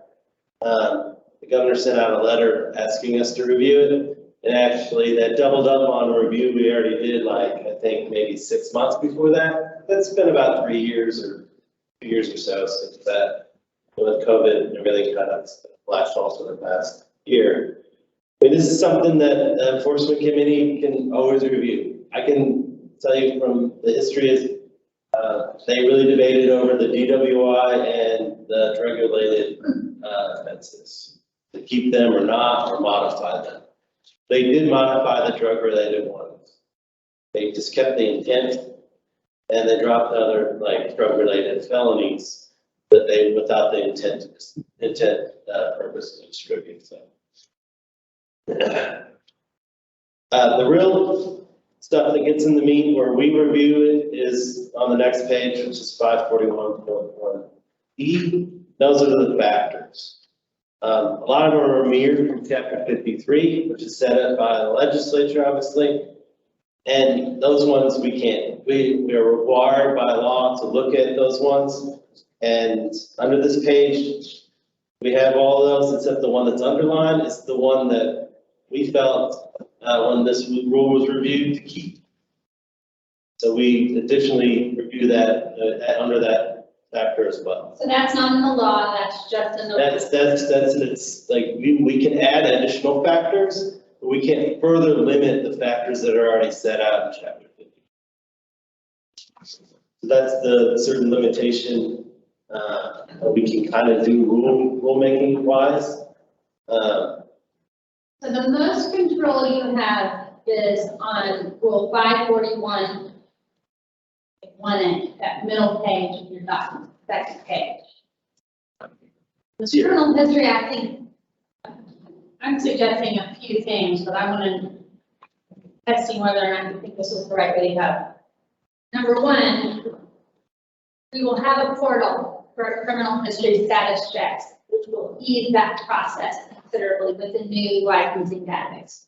The governor sent out a letter asking us to review it. And actually that doubled up on a review we already did, like, I think maybe 6 months before that. That's been about 3 years or 2 years or so since that, with COVID and everything kind of flashed off for the past year. But this is something that the enforcement committee can always review. I can tell you from the history is, they really debated over the DWI and the drug-related offenses, to keep them or not, or modify them. They did modify the drug-related ones. They just kept the intent, and they dropped other, like, drug-related felonies, but they, without the intent purpose to distribute, so. The real stuff that gets in the meat where we review it is on the next page, which is 541.1E. Those are the factors. A lot of them are mirrored from chapter 53, which is set up by the legislature, obviously. And those ones we can't. We are required by law to look at those ones. And under this page, we have all of those except the one that's underlined. It's the one that we felt when this rule was reviewed to keep. So we additionally review that under that factor as well. So that's not in the law, that's just in the. It's like, we can add additional factors, but we can't further limit the factors that are already set out in chapter 50. So that's the certain limitation that we can kind of do rulemaking wise. So the most control you have is on Rule 541, 1A, that middle page of your document, second page. The criminal history, I think, I'm suggesting a few things, but I want to testing whether or not you think this is the right way to go. Number one, we will have a portal for criminal history status checks, which will ease that process considerably with the new licensing database.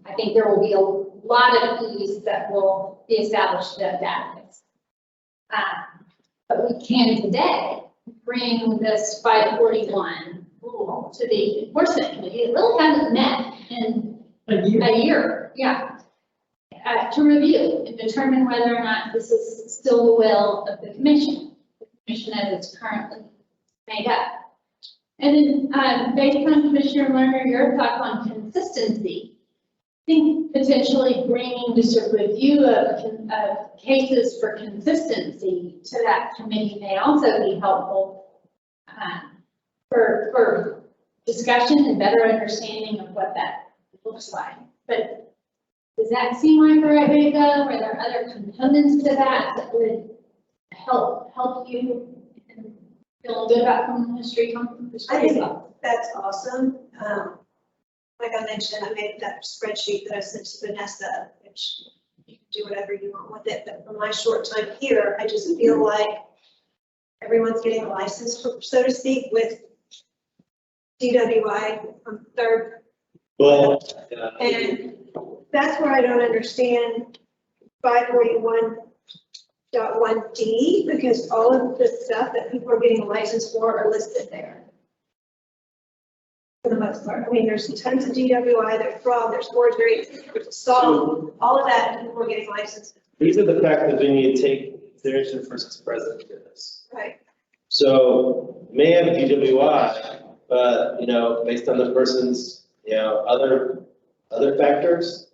I think there will be a lot of ease that will be established in that database. But we can today bring this 541 rule to the enforcement committee. It really hasn't met in a year, yeah, to review and determine whether or not this is still the will of the commission as it's currently made up. And then based on Commissioner Lerner, your thoughts on consistency, I think potentially bringing just a review of cases for consistency to that committee may also be helpful for discussion and better understanding of what that looks like. But does that seem like the right way to go? Are there other components to that would help you feel good about criminal history? I think that's awesome. Like I mentioned, I made that spreadsheet that I sent to Vanessa, which you can do whatever you want with it. But for my short time here, I just feel like everyone's getting a license, so to speak, with DWI from third. Well, And that's where I don't understand 541.1D, because all of the stuff that people are getting a license for are listed there. For the most part, I mean, there's tons of DWI, there's fraud, there's forgery, there's assault, all of that, people are getting licenses. these are the factors we need to take consideration for president for this. Right. So may have DWI, but, based on the person's, other factors,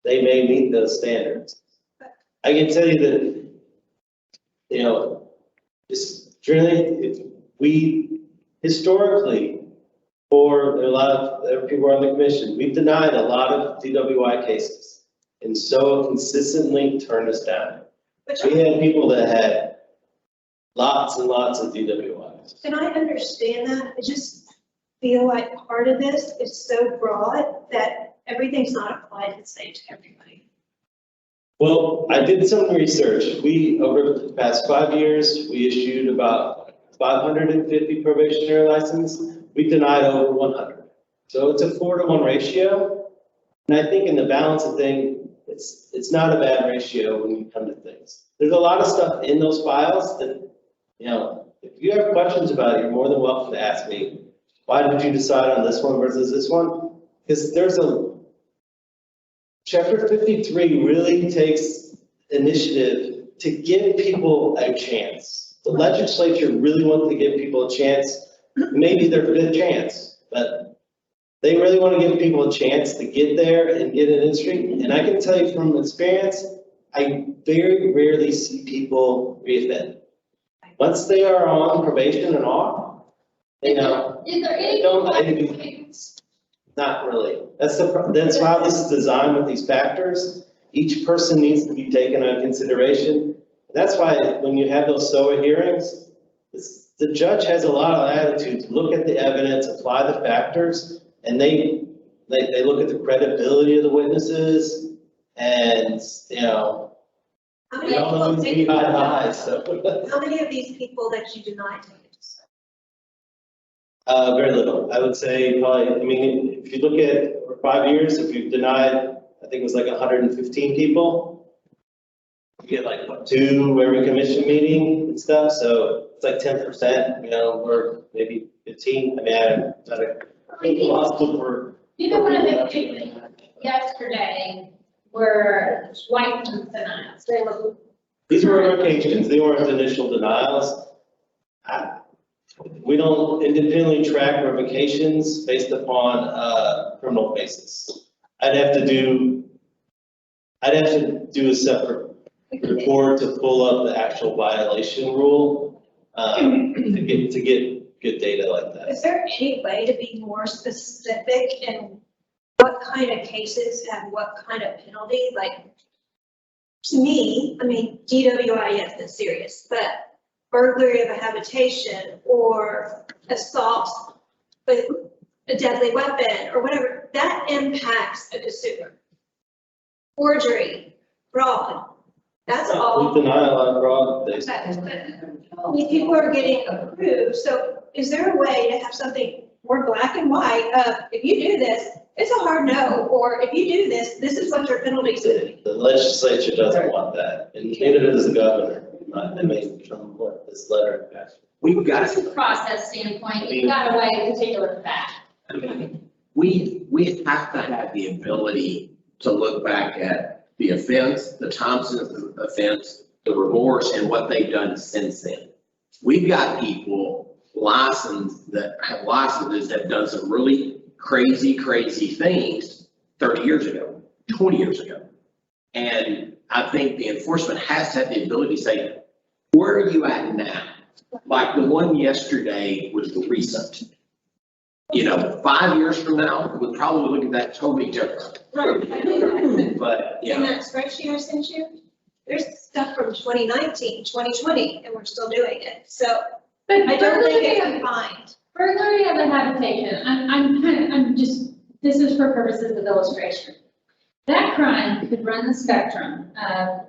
they may meet those standards. I can tell you that, just generally, we historically, for a lot of people on the commission, we've denied a lot of DWI cases and so consistently turned us down. We had people that had lots and lots of DWIs. And I understand that, I just feel like part of this is so broad that everything's not applied the same to everybody. Well, I did some research. Over the past 5 years, we issued about 550 probationary licenses. We denied over 100. So it's a 4-to-1 ratio. And I think in the balance of things, it's not a bad ratio when you come to things. There's a lot of stuff in those files that, if you have questions about it, you're more than welcome to ask me, why did you decide on this one versus this one? Because Chapter 53 really takes initiative to give people a chance. The legislature really wants to give people a chance, maybe their fifth chance, but they really want to give people a chance to get there and get an industry. And I can tell you from experience, I very rarely see people reoffend. Once they are on probation and off, Is there any? not really. That's how this is designed with these factors. Each person needs to be taken into consideration. That's why when you have those SOA hearings, the judge has a lot of latitude to look at the evidence, apply the factors, and they look at the credibility of the witnesses, and, you know, How we many don't know people who's take- behind the eyes, so. How many of these people that you denied take it to SOA? Very little. I would say probably, I mean, if you look at for 5 years, if you've denied, I think it was like 115 people. You get like, what, 2 every commission meeting and stuff, so it's like 10%, you know, or maybe 15. I mean, I'm not responsible for. Even one of the cases yesterday were license denials. They were. These were revocations, they weren't initial denials. We don't independently track revocations based upon criminal basis. I'd have to do a separate report to pull up the actual violation rule, to get good data like that. Is there any way to be more specific in what kind of cases have what kind of penalty? Like, to me, I mean, DWI, yes, that's serious, but burglary of a habitation or assault with a deadly weapon or whatever, that impacts a consumer. Forgery, fraud, that's all. We deny a lot of fraud. These people are getting approved, so is there a way to have something more black and white of, if you do this, it's a hard no, or if you do this, this is what your penalty is going to be? The legislature doesn't want that, and neither does the governor. They made from what this letter passed. We've got, From a process standpoint, you've got to weigh a particular fact. I mean, we have to have the ability to look back at the offense, the Thompson offense, the remorse, and what they've done since then. We've got people licensed that have licenses that have done some really crazy things 30 years ago, 20 years ago. And I think the enforcement has to have the ability to say, where are you at now? Like the one yesterday was recent. You know, 5 years from now, we'll probably look at that totally different. But, In yeah, that spreadsheet I sent you, there's stuff from 2019, 2020, and we're still doing it, so But I don't think burglary it's of- confined. burglary of a habitation, I'm just, this is for purposes of illustration. That crime could run the spectrum of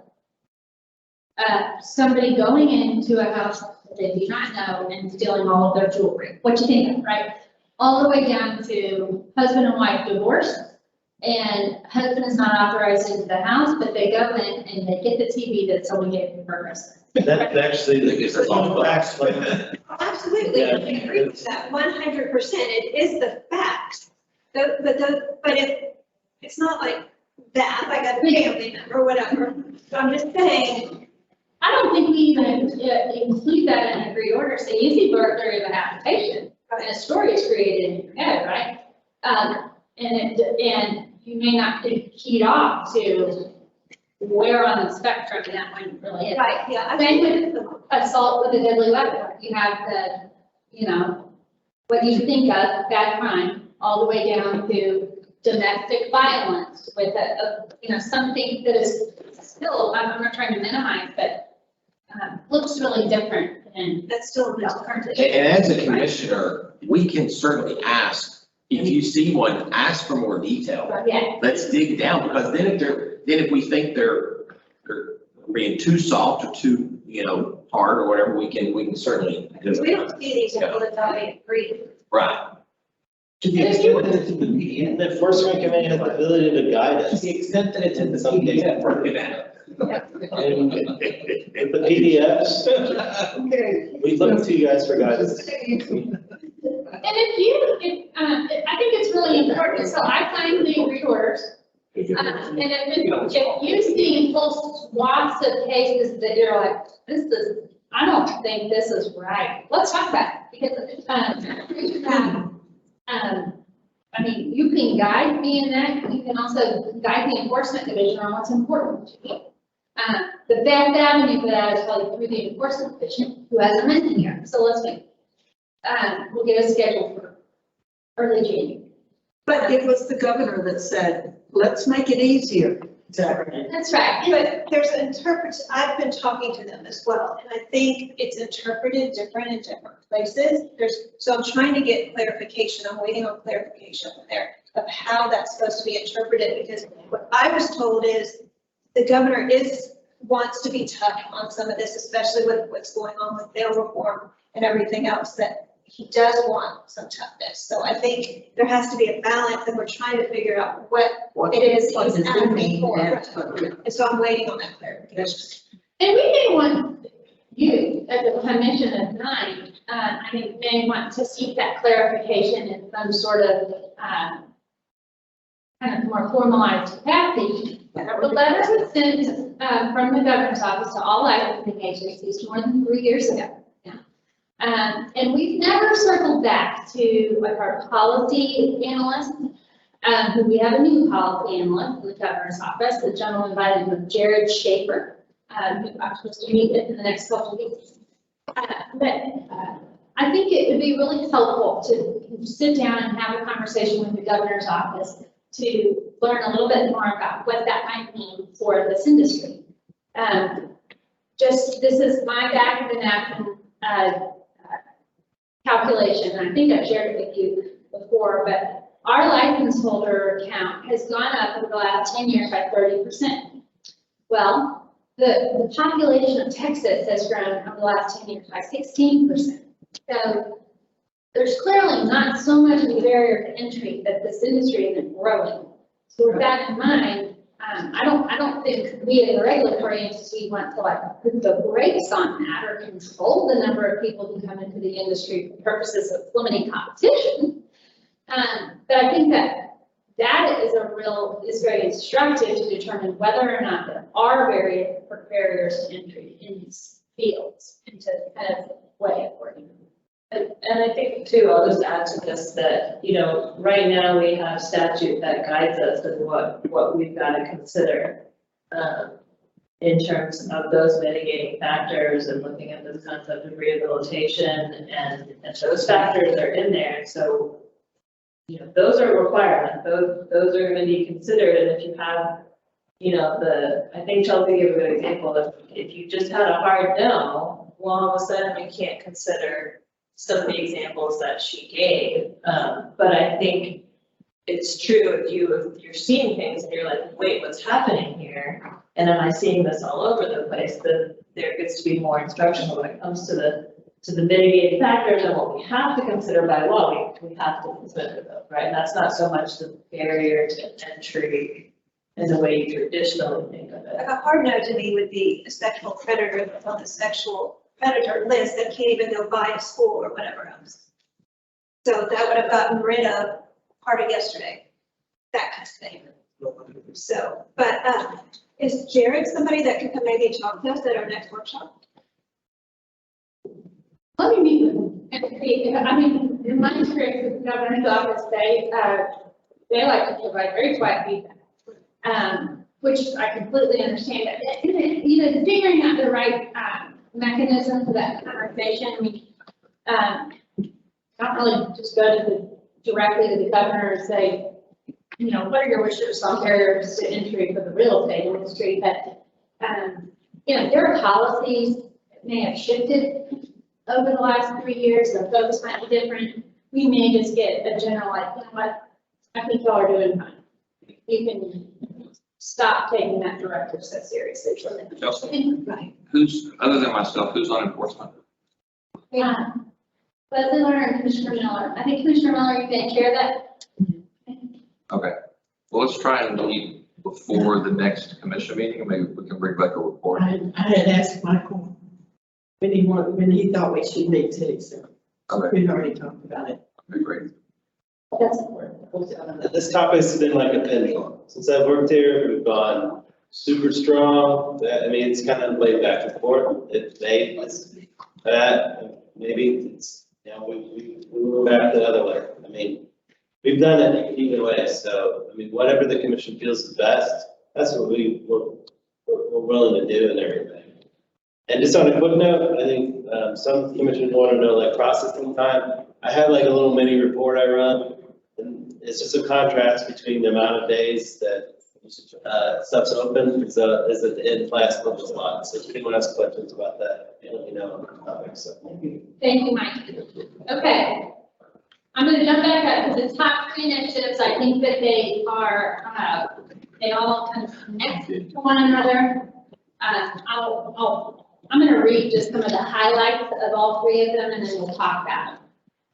somebody going into a house that they do not know and stealing all of their jewelry. What you think of, right? All the way down to husband and wife divorced, and husband is not authorized into the house, but they go in and they get the TV that someone gave them for Christmas. That's actually the facts like that. Absolutely, I agree with that 100%. It is the facts. But if it's not like that, like a family member or whatever. So I'm just saying, I don't think we even include that in a agreed order, say easy burglary of a habitation, and a story is created in your head, right? And you may not be keyed off to where on the spectrum that one really is. right, yeah. Same with assault with a deadly weapon. You have the, you know, what you think of, bad crime, all the way down to domestic violence with you know, something that is still, I'm not trying to minimize, but looks really different than. That's still the currently. and as a commissioner, we can certainly ask, if you see one, ask for more detail. Yeah. Let's dig down, because then if we think they're being too soft or too, you know, hard or whatever, we can certainly. Because we don't see these until it's already agreed. Right. To the extent that it's in the media, And the enforcement committee has the ability to guide to us. the extent that it's in the Some cases. media, work it out. And with the PDFs, We look to you guys for guidance. And I think it's really important, so I signed the reorders. And if you see full swaths of cases that you're like, I don't think this is right, let's talk about it, because, I mean, you can guide me in that, you can also guide the enforcement division on what's important to you. The best avenue for that is probably through the enforcement division, who hasn't been here, so let's make, we'll get a schedule for early January. But it was the governor that said, let's make it easier. Exactly. That's right, But there's an I've been talking to them as well, and I think it's interpreted different in different places. So I'm trying to get clarification, I'm waiting on clarification there of how that's supposed to be interpreted, because what I was told is the governor wants to be tough on some of this, especially with what's going on with bail reform and everything else, that he does want some toughness. So I think there has to be a balance, and we're trying to figure out what it is he's asking for. And so I'm waiting on that clarification. and we may want you, at the commission of 9, I think may want to seek that clarification in some sort of, kind of more formalized capacity. The letter was sent, from the governor's office to all licensing agencies more than 3 years ago. And we've never circled back to like our policy analyst, who we have a new policy analyst in the governor's office, the gentleman by the name of Jared Schaefer, who I'm supposed to meet with in the next couple of weeks. I think it would be really helpful to sit down and have a conversation with the governor's office to learn a little bit more about what that might mean for this industry. This is my back of the napkin calculation, and I think I've shared it with you before, but our license holder count has gone up over the last 10 years by 30%. Well, the population of Texas has grown over the last 10 years by 16%. So there's clearly not so much of a barrier to entry that this industry isn't growing. So with that in mind, I don't think we as a regulatory entity want to like put the brakes on that or control the number of people who come into the industry for purposes of limiting competition. But I think that data is very instructive to determine whether or not there are barriers to entry in these fields and to kind of weigh it for you. And I think too, I'll just add to this that, right now we have statute that guides us in what we've got to consider in terms of those mitigating factors and looking at this concept of rehabilitation and those factors are in there. So, those are requirements. Those are going to be considered. And if you have, I think Chelsea gave a good example. If you just had a hard no, well, all of a sudden you can't consider some of the examples that she gave, but I think it's true if you're seeing things and you're like, wait, what's happening here? And am I seeing this all over the place? Then there gets to be more instruction when it comes to the mitigating factors and what we have to consider by law. We have to consider those, right? And that's not so much the barrier to entry in the way you traditionally think of it. Like a hard no to me would be a sexual predator that's on the sexual predator list that can't even go buy a school or whatever else. So that would have gotten rid of part of yesterday, that kind of thing. So, but is Jared somebody that can come maybe talk to us at our next workshop? Let me meet with them and see. I mean, in my experience with the governor's office, they like to provide very quiet feedback, which I completely understand. Figuring out the right mechanism for that conversation. I mean, not really just go directly to the governor and say, what are your wishes on barriers to entry for the real estate industry? But, there are policies that may have shifted over the last 3 years. The focus might be different. We may just get a general, what, I think y'all are doing fine. You can stop taking that directive so seriously. Right. Who's, other than myself, who's on enforcement? Yeah. Leslie Lerner and Commissioner Miller. I think Commissioner Miller, you can share that. Okay, well, let's try and meet before the next commission meeting, and maybe we can bring back a report. I had asked Michael when he thought we should meet too, so. Okay. We've already talked about it. Okay, great. That's important. This topic's been like a pendulum. Since I've worked here, we've gone super strong. I mean, it's kind of laid back and forth. It may, that, maybe it's, you know, we move back the other way. I mean, we've done it either way. So, I mean, whatever the commission feels is best, that's what we're willing to do and everything. And just on a quick note, I think some commissioners want to know like processing time. I have like a little mini report I run, and it's just a contrast between the amount of days that stuff's open is at the end class a lot. So if anyone has questions about that, let me know on the topic. So thank you. Thank you, Mike. Okay. I'm gonna jump back up to the top three initiatives. I think that they are, they all kind of connect to one another. I'm gonna read just some of the highlights of all three of them and then we'll talk about them.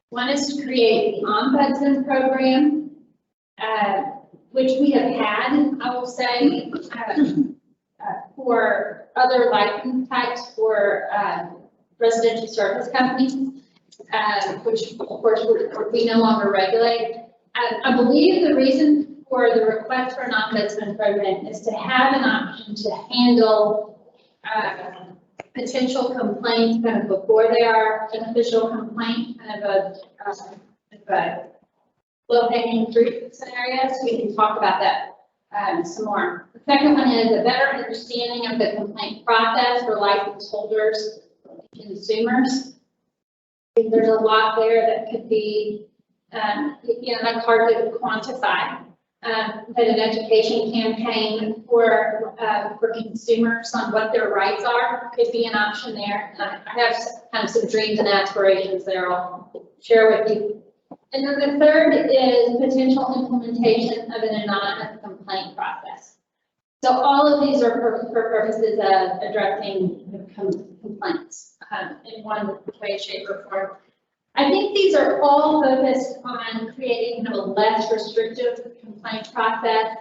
One is to create the ombudsman program, which we have had, I will say, for other license types for residential service companies, which of course we no longer regulate. I believe the reason for the request for an ombudsman program is to have an option to handle potential complaints kind of before they are an official complaint, kind of a low-hanging fruit scenarios. We can talk about that some more. The second one is a better understanding of the complaint process for license holders and consumers. I think there's a lot there that could be, like hard to quantify. But an education campaign for consumers on what their rights are could be an option there. And I have kind of some dreams and aspirations there I'll share with you. And then the third is potential implementation of an anonymous complaint process. So all of these are for purposes of addressing complaints in one way, shape, or form. I think these are all focused on creating kind of a less restrictive complaint process,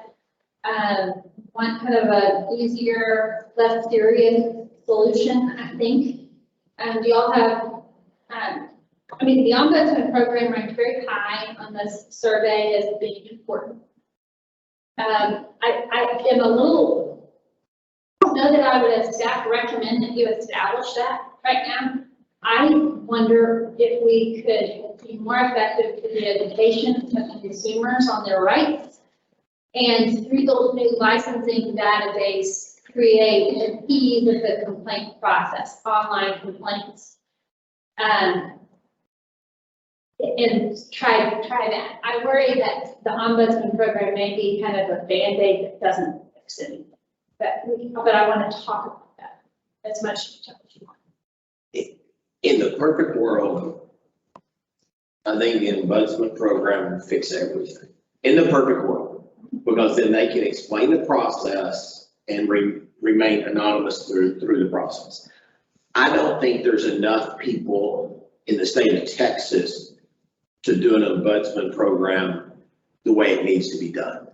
one kind of a easier, less serious solution, I think. Do y'all have, I mean, the ombudsman program ranked very high on this survey as being important. I am a little, I don't know that I would recommend that you establish that right now. I wonder if we could be more effective in the education of consumers on their rights, and through the new licensing database, create an ease of the complaint process, online complaints, and try that. I worry that the ombudsman program may be kind of a Band-Aid that doesn't fix it, but I want to talk about that as much as you want. In the perfect world, I think the ombudsman program would fix everything. In the perfect world, because then they can explain the process and remain anonymous through the process. I don't think there's enough people in the state of Texas to do an ombudsman program the way it needs to be done.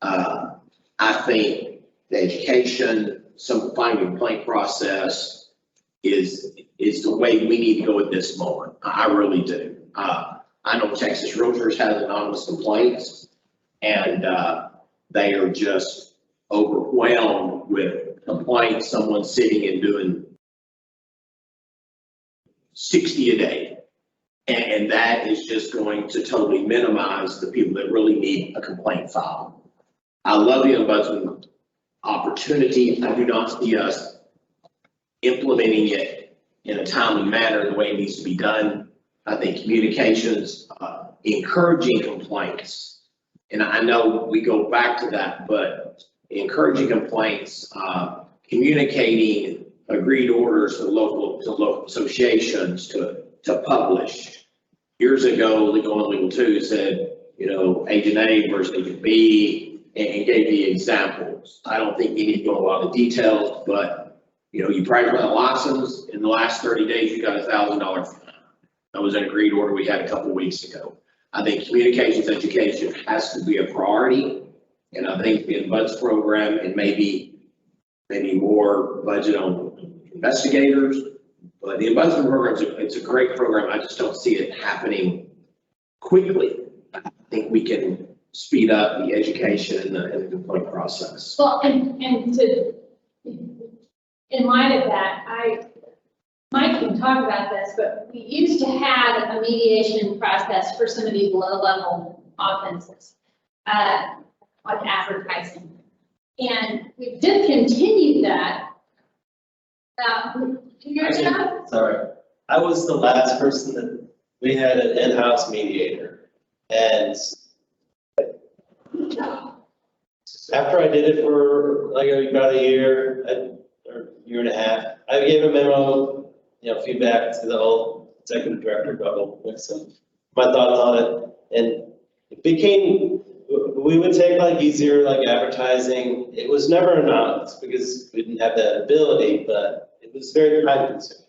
I think the education, simplifying the complaint process is the way we need to go at this moment. I really do. I know Texas Realtors has anonymous complaints, and they are just overwhelmed with complaints. Someone's sitting and doing 60 a day. And that is just going to totally minimize the people that really need a complaint filed. I love the ombudsman opportunity. I do not see us implementing it in a timely manner the way it needs to be done. I think communications, encouraging complaints, and I know we go back to that, but encouraging complaints, communicating agreed orders to local associations to publish. Years ago, Legal 1, Legal 2 said, Agent A versus Agent B, and gave the examples. I don't think you need to go into a lot of details, but you practically got a license, in the last 30 days, you got $1,000 fine. That was an agreed order we had a couple of weeks ago. I think communications education has to be a priority, and I think the ombudsman program and maybe more budget on investigators, But the ombudsman program, it's a great program. I just don't see it happening quickly. I think we can speed up the education and the complaint process. Well, and to, in light of that, Mike can talk about this, but we used to have a mediation process for some of these low-level offenses, like advertising. And we've discontinued that. 2 years ago? Sorry, I was the last person that, we had an in-house mediator. And after I did it for like about a year, or year and a half, I gave a memo, feedback to the whole executive director bubble with my thoughts on it. And it became, we would take like easier, like advertising. It was never anonymous because we didn't have that ability, but it was very time consuming.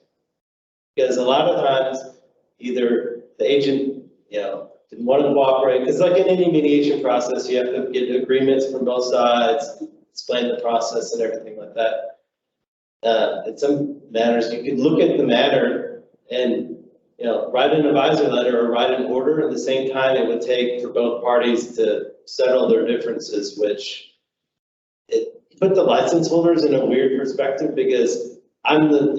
Because a lot of times, either the agent, didn't want to cooperate, because like in any mediation process, you have to get agreements from both sides, explain the process and everything like that. In some matters, you could look at the matter and, write an advisory letter or write an order at the same time it would take for both parties to settle their differences, which it put the license holders in a weird perspective because I'm the,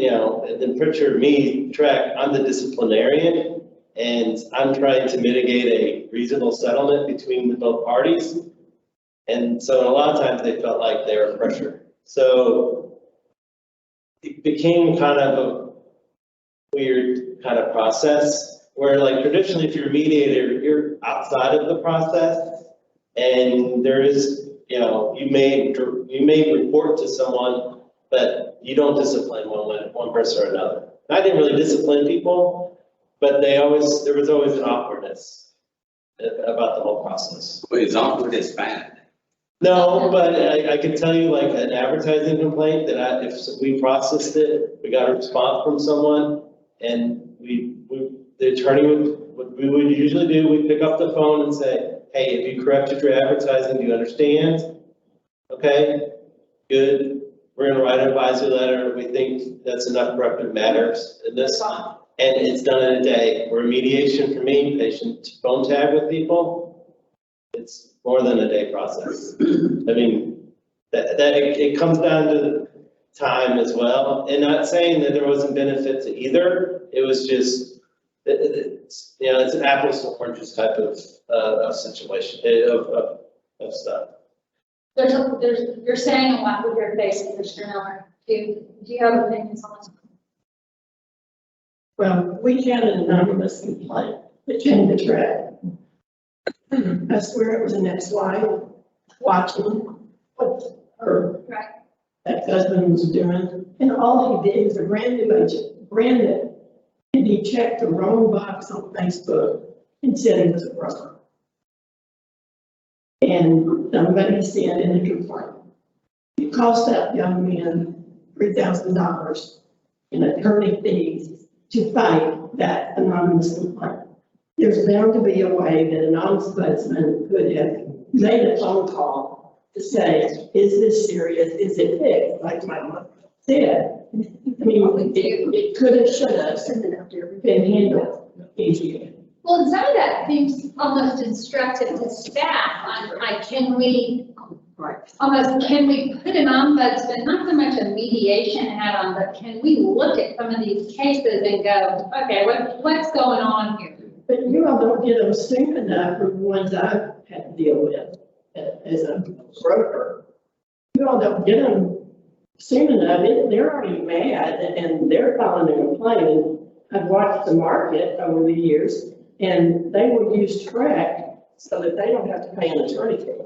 and then picture me, TREC, I'm the disciplinarian, and I'm trying to mitigate a reasonable settlement between the both parties. And so a lot of times they felt like they were pressured. So it became kind of a weird kind of process where like traditionally if you're a mediator, you're outside of the process and there is, you may report to someone, but you don't discipline one person or another. And I didn't really discipline people, but there was always an awkwardness about the whole process. But is awkwardness bad? No, but I can tell you like an advertising complaint that if we processed it, we got a response from someone and the attorney what we would usually do, we pick up the phone and say, hey, have you corrected your advertising? Do you understand? Okay, good. We're gonna write an advisory letter. We think that's enough corrective matters in this. And it's done in a day. Where mediation for me, patient phone tag with people, it's more than a day process. I mean, it comes down to time as well. And not saying that there wasn't benefit to either. It was just, it's an apples to oranges type of situation, of stuff. You're saying a lot with your face, Mr. Miller. Do you have opinions on this? Well, we had an anonymous complaint that came to TREC. I swear it was an ex-wife watching what her ex-husband was doing. And all he did was a brand new agent, and he checked the wrong box on Facebook and said he was a broker. And somebody sent in a complaint. It cost that young man $3,000 in attorney fees to fight that anonymous complaint. There's bound to be a way that an ombudsman could have made a phone call to say, is this serious? Is it fixed? Like my mother said. I mean, it could have, should have been handled easier. Well, some of that seems almost instructive to staff on like, can we put an ombudsman, not so much a mediation hat on, but can we look at some of these cases and go, okay, what's going on here? But you all don't get them soon enough for the ones I've had to deal with as a broker. You all don't get them soon enough. They're already mad and they're filing a complaint. And I've watched the market over the years and they will use TREC so that they don't have to pay an attorney fee.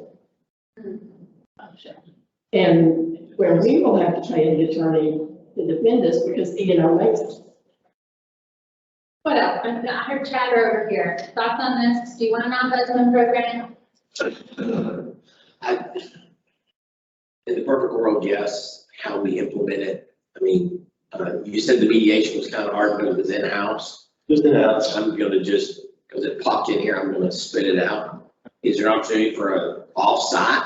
And where we will have to pay an attorney to defend us because E&O makes us. What else? I heard chatter over here. Thoughts on this? Do you want an ombudsman program? In the perfect world, yes. How we implement it. I mean, you said the mediation was kind of hard because it was in-house. Just in-house. I'm going to just, because it popped in here, I'm going to spit it out. Is there an opportunity for an off-site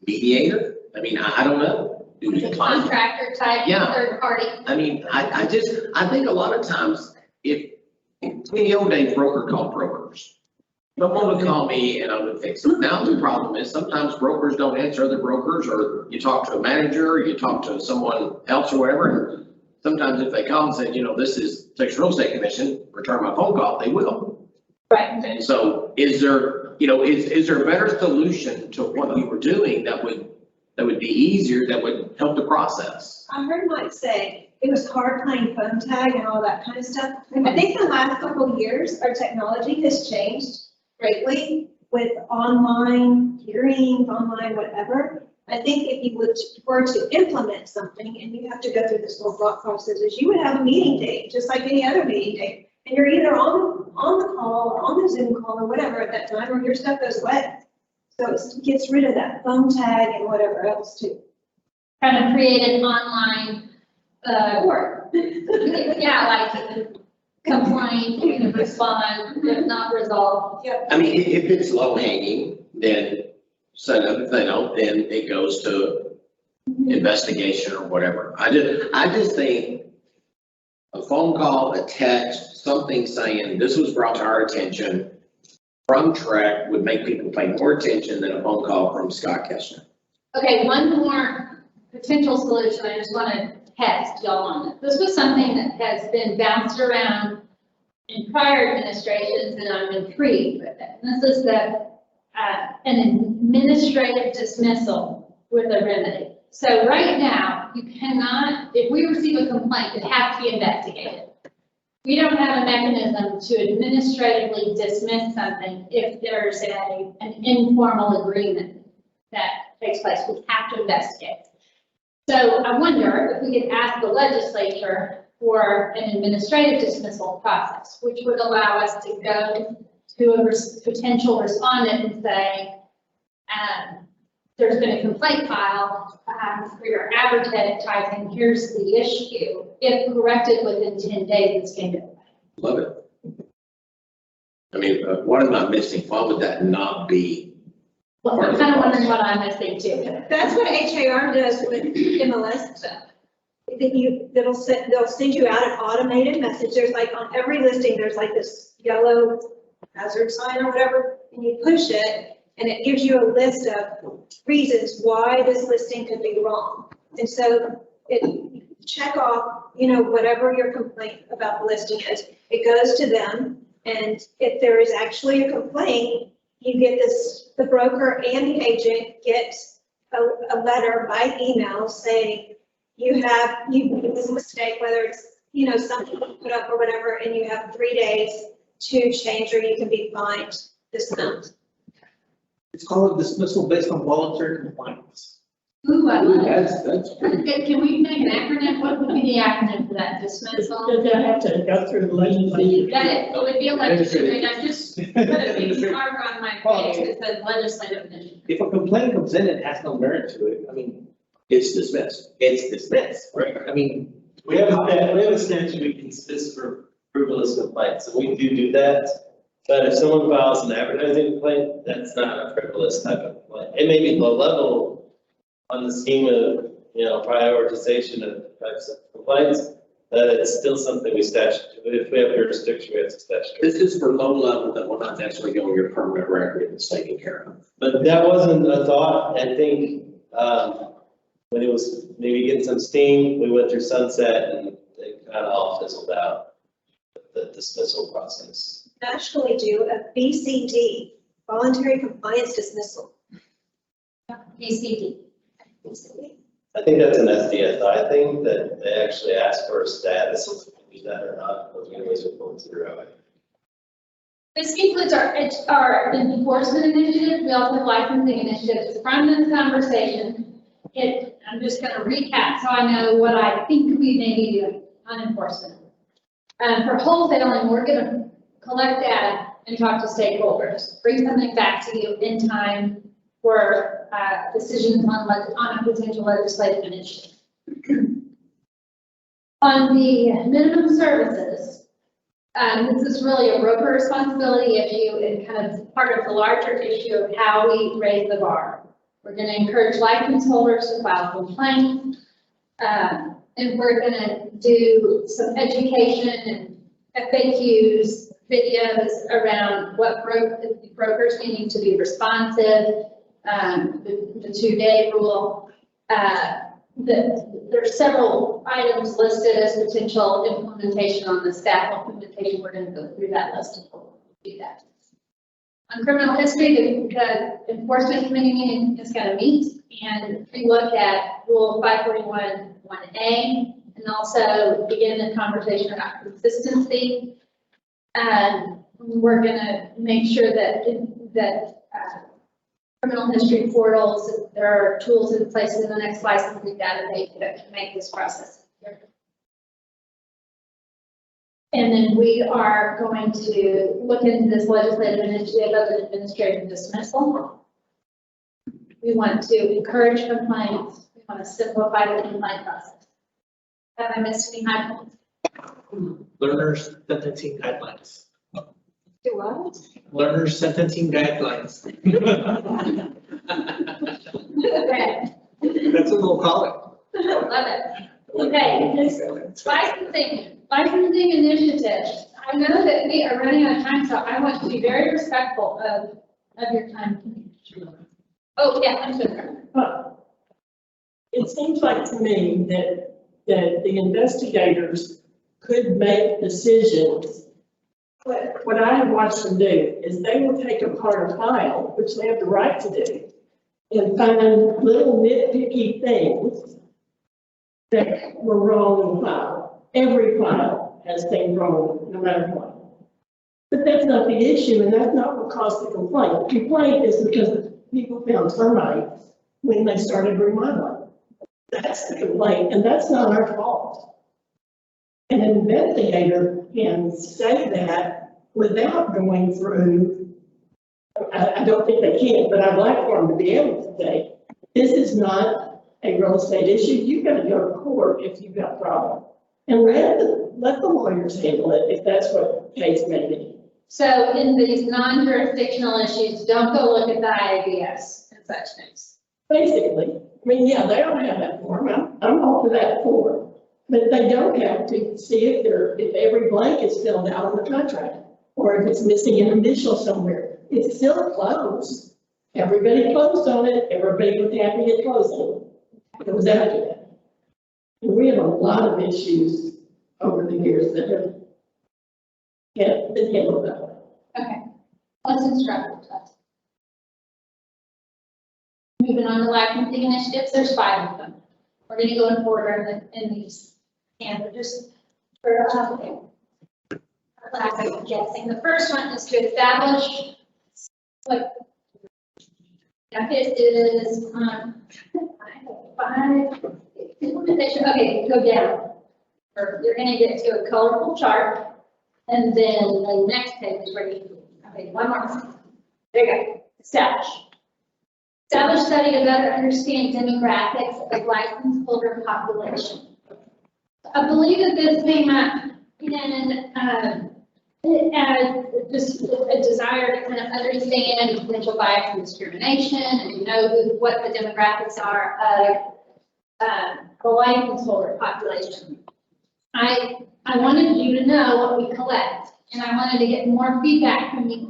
mediator? I mean, I don't know. do we define? Contractor type, Yeah. third party. I mean, I think a lot of times, if, in the old days, broker called brokers. Someone would call me and I would fix it. Now, the problem is sometimes brokers don't answer other brokers, or you talk to a manager, or you talk to someone else or whatever. And sometimes if they call and say, this is Texas Real Estate Commission, return my phone call, they will. Right. And so is there, is there a better solution to what you were doing that would be easier, that would help the process? I heard Mike say it was hard playing phone tag and all that kind of stuff. I think the last couple of years, our technology has changed greatly with online hearings, online whatever. I think if you were to implement something and you have to go through this whole thought process, is you would have a meeting date, just like any other meeting date. And you're either on the call or on the Zoom call or whatever at that time, or your stuff goes away. So it gets rid of that phone tag and whatever else too. Kind of create an online, court. Yeah, like complaint, respond, if not resolved. I mean, if it's low hanging, then set up. If they don't, then it goes to investigation or whatever. I just think a phone call, a text, something saying this was brought to our attention from TREC would make people pay more attention than a phone call from Scott Kessler. Okay, one more potential solution, I just want to test y'all on it. This was something that has been bounced around in prior administrations, and I'm intrigued with it. And this is an administrative dismissal with a remedy. So right now, you cannot, if we receive a complaint, it has to be investigated. We don't have a mechanism to administratively dismiss something if there's an informal agreement that takes place. We have to investigate. So I wonder if we could ask the legislature for an administrative dismissal process, which would allow us to go to a potential respondent and say, there's been a complaint filed for your advertising, here's the issue. If corrected within 10 days, it's going to. Love it. I mean, what am I missing? Why would that not be? Well, I'm kind of wondering what I'm missing too. That's what HAR does with MLS stuff. They'll send you out an automated message. There's like on every listing, there's like this yellow hazard sign or whatever, and you push it and it gives you a list of reasons why this listing could be wrong. And so it check off, whatever your complaint about the listing is, it goes to them. And if there is actually a complaint, you get the broker and the agent get a letter by email saying you made this mistake, whether it's, something you put up or whatever, and you have 3 days to change or you can be fined this amount. It's called a dismissal based on voluntary compliance. Ooh, I love it. That's Okay, can we make an acronym? What would be the acronym for that dismissal? Does that have to go through the legislature? That it would be a legislative, and I just put a big mark on my page that says legislative initiative. If a complaint comes in and has no merit to it, I mean, it's dismissed. it's dismissed, right? I mean, We have a statute we can dismiss for frivolous complaints, and we do that. But if someone files an advertising complaint, that's not a frivolous type of complaint. It may be low level on the scheme of, prioritization of types of complaints, but it's still something we statute. If we have jurisdiction, we have to statute. This is for low level that will not necessarily go on your permanent record and it's taken care of. But that wasn't a thought. I think, when it was maybe getting some steam, we went through sunset and it kind of all fizzled out, the dismissal process. Nationally do a VCD, voluntary compliance dismissal. VCD. I think that's an SDSI thing, that they actually ask for a status, if we do that or not, those anyways are going through. This includes our enforcement initiative. We also have licensing initiatives. From this conversation, I'm just going to recap so I know what I think we may be doing on enforcement. For wholesaling, we're going to collect data and talk to stakeholders, bring something back to you in time for decisions on a potential legislative initiative. On the minimum services, this is really a broker responsibility issue and kind of part of the larger issue of how we raise the bar. We're gonna encourage license holders to file complaints. And we're gonna do some education and FAQs, videos around what brokers needing to be responsive, the 2-day rule. There's several items listed as potential implementation on the staff implementation. We're gonna go through that list and we'll do that. On criminal history, the enforcement committee meeting is gonna meet and relook at Rule 541(1)A and also begin the conversation about consistency. And we're gonna make sure that criminal history portals, there are tools in place in the next licensing database that can make this process easier. And then we are going to look into this legislative initiative of an administrative dismissal. We want to encourage compliance. We want to simplify the complaint process. Have I missed any high points? Learners sentencing guidelines. Do what? Learners sentencing guidelines. Okay, That's what we'll call it. love it. Okay, this licensing initiative. I know that we are running out of time, so I want to be very respectful of your time. Oh, yeah, I'm sorry. It seems like to me that the investigators could make decisions. What I have watched them do is they will take apart a file, which they have the right to do, and find little nitpicky things that were wrong in the file. Every file has things wrong, no matter what. But that's not the issue, and that's not what caused the complaint. The complaint is because people found termites when they started remodeling. That's the complaint, and that's not our fault. An investigator can say that without going through, I don't think they can, but I'd like for them to be able to say, this is not a real estate issue. You've got to go to court if you've got a problem. And let the lawyers handle it if that's what the case may be. So in these non-jurisdictional issues, don't go look at the IABS and such things. Basically, I mean, yeah, they don't have that form. I'm all for that form. But they don't have to see if every blank is filled out on the contract or if it's missing an initial somewhere. It's still closed. Everybody closed on it. Everybody was happy it closed. It was after that. And we have a lot of issues over the years that have been handled that way. Okay, let's instruct us. Moving on to licensing initiatives, there's 5 of them. We're going to go in order in these, and just for lack of guessing. The first one is to establish what it is. 5 implementation. Okay, go down. You're going to get to a colorful chart. And then the next page is where you, okay, one more. There you go. Establish study to better understand demographics of license holder population. I believe that this came up as just a desire to kind of understand potential bias and discrimination and to know what the demographics are of the license holder population. I wanted you to know what we collect, and I wanted to get more feedback from you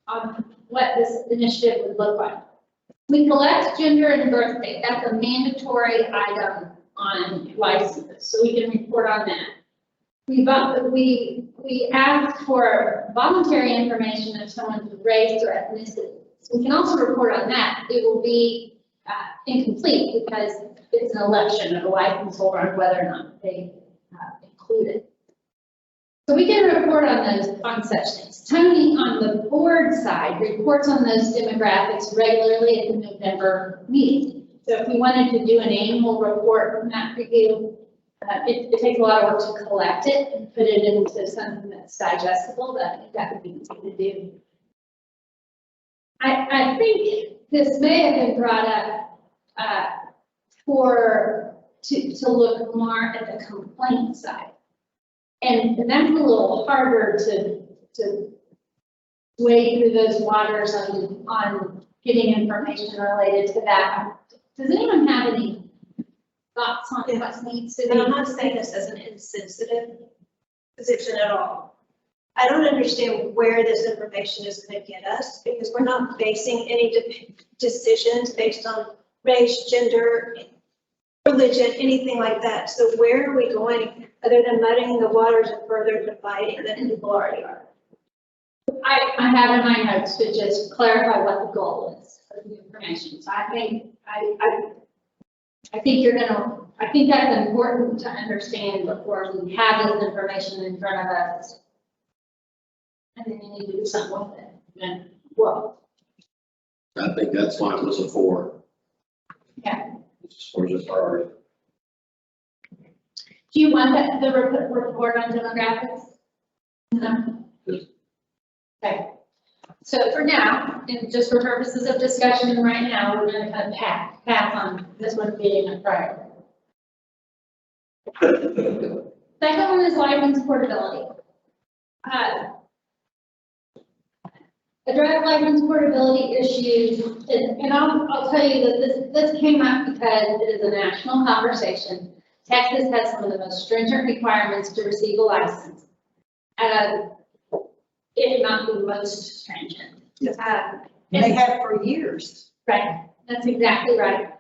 on what this initiative would look like. We collect gender and birth date. That's a mandatory item on licenses, so we can report on that. We ask for voluntary information of someone's race or ethnicity. So we can also report on that. It will be incomplete because it's an election of a license holder on whether or not they included. So we can report on such things. Tony on the board side reports on those demographics regularly at the November meeting. So if we wanted to do an annual report from that review, it takes a lot of work to collect it and put it into something that's digestible, but I think that would be easy to do. I think this may have been brought up to look more at the complaint side. And that's a little harder to wade through those waters on getting information related to that. Does anyone have any thoughts on what needs to And I'm be? not saying this as an insensitive position at all. I don't understand where this information is going to get us, because we're not basing any decisions based on race, gender, religion, anything like that. So where are we going other than muddying the waters and further dividing than people already are? I have in my notes to just clarify what the goal is of the information. So I think, I think that's important to understand before we have this information in front of us. And then you need to do something with it. And, well, I think that's why it was a 4. yeah. As far as a priority. Do you want that, the report on demographics? No? Okay. So for now, and just for purposes of discussion right now, we're going to kind of pass on this one being a priority. Second one is license portability. Address license portability issues, and I'll tell you that this came up because it is a national conversation. Texas has some of the most stringent requirements to receive a license. If not the most stringent. They have for years. Right, that's exactly right.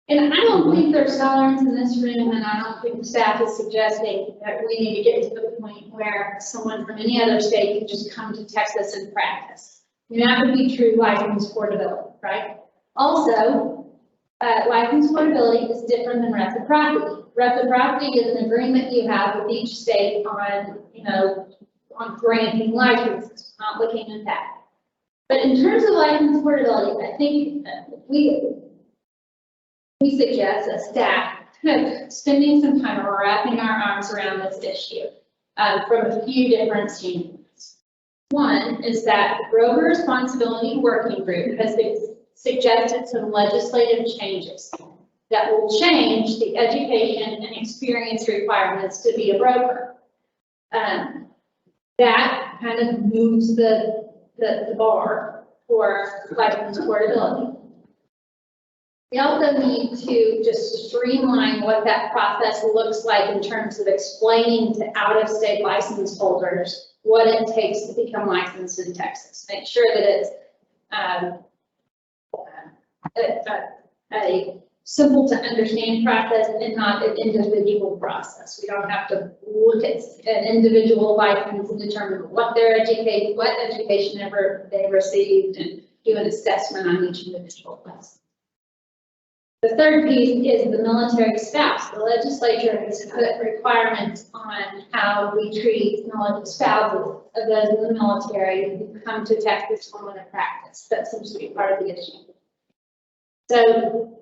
And I don't think there's tolerance in this room, and I don't think the staff is suggesting that we need to get to the point where someone from any other state can just come to Texas and practice. And that would be true license portability, right? Also, license portability is different than reciprocity. Reciprocity is an agreement you have with each state on, on granting licenses, not looking at that. But in terms of license portability, I think we suggest as staff spending some time wrapping our arms around this issue from a few different standpoints. One is that the Broker Responsibility Working Group has suggested some legislative changes that will change the education and experience requirements to be a broker. That kind of moves the bar for license portability. We also need to just streamline what that process looks like in terms of explaining to out-of-state license holders what it takes to become licensed in Texas. Make sure that it's a simple to understand process and not an individual process. We don't have to look at an individual license and determine what education ever they received and do an assessment on each individual license. The third piece is the military spouse. The legislature has put requirements on how we treat spouses of those in the military who come to Texas for one practice. That seems to be part of the issue. So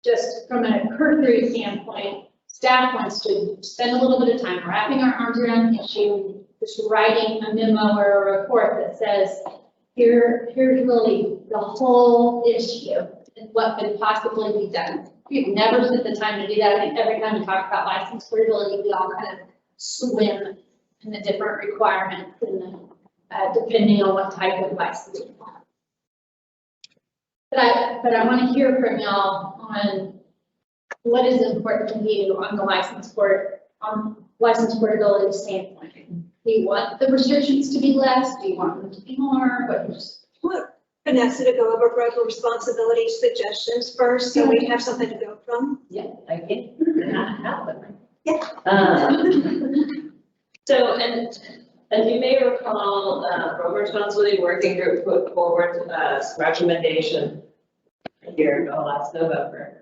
just from a cursory standpoint, staff wants to spend a little bit of time wrapping our arms around the issue, just writing a memo or a report that says, here's really the whole issue and what could possibly be done. We've never spent the time to do that. I think every time we talk about license portability, we all kind of swim in the different requirements and depending on what type of license you have. But I want to hear from y'all on what is important to you on the license portability standpoint. Do you want the restrictions to be less? Do you want them to be more? Vanessa, to go over broker responsibility suggestions first, so we have something to go from. Yeah, I can. Yeah. So, and as you may recall, Broker Responsibility Working Group put forward a recommendation a year ago, last November.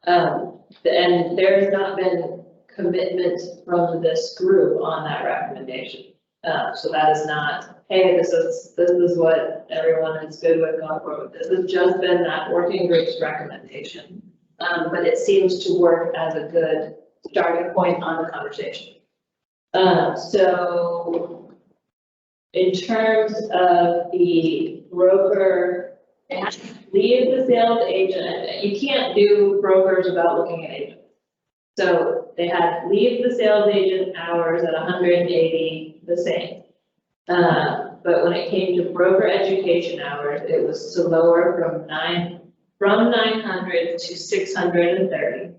And there has not been commitment from this group on that recommendation. So that is not, hey, this is what everyone is good with going forward. This has just been that working group's recommendation. But it seems to work as a good starting point on the conversation. So in terms of the broker, leave the sales agent. You can't do brokers without looking at agents. So they had leave the sales agent hours at 180 the same. But but when it came to broker education hours, it was to lower from 900 to 630.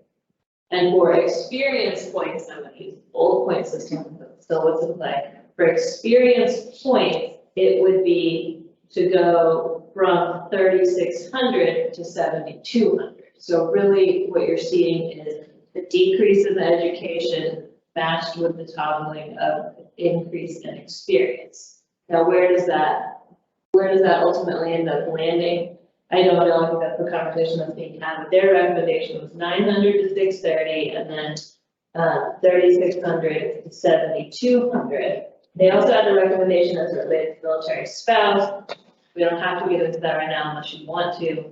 And for experience points, I'm gonna use old point system, but still what's in play. For experience points, it would be to go from 3,600 to 7,200. So really what you're seeing is the decrease in the education matched with the toggling of increase in experience. Now, where does that ultimately end up landing? I don't know, I think that's the conversation that's being had, but their recommendation was 900 to 630, and then 3,600 to 7,200. They also had a recommendation as it relates to military spouse. We don't have to get into that right now unless you want to.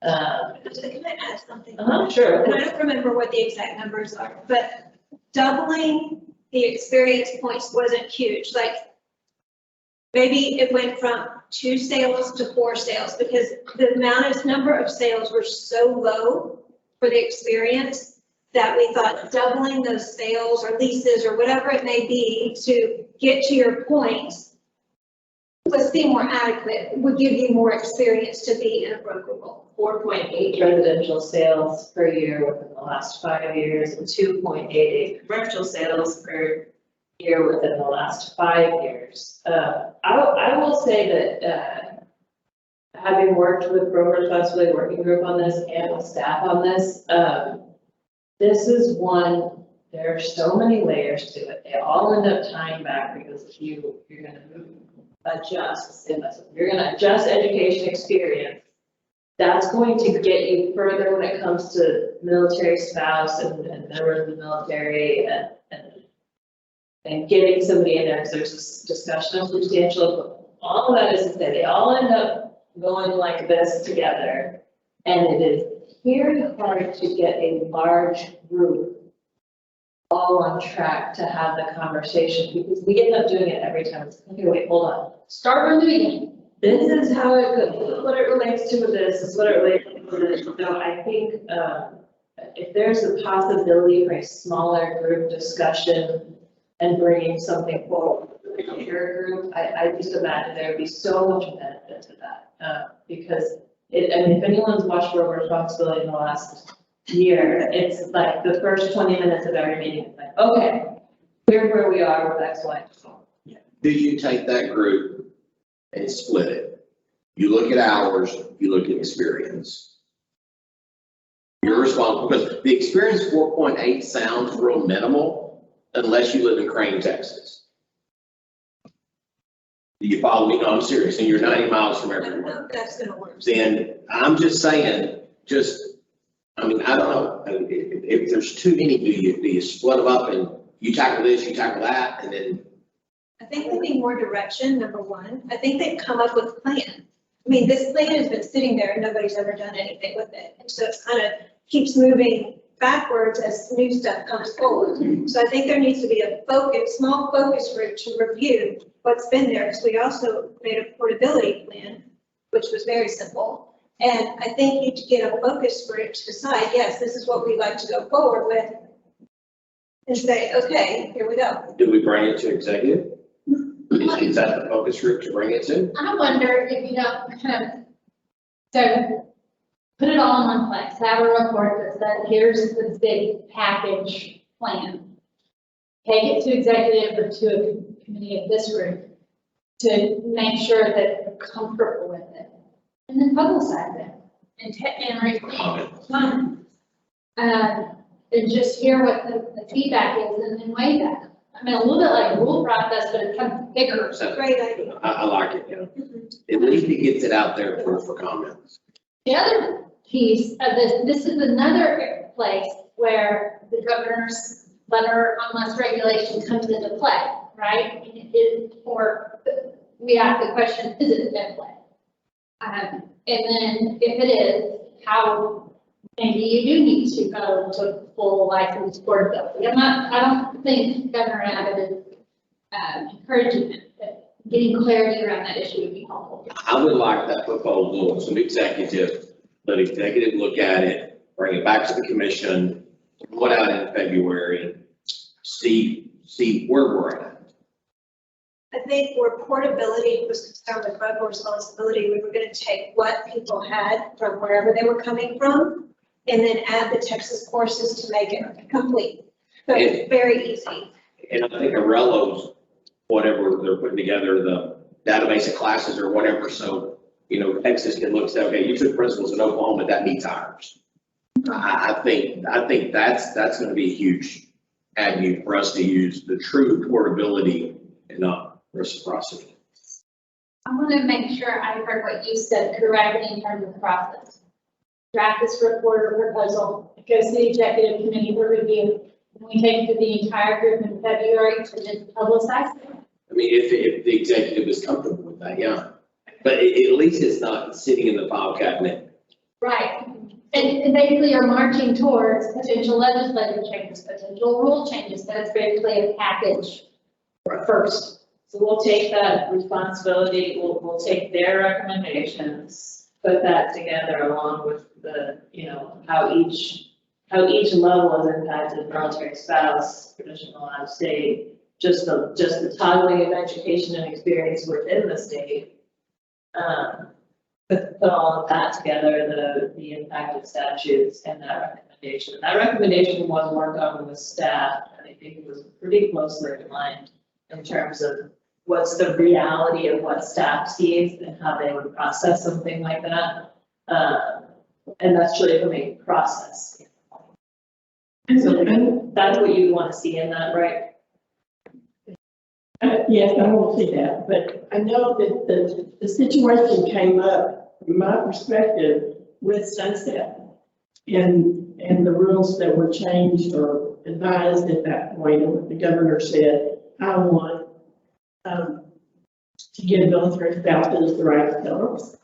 Can I add something? Sure. And I don't remember what the exact numbers are, but doubling the experience points wasn't huge. Like, maybe it went from 2 sales to 4 sales because the number of sales were so low for the experience that we thought doubling those sales or leases or whatever it may be to get to your points would seem more adequate, would give you more experience to be in a broker role. 4.8 residential sales per year within the last 5 years and 2.88 commercial sales per year within the last 5 years. I will say that having worked with Broker Responsibility Working Group on this and with staff on this, this is one, there are so many layers to it. They all end up tying back because if you're going to adjust, you're going to adjust education experience, that's going to get you further when it comes to military spouse and members of the military and getting somebody in there, because there's this discussion of substantial, all of that is to say, they all end up going like this together. And it is very hard to get a large group all on track to have the conversation, because we end up doing it every time. It's, okay, wait, hold on. Start from the beginning. This is how it goes, this is what it relates to with this, this is what it relates to with this. So I think, if there's a possibility for a smaller group discussion and bringing something forward, a bigger group, I just imagine there would be so much benefit to that. Because if anyone's watched Broker Responsibility in the last year, it's like the first 20 minutes of every meeting, it's like, okay, here's where we are with X, Y, Z. Did you take that group and split it? You look at hours, you look at experience. You're responsible, because the experience 4.8 sounds real minimal unless you live in Crane, Texas. Do you follow me? No, I'm serious, and you're 90 miles from I don't know everywhere. if that's gonna work. Then I'm just saying, I don't know, if there's too many, do you split them up and you tackle this, you tackle that, and then? I think they need more direction, number one. I think they've come up with a plan. I mean, this plan has been sitting there and nobody's ever done anything with it. And so it kind of keeps moving backwards as new stuff comes forward. So I think there needs to be a small focus group to review what's been there. Because we also made a portability plan, which was very simple. And I think you need to get a focus group to decide, yes, this is what we'd like to go forward with. And say, okay, here we go. Do we bring it to executive? Is that the focus group to bring it to? I wonder if you don't kind of, so put it all in one place, have a report that says, here's the big package plan. Take it to executive or to a committee of this group to make sure that they're comfortable with it. And then publicize it and respond. And just hear what the feedback is and then weigh that. I mean, a little bit like a rule process, but it's kind of bigger. It's a great idea. I like it, yeah. At least it gets it out there for comments. The other piece of this is another place where the governor's letter on less regulation comes into play, right? Or we ask the question, is it in play? And then if it is, how maybe you do need to go to full license portability. I don't think Governor Abbott is encouraging it, but getting clarity around that issue would be helpful. I would like that proposal, some executive, let executive look at it, bring it back to the commission, put out in February, see where we're at. I think where portability was concerned with global responsibility, we were gonna take what people had from wherever they were coming from and then add the Texas courses to make it complete. So it's very easy. And I think Arello's, whatever they're putting together, the database of classes or whatever, so, you know, Texas can look and say, okay, you took principles in Oklahoma, that meets ours. I think that's gonna be a huge avenue for us to use the true portability and not reciprocity. I want to make sure I heard what you said correctly in terms of the process. Draft this report or proposal, it goes to the executive committee for review, and we take it to the entire group in February to then publicize it. I mean, if the executive is comfortable with that, yeah. But at least it's not sitting in the file cabinet. Right, and basically are marching towards potential legislative changes, potential rule changes, but it's basically a package first. So we'll take that responsibility, we'll take their recommendations, put that together along with the, you know, how each level is impacted, military spouse, traditional out of state, just the toggling of education and experience within the state. Put all of that together, the impact of statutes and that recommendation. That recommendation was worked on with staff, and I think it was pretty closely aligned in terms of what's the reality of what staff sees and how they would process something like that. And that's really from a process. So that's what you want to see in that, right? Yes, I will see that, but I know that the situation came up, from my perspective, with sunset and the rules that were changed or advised at that point, and what the governor said, I want to give military spouses the right to tell us.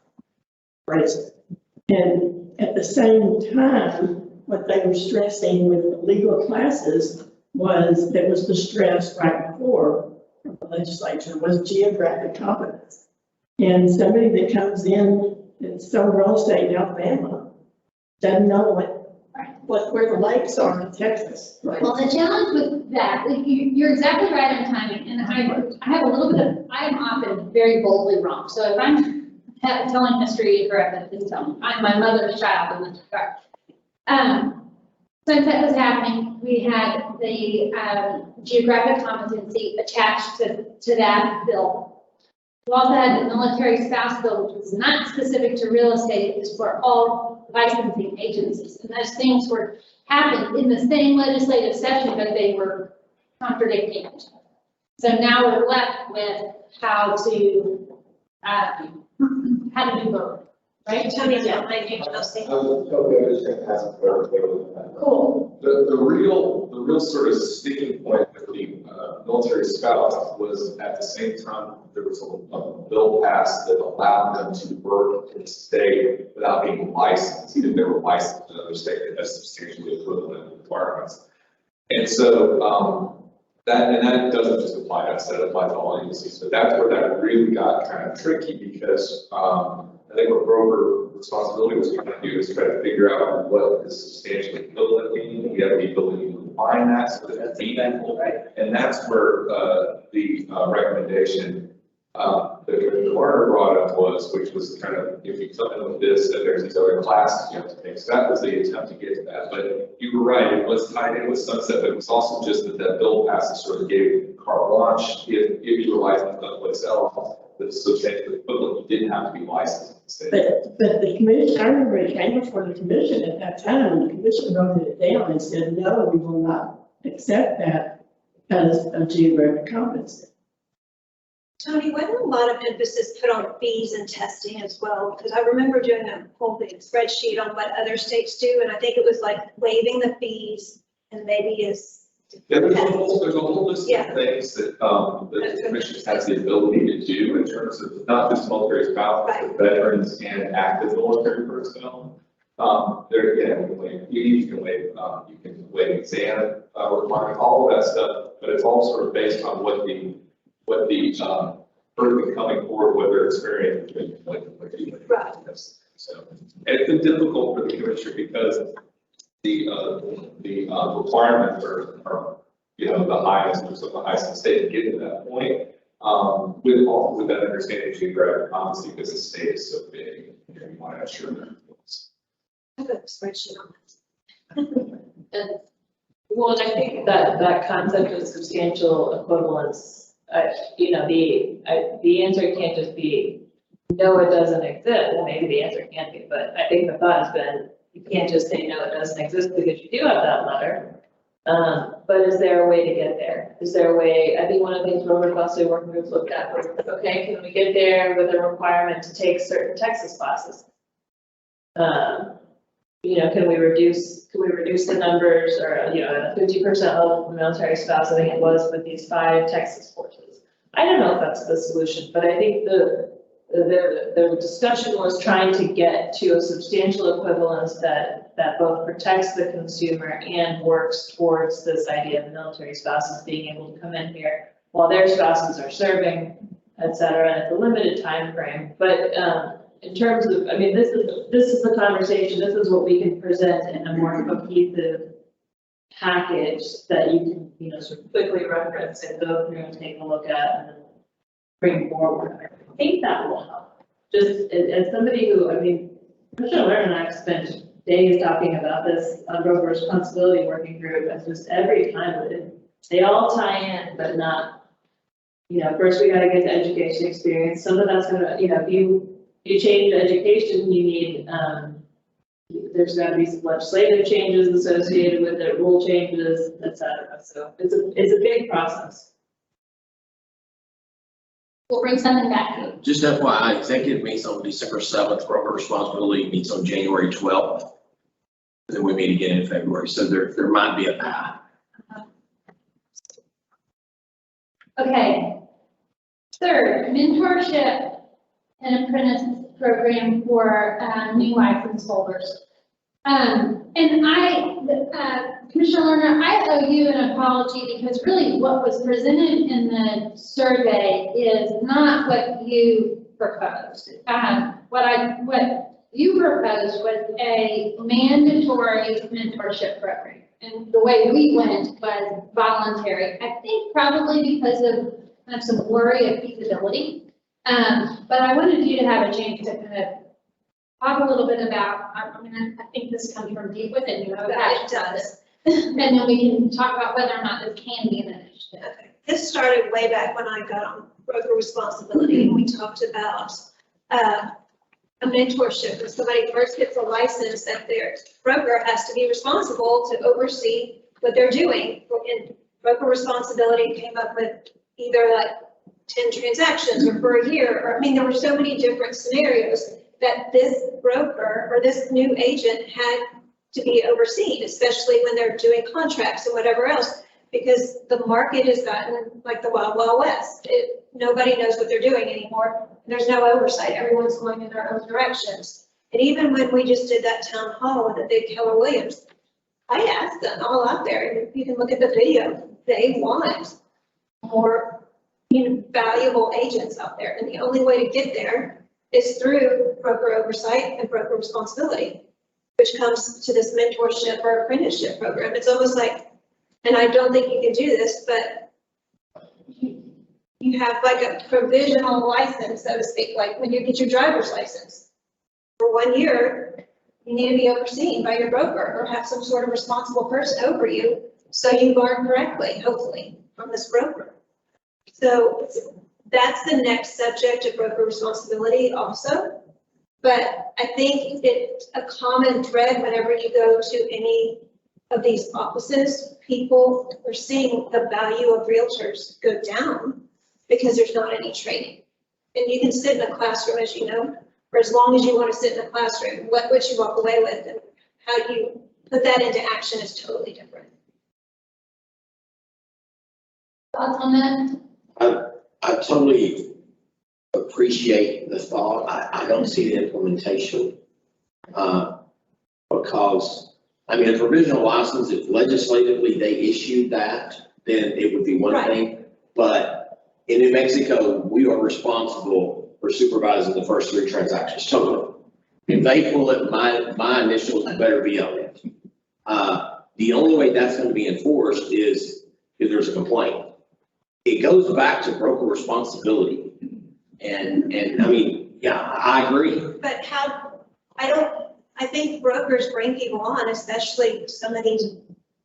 And at the same time, what they were stressing with the legal classes was, that was the stress right before the legislature, was geographic competence. And somebody that comes in and some real estate in Alabama doesn't know where the lakes are in Texas. Right? Well, the challenge with that, you're exactly right on timing, and I have a little bit of, I am often very boldly wrong. So if I'm telling history incorrectly, please tell me. I'm my mother's child in this regard. Since that was happening, we had the geographic competency attached to that bill. We also had the military spouse bill, which was not specific to real estate, it was for all licensing agencies. And those things were happened in the same legislative session, but they were contradicting each other. So now we're left with how to do both, right? Tell me about my new Chelsea. Cool. The real sort of sticking point with the military spouse was, at the same time, there was a bill passed that allowed them to work in the state without being licensed, even if they were licensed in another state that has substantially equivalent requirements. And so that doesn't just apply to us, that applies to all agencies. But that's where that really got kind of tricky, because I think what broker responsibility was trying to do is try to figure out what is substantially equivalent meaning. We have the ability to define that so that it's meaningful. And that's where the recommendation that Commissioner Warner brought up was, which was kind of, if you come in with this, that there's these other classes you have to take. So that was the attempt to get to that. But you were right, it was tied in with sunset, but it was also just that bill passed and sort of gave carte blanche. If you were licensed someplace else, that's substantially equivalent, you didn't have to be licensed. But the commission, I remember it came before the commission at that time, and the commission wrote it down and said, no, we will not accept that because of geographic competency. Tony, wasn't a lot of emphasis put on fees and testing as well? Because I remember doing a whole big spreadsheet on what other states do, and I think it was like waiving the fees and maybe Yeah, there's a whole list of things that the commission has the ability to do in terms of not just military spouse, but veterans and active military personnel. There again, you can waive exam requirement, all of that stuff, but it's all sort of based on what the person coming forward, what their experience has been, like you. So, and it's been difficult for the commissioner because the requirements are, the highest, or some of the highest in the state to get to that point. With that understanding of geographic policy, because the state is so big, you know, you want to ensure that. I have a spreadsheet on Well, and I think that that concept of substantial equivalence, you know, the answer can't just be, no, it doesn't exist. Well, maybe the answer can't be, but I think the thought has been, you can't just say, no, it doesn't exist because you do have that letter. But is there a way to get there? Is there a way, I think one of the things Robert Foster working groups looked at was, okay, can we get there with a requirement to take certain Texas classes? You know, can we reduce the numbers or, you know, a 50% level for military spouse, I think it was, with these 5 Texas courses. I don't know if that's the solution, but I think the discussion was trying to get to a substantial equivalence that both protects the consumer and works towards this idea of military spouses being able to come in here while their spouses are serving, et cetera, and it's a limited time frame. But in terms of, I mean, this is the conversation, this is what we can present in a more cohesive package that you can, you know, sort of quickly reference and go through and take a look at and then bring forward. I think that will help. Just as somebody who, I mean, Commissioner Lerner and I have spent days talking about this on broker responsibility working group, and just every time they all tie in, but not, you know, first we gotta get the education experience. Some of that's gonna, you know, if you change education, you need, there's gotta be some legislative changes associated with it, rule changes, et cetera. So it's a big process. We'll bring something back to you. Just FYI, executive meets on December 7th, broker responsibility meets on January 12th. And then we meet again in February, so there might be a path. Okay. Third, mentorship and apprentice program for new license holders. Commissioner Lerner, I owe you an apology because really what was presented in the survey is not what you proposed. What you proposed was a mandatory mentorship program. And the way we went was voluntary. I think probably because of some worry of feasibility. But I wanted you to have a chance to kind of talk a little bit about, I mean, I think this comes from deep within you. It does. And then we can talk about whether or not this can be an initiative. Okay. This started way back when I got on broker responsibility, and we talked about a mentorship. When somebody first gets a license, that their broker has to be responsible to oversee what they're doing. And broker responsibility came up with either like 10 transactions or for a year, or I mean, there were so many different scenarios that this broker or this new agent had to be overseen, especially when they're doing contracts and whatever else, because the market has gotten like the wild, wild west. Nobody knows what they're doing anymore. There's no oversight. Everyone's going in their own directions. And even when we just did that town hall with the big Keller Williams, I asked them all out there, and you can look at the video, they want more valuable agents out there. And the only way to get there is through broker oversight and broker responsibility, which comes to this mentorship or apprenticeship program. It's almost like, and I don't think you can do this, but you have like a provisional license, so to speak, like when you get your driver's license. For 1 year, you need to be overseen by your broker or have some sort of responsible person over you so you learn correctly, hopefully, from this broker. So that's the next subject of broker responsibility also. But I think it's a common thread whenever you go to any of these offices, people are seeing the value of realtors go down because there's not any training. And you can sit in a classroom, as you know, for as long as you want to sit in a classroom. What you walk away with and how you put that into action is totally different. Thoughts on that? I totally appreciate the thought. I don't see the implementation because, I mean, a provisional license, if legislatively they issued that, then it would be one thing. But in New Mexico, we are responsible for supervising the first 3 transactions totally. If they pull it, my initials better be on it. The only way that's going to be enforced is if there's a complaint. it goes back to broker responsibility. And I mean, yeah, I agree. But I think brokers bring people on, especially some of these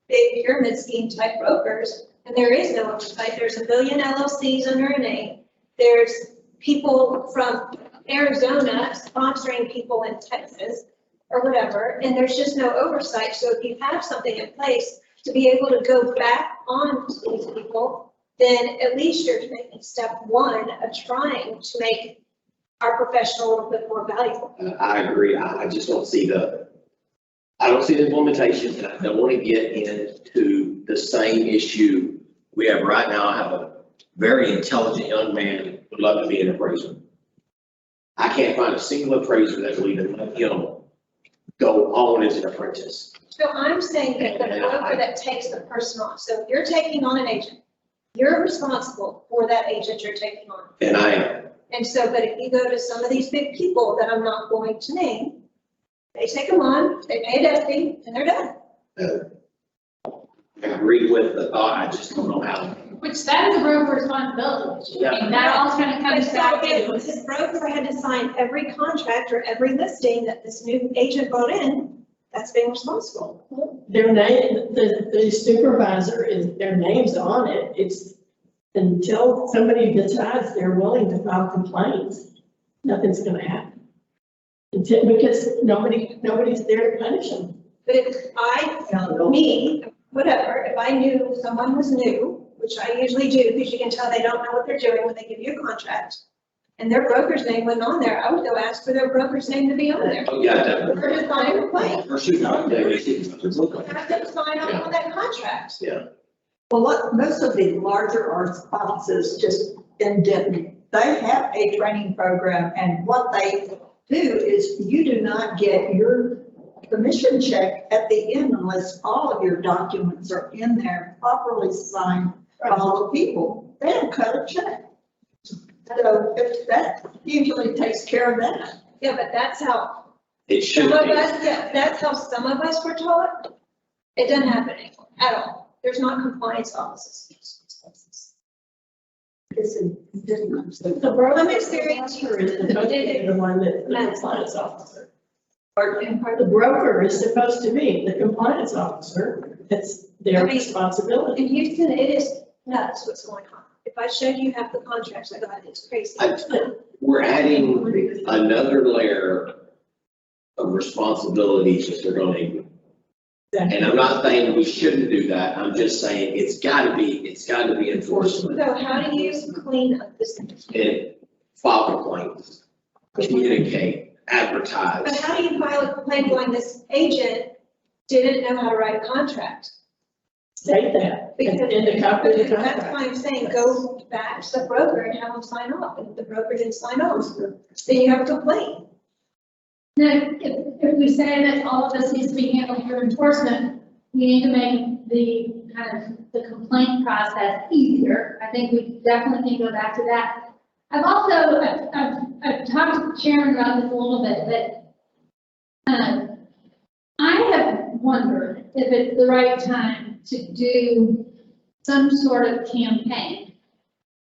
big pyramid scheme type brokers, and there is no oversight. There's a billion LLCs under a name. There's people from Arizona sponsoring people in Texas or whatever, and there's just no oversight. So if you have something in place to be able to go back on to these people, then at least you're taking step one of trying to make our profession a little bit more valuable. I agree. I just don't see the implementation, and I don't want to get into the same issue we have right now. I have a very intelligent young man who would love to be an appraiser. I can't find a single appraiser that will even let him go on as an apprentice. So I'm saying that the broker that takes the person on, so if you're taking on an agent, you're responsible for that agent you're taking on. And I am. And so, but if you go to some of these big people that I'm not going to name, they take them on, they pay a debt fee, and they're done. I agree with the thought, I just don't know how. Which that is a broker responsibility. Yeah. And that all kind of comes back to. If this broker had to sign every contract or every listing that this new agent brought in, that's being responsible. Their name, the supervisor is, their name's on it. It's until somebody decides they're willing to file complaints, nothing's gonna happen. Because nobody's there to punish them. But if whatever, if I knew someone was new, which I usually do, because you can tell they don't know what they're doing when they give you a contract, and their broker's name wasn't on there, I would go ask for their broker's name to be on there. Oh, yeah, definitely. Or to sign a complaint. Or shoot, Have them sign off on that contract. yeah. Well, most of the larger responses just indemnity. They have a training program, and what they do is you do not get your commission check at the end unless all of your documents are in there properly signed by all the people. They don't cut a check. So if that usually takes care of that. Yeah, but that's how It should some of be. us, yeah, that's how some of us were taught. It doesn't happen anymore at all. There's not compliance offices. The broker I'm experienced. is supposed to be the one that's the compliance officer. The broker is supposed to be the compliance officer. It's their responsibility. In Houston, it is nuts what's going on. If I showed you half the contracts I got, it's crazy. We're adding another layer of responsibilities that they're gonna need. And I'm not saying we shouldn't do that, I'm just saying it's gotta be enforcement. So how do you clean up this industry? And file complaints, communicate, advertise. But how do you file a complaint going, this agent didn't know how to write a contract? State that Because in the copy of the that's contract. why I'm saying, go back to the broker and have them sign off, and if the broker didn't sign off, then you have a complaint. Now, if we say that all of this needs to be handled through enforcement, we need to make the kind of the complaint process easier. I think we definitely can go back to that. I've also, I've talked to Sharon about this a little bit, but I have wondered if it's the right time to do some sort of campaign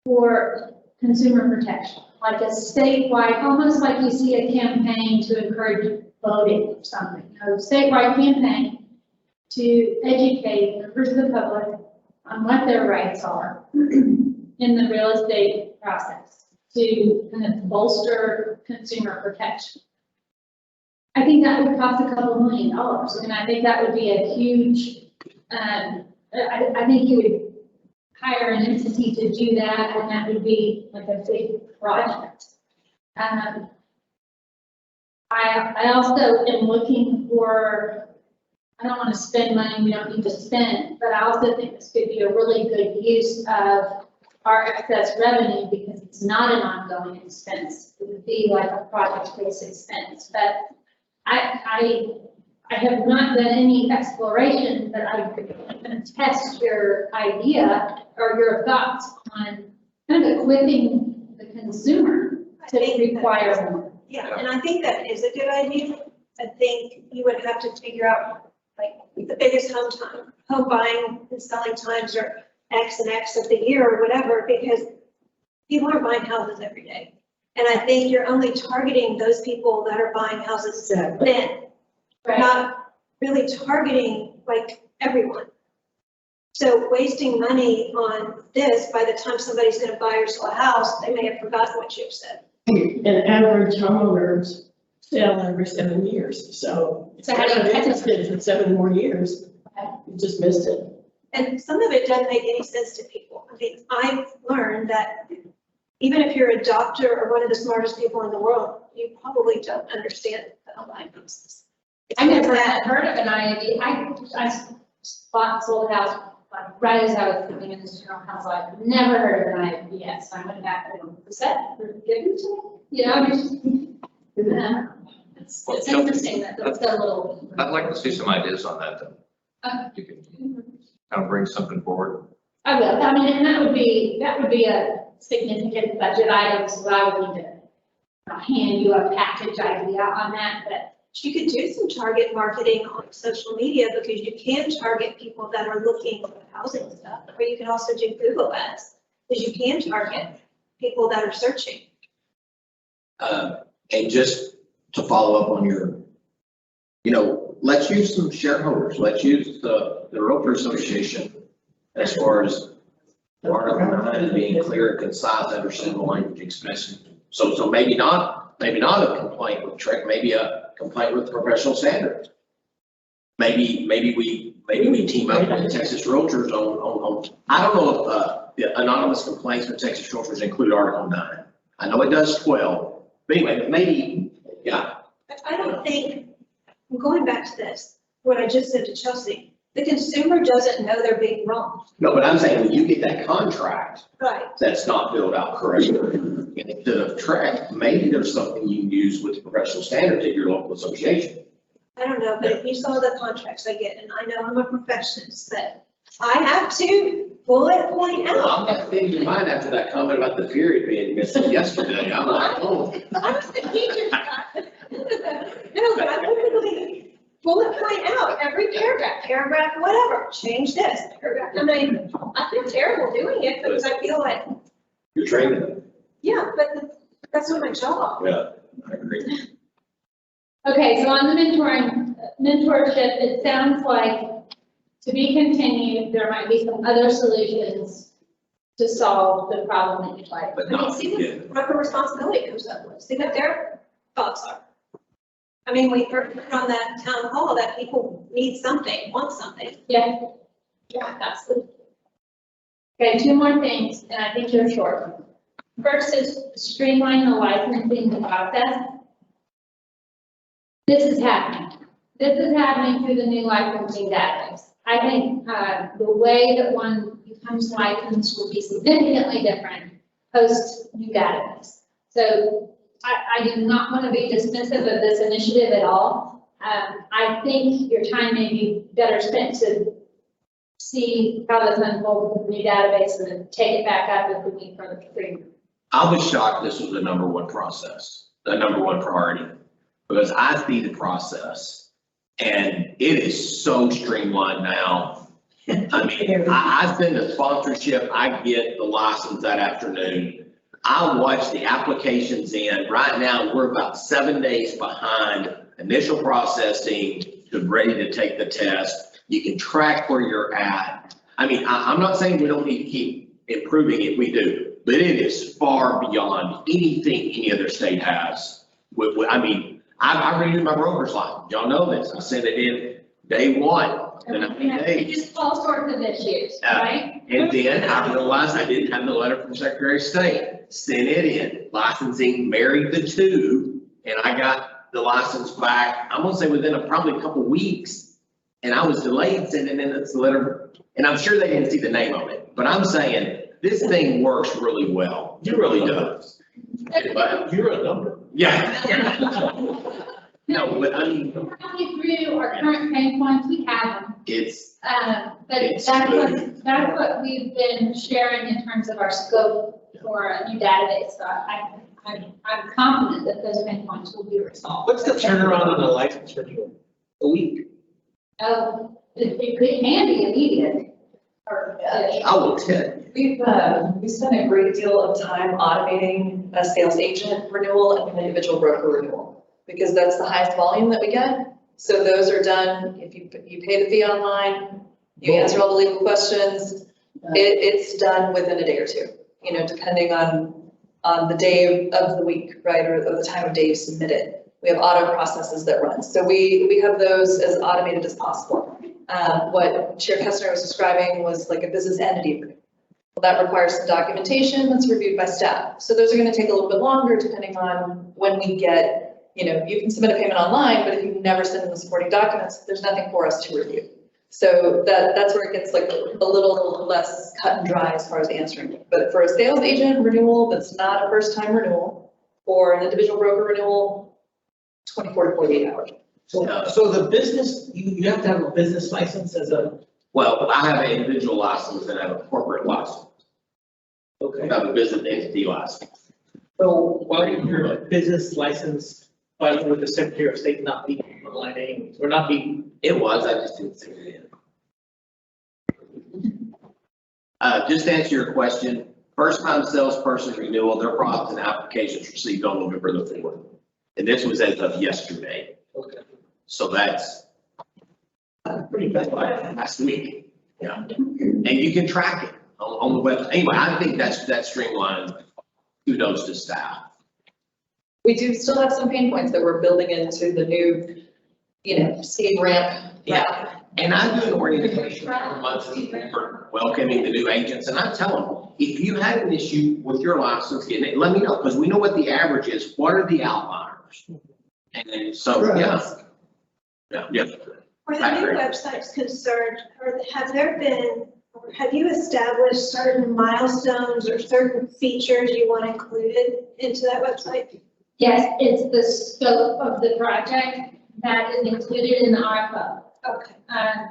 for consumer protection, like a statewide, almost like you see a campaign to encourage voting or something, a statewide campaign to educate members of the public on what their rights are in the real estate process to kind of bolster consumer protection. I think that would cost a couple $1 million, and I think that would be a huge, I think you would hire an entity to do that, and that would be like a big project. I also am looking for, I don't want to spend money we don't need to spend, but I also think this could be a really good use of our excess revenue because it's not an ongoing expense. It would be like a project-based expense, but I have not done any exploration, but I'm going to test your idea or your thoughts on kind of equipping the consumer to require more. Yeah, and I think that is a good idea. I think you would have to figure out, like, the biggest home buying and selling times are X and X of the year or whatever, because people are buying houses every day. And I think you're only targeting those people that are buying houses then, not really targeting like everyone. So wasting money on this, by the time somebody's gonna buy or sell a house, they may have forgotten what you've said. And average homeowners sell every 7 years, so. So how do you- if you're interested for 7 more years, you just missed it. And some of it doesn't make any sense to people. I mean, I've learned that even if you're a doctor or one of the smartest people in the world, you probably don't understand the online process. I never had heard of an IAB. I bought and sold a house like right as I was coming in this general counsel. I've never heard of an IAB, so I went back and was that given to me? You know, it's interesting that that's a little. I'd like to see some ideas on that then. You can kind of bring something forward. I will. I mean, and that would be a significant budget item, so I would need to hand you a package idea on that, but. You could do some target marketing on social media because you can target people that are looking for housing stuff, or you can also do Google ads, because you can target people that are searching. And just to follow up on your, let's use some shareholders, let's use the Realtor Association as far as Article 9 being clear and concise, understandable language expressing. So maybe not a complaint with TREC, maybe a complaint with professional standards. Maybe we team up with Texas Realtors on, I don't know if the anonymous complaints with Texas Realtors include Article 9. I know it does 12, but anyway, maybe, yeah. But I don't think, going back to this, what I just said to Chelsea, the consumer doesn't know they're being wrong. No, but I'm saying when you get that contract Right. that's not filled out correctly, and instead of TREC, maybe there's something you can use with the professional standards at your local association. I don't know, but if you saw the contracts I get, and I know I'm a perfectionist, but I have to bullet point Well, out. I'm not thinking your mind after that comment about the period being missing yesterday. I'm like, oh. I was the teacher. No, but I literally bullet point out every paragraph, whatever, change this, paragraph. I mean, I feel terrible doing it because I feel like, You're training them. yeah, but that's not my job. Yeah, I agree. Okay, so on the mentorship, it sounds like to be continued, there might be some other solutions to solve the problem that you'd like. But I mean, not, see yeah. what proper responsibility comes up with, see what their thoughts are. I mean, we heard from that town hall that people need something, want something. Yeah, absolutely. Okay, 2 more things, and I think you're short. First is streamline the licensing process. This is happening. This is happening through the new licensing database. I think the way that one becomes licensed will be significantly different post new database. So I do not want to be dismissive of this initiative at all. I think your time may be better spent to see how this unfolds with the new database and then take it back up if we need further streaming. I was shocked this was the number one process, the number one priority, because I see the process and it is so streamlined now. I mean, I send a sponsorship, I get the license that afternoon. I watch the applications in. Right now, we're about 7 days behind initial processing to ready to take the test. You can track where you're at. I mean, I'm not saying we don't need to keep improving it, we do, but it is far beyond anything any other state has. I mean, I renewed my broker's license. Y'all know this. I sent it in day 1. And I mean, It's just all sorts of issues, right? And then I realized I didn't have the letter from Secretary of State, sent it in, licensing, married the 2, and I got the license back, I'm gonna say within probably a couple weeks. And I was delayed sending in this letter, and I'm sure they didn't see the name on it, but I'm saying this thing works really well. It really does. But You're a number. yeah. No, but I mean, Talking through our current pain points, we have them. it's, But It's that's what we've been sharing in terms of our scope for a new database. So I'm confident that those pain points will be resolved. What's the turnaround on the license renewal? A week. Oh, it can be immediate. I will tell you. We spent a great deal of time automating a sales agent renewal and an individual broker renewal, because that's the highest volume that we get. So those are done, if you pay the fee online, you answer all the legal questions, it's done within a day or two, you know, depending on the day of the week, right, or the time of day you submit it. We have auto processes that run. So we have those as automated as possible. What Chair Kestner was describing was like a business entity. Well, that requires some documentation that's reviewed by staff. So those are going to take a little bit longer depending on when we get, you know, you can submit a payment online, but if you never send in the supporting documents, there's nothing for us to review. So that's where it gets like a little less cut and dry as far as answering it. But for a sales agent renewal that's not a first time renewal, or an individual broker renewal, 24 to 48 hours. So the business, you have to have a business license as a. Well, I have an individual license and I have a corporate license. Okay. I have a business entity license. So why would your business license filing with the Secretary of State not be aligning, or not be? It was, I just didn't say it in. Just to answer your question, first time salesperson renewal, their products and applications received on November the 4th. And this was as of yesterday. Okay. So that's pretty bad, like last week. Yeah. And you can track it on the web. Anyway, I think that's streamlined. Kudos to staff. We do still have some pain points that we're building into the new, you know, seed ramp. Yeah. And I do an orientation for months for welcoming the new agents. And I tell them, if you had an issue with your license getting it, let me know, because we know what the average is. What are the outliers? And then, so, yeah. Yeah. Were the new websites concerned, or have there been, or have you established certain milestones or certain features you want included into that website? Yes, it's the scope of the project that is included in the RFO. Okay.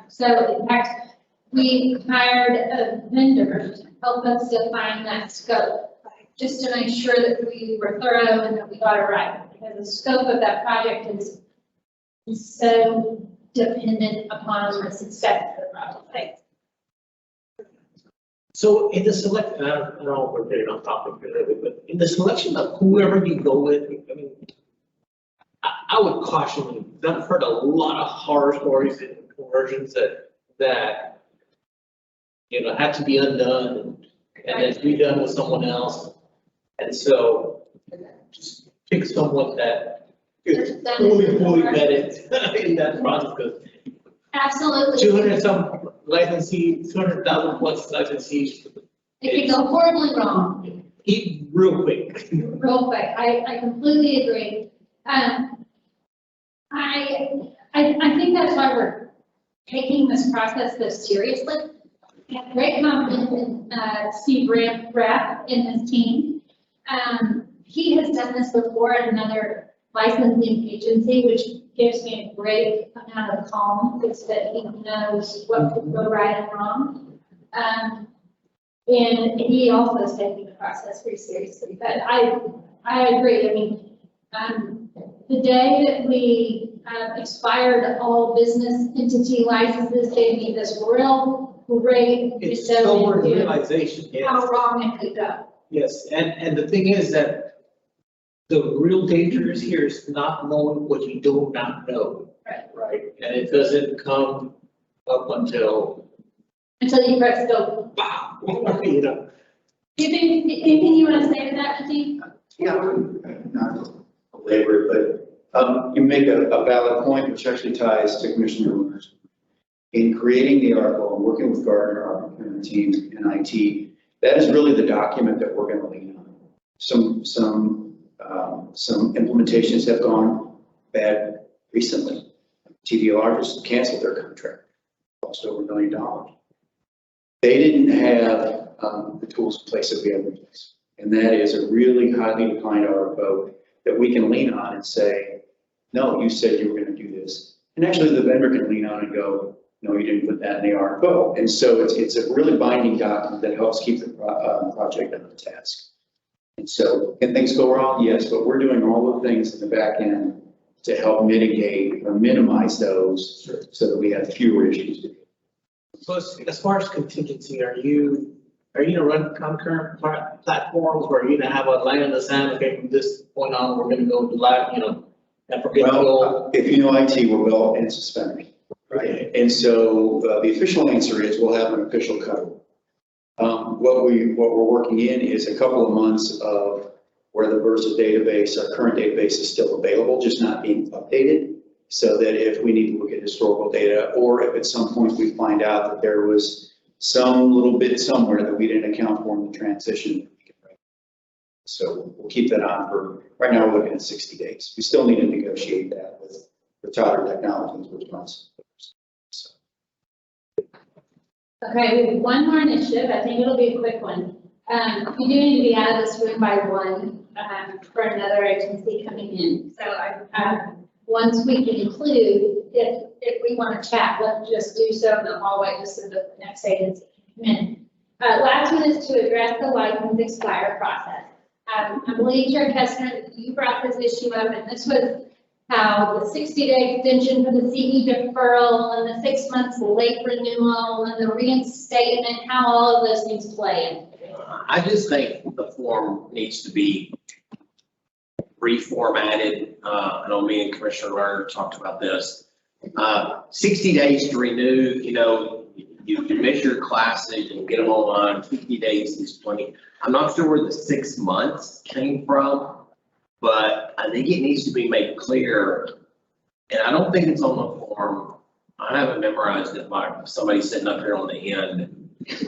So in fact, we hired a vendor to help us define that scope, just to make sure that we were thorough and that we got it right. Because the scope of that project is so dependent upon the success of the project. So in the select, I don't know if we're getting on topic here, but in the selection of whoever you go with, I mean, I would caution you. I've heard a lot of horror stories and conversions that you know had to be undone and then redone with someone else. And so just pick someone that is fully vetted in that process, because Absolutely. 200 some licensees, 200,000 plus licensees. It can go horribly wrong. Eat real quick. Real quick, I completely agree. I think that's why we're taking this process so seriously. I have great confidence in Steve Rapp and his team. He has done this before at another licensing agency, which gives me a great amount of calm, because that he knows what could go right and wrong. And he also is taking the process very seriously. But I agree. I mean, the day that we expired all business entity licenses gave me this real great It's sobering into realization, yes. how wrong it could go. Yes, and the thing is that the real danger is here is not knowing what you do not know. Right. Right, and it doesn't come up until Until you press go. wow, you know. Do you think, anything you want to say to that, Steve? Yeah, not labor, but you make a valid point, which actually ties to Commissioner Lerner's. In creating the article and working with Gardner, our procurement team and IT, that is really the document that we're going to lean on. Some implementations have gone bad recently. TDLR just canceled their contract, cost over $1 million. They didn't have the tools in place that we have in place. And that is a really highly defined RFO that we can lean on and say, no, you said you were going to do this. And actually the vendor can lean on and go, no, you didn't put that in the RFO. And so it's a really binding document that helps keep the project on task. And so can things go wrong? Yes, but we're doing all the things in the back end to help mitigate or minimize those so that we have fewer issues. So as far as contingency, are you gonna run concurrent platforms where you're gonna have a line in the sand, okay, from this point on, we're gonna go to live, and forget to go? Well, if you know IT, we're belt and suspenders, right? And so the official answer is we'll have an official code. What we're working in is a couple of months of where the Versa database, our current database is still available, just not being updated. So that if we need to look at historical data, or if at some point we find out that there was some little bit somewhere that we didn't account for in the transition. So we'll keep that on for, right now we're looking at 60 days. We still need to negotiate that with Tyler Technologies, which runs. So. Okay, we have one more initiative. I think it'll be a quick one. We do need to be out of this room by 1 for another agency coming in. So once we conclude, if we want to chat, let's just do so in the hallway, just so the next agency can come in. Last one is to address the license expire process. I believe, Chair Kessler, you brought this issue up, and this was how the 60-day extension for the CE deferral and the 6 months late renewal and the reinstatement, how all of those things play in. I just think the form needs to be reformatted. I know me and Commissioner Lerner talked about this. 60 days to renew, you miss your classes and get them online, 50 days is plenty. I'm not sure where the 6 months came from, but I think it needs to be made clear. And I don't think it's on the form. I haven't memorized it by somebody sitting up here on the end.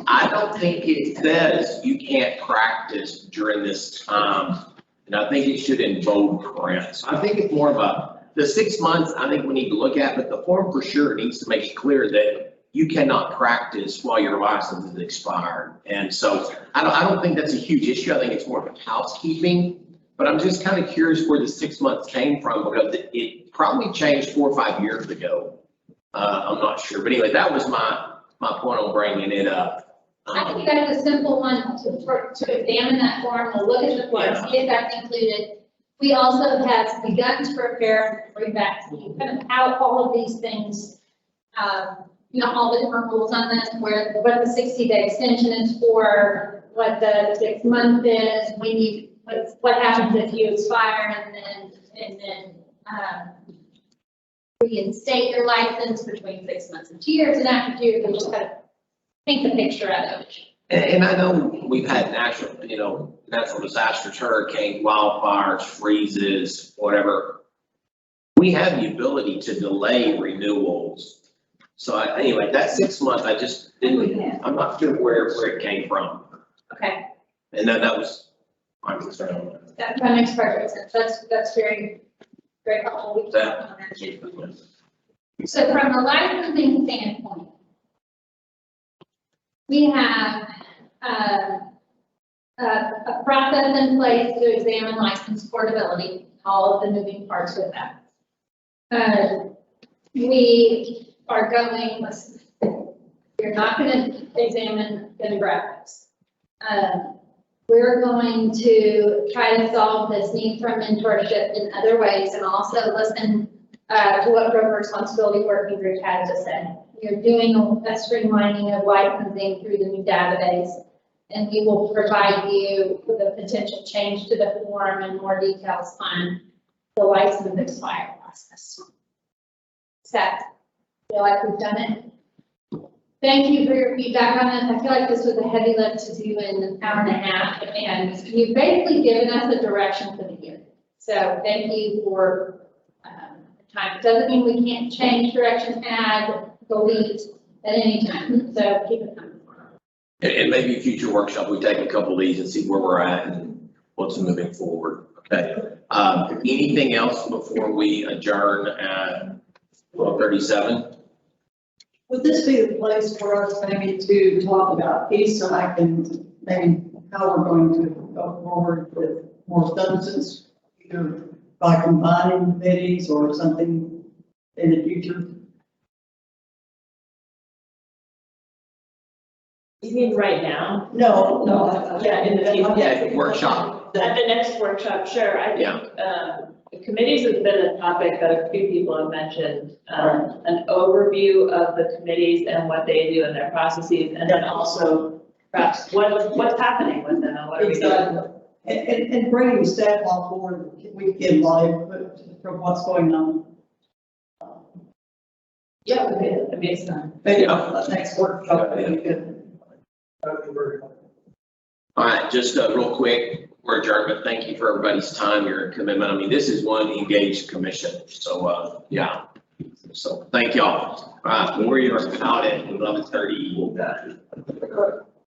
I don't think it says you can't practice during this time. And I think it should in bold print. So I think it's more of the 6 months I think we need to look at, but the form for sure needs to make it clear that you cannot practice while your license is expired. And so I don't think that's a huge issue. I think it's more of a housekeeping, but I'm just kind of curious where the 6 months came from because it probably changed 4 or 5 years ago. I'm not sure, but anyway, that was my point on bringing it up. I think that's a simple one to examine that form, to look at the form, see if that's included. We also have begun to prepare and bring back to you kind of how all of these things, all the different rules on this, what the 60-day extension is for, what the 6 month is, what happens if you expire and then reinstate your license between 6 months and 2 years, and after 2 years, we just kind of paint the picture out of it. And I know we've had natural disasters, hurricanes, wildfires, freezes, whatever. We have the ability to delay renewals. So anyway, that 6 months, I just didn't, I'm not sure where it came from. Okay. And that was my concern on that. That makes perfect sense. That's very, very helpful. We can talk on that. So from a licensing standpoint, we have a process in place to examine license portability, all of the moving parts with that. We are going, we're not going to examine demographics. We're going to try to solve this need for mentorship in other ways and also listen to what broker responsibility working group has to say. We're doing a streamlining of licensing through the new database, and we will provide you with a potential change to the form and more details on the license expire process. Does that feel like we've done it? Thank you for your feedback on this. I feel like this was a heavy lift to do in an hour and a half, and you've basically given us a direction for the year. So thank you for the time. It doesn't mean we can't change direction, add, delete at any time. So keep it coming. And maybe future workshop, we take a couple of these and see where we're at and what's moving forward. Okay. Anything else before we adjourn at 12:37? Would this be the place for us maybe to talk about these so I can maybe how we're going to go forward with more substance, either by combining committees or something in the future? You mean right now? No. Yeah, in the future. Yeah, workshop. At the next workshop, sure. I think, The committees has been a topic that a few people have mentioned, an overview of the committees and what they do in their processes, and then also perhaps what's happening with them and what are we doing? Exactly. And bringing staff on board, we get a lot of input from what's going on. Yeah, it makes sense. Maybe next workshop, we could. All right, just real quick, we're adjourned, but thank you for everybody's time, your commitment. I mean, this is one engaged commission, so, yeah. So, thank y'all. All right, we're out at 11:30.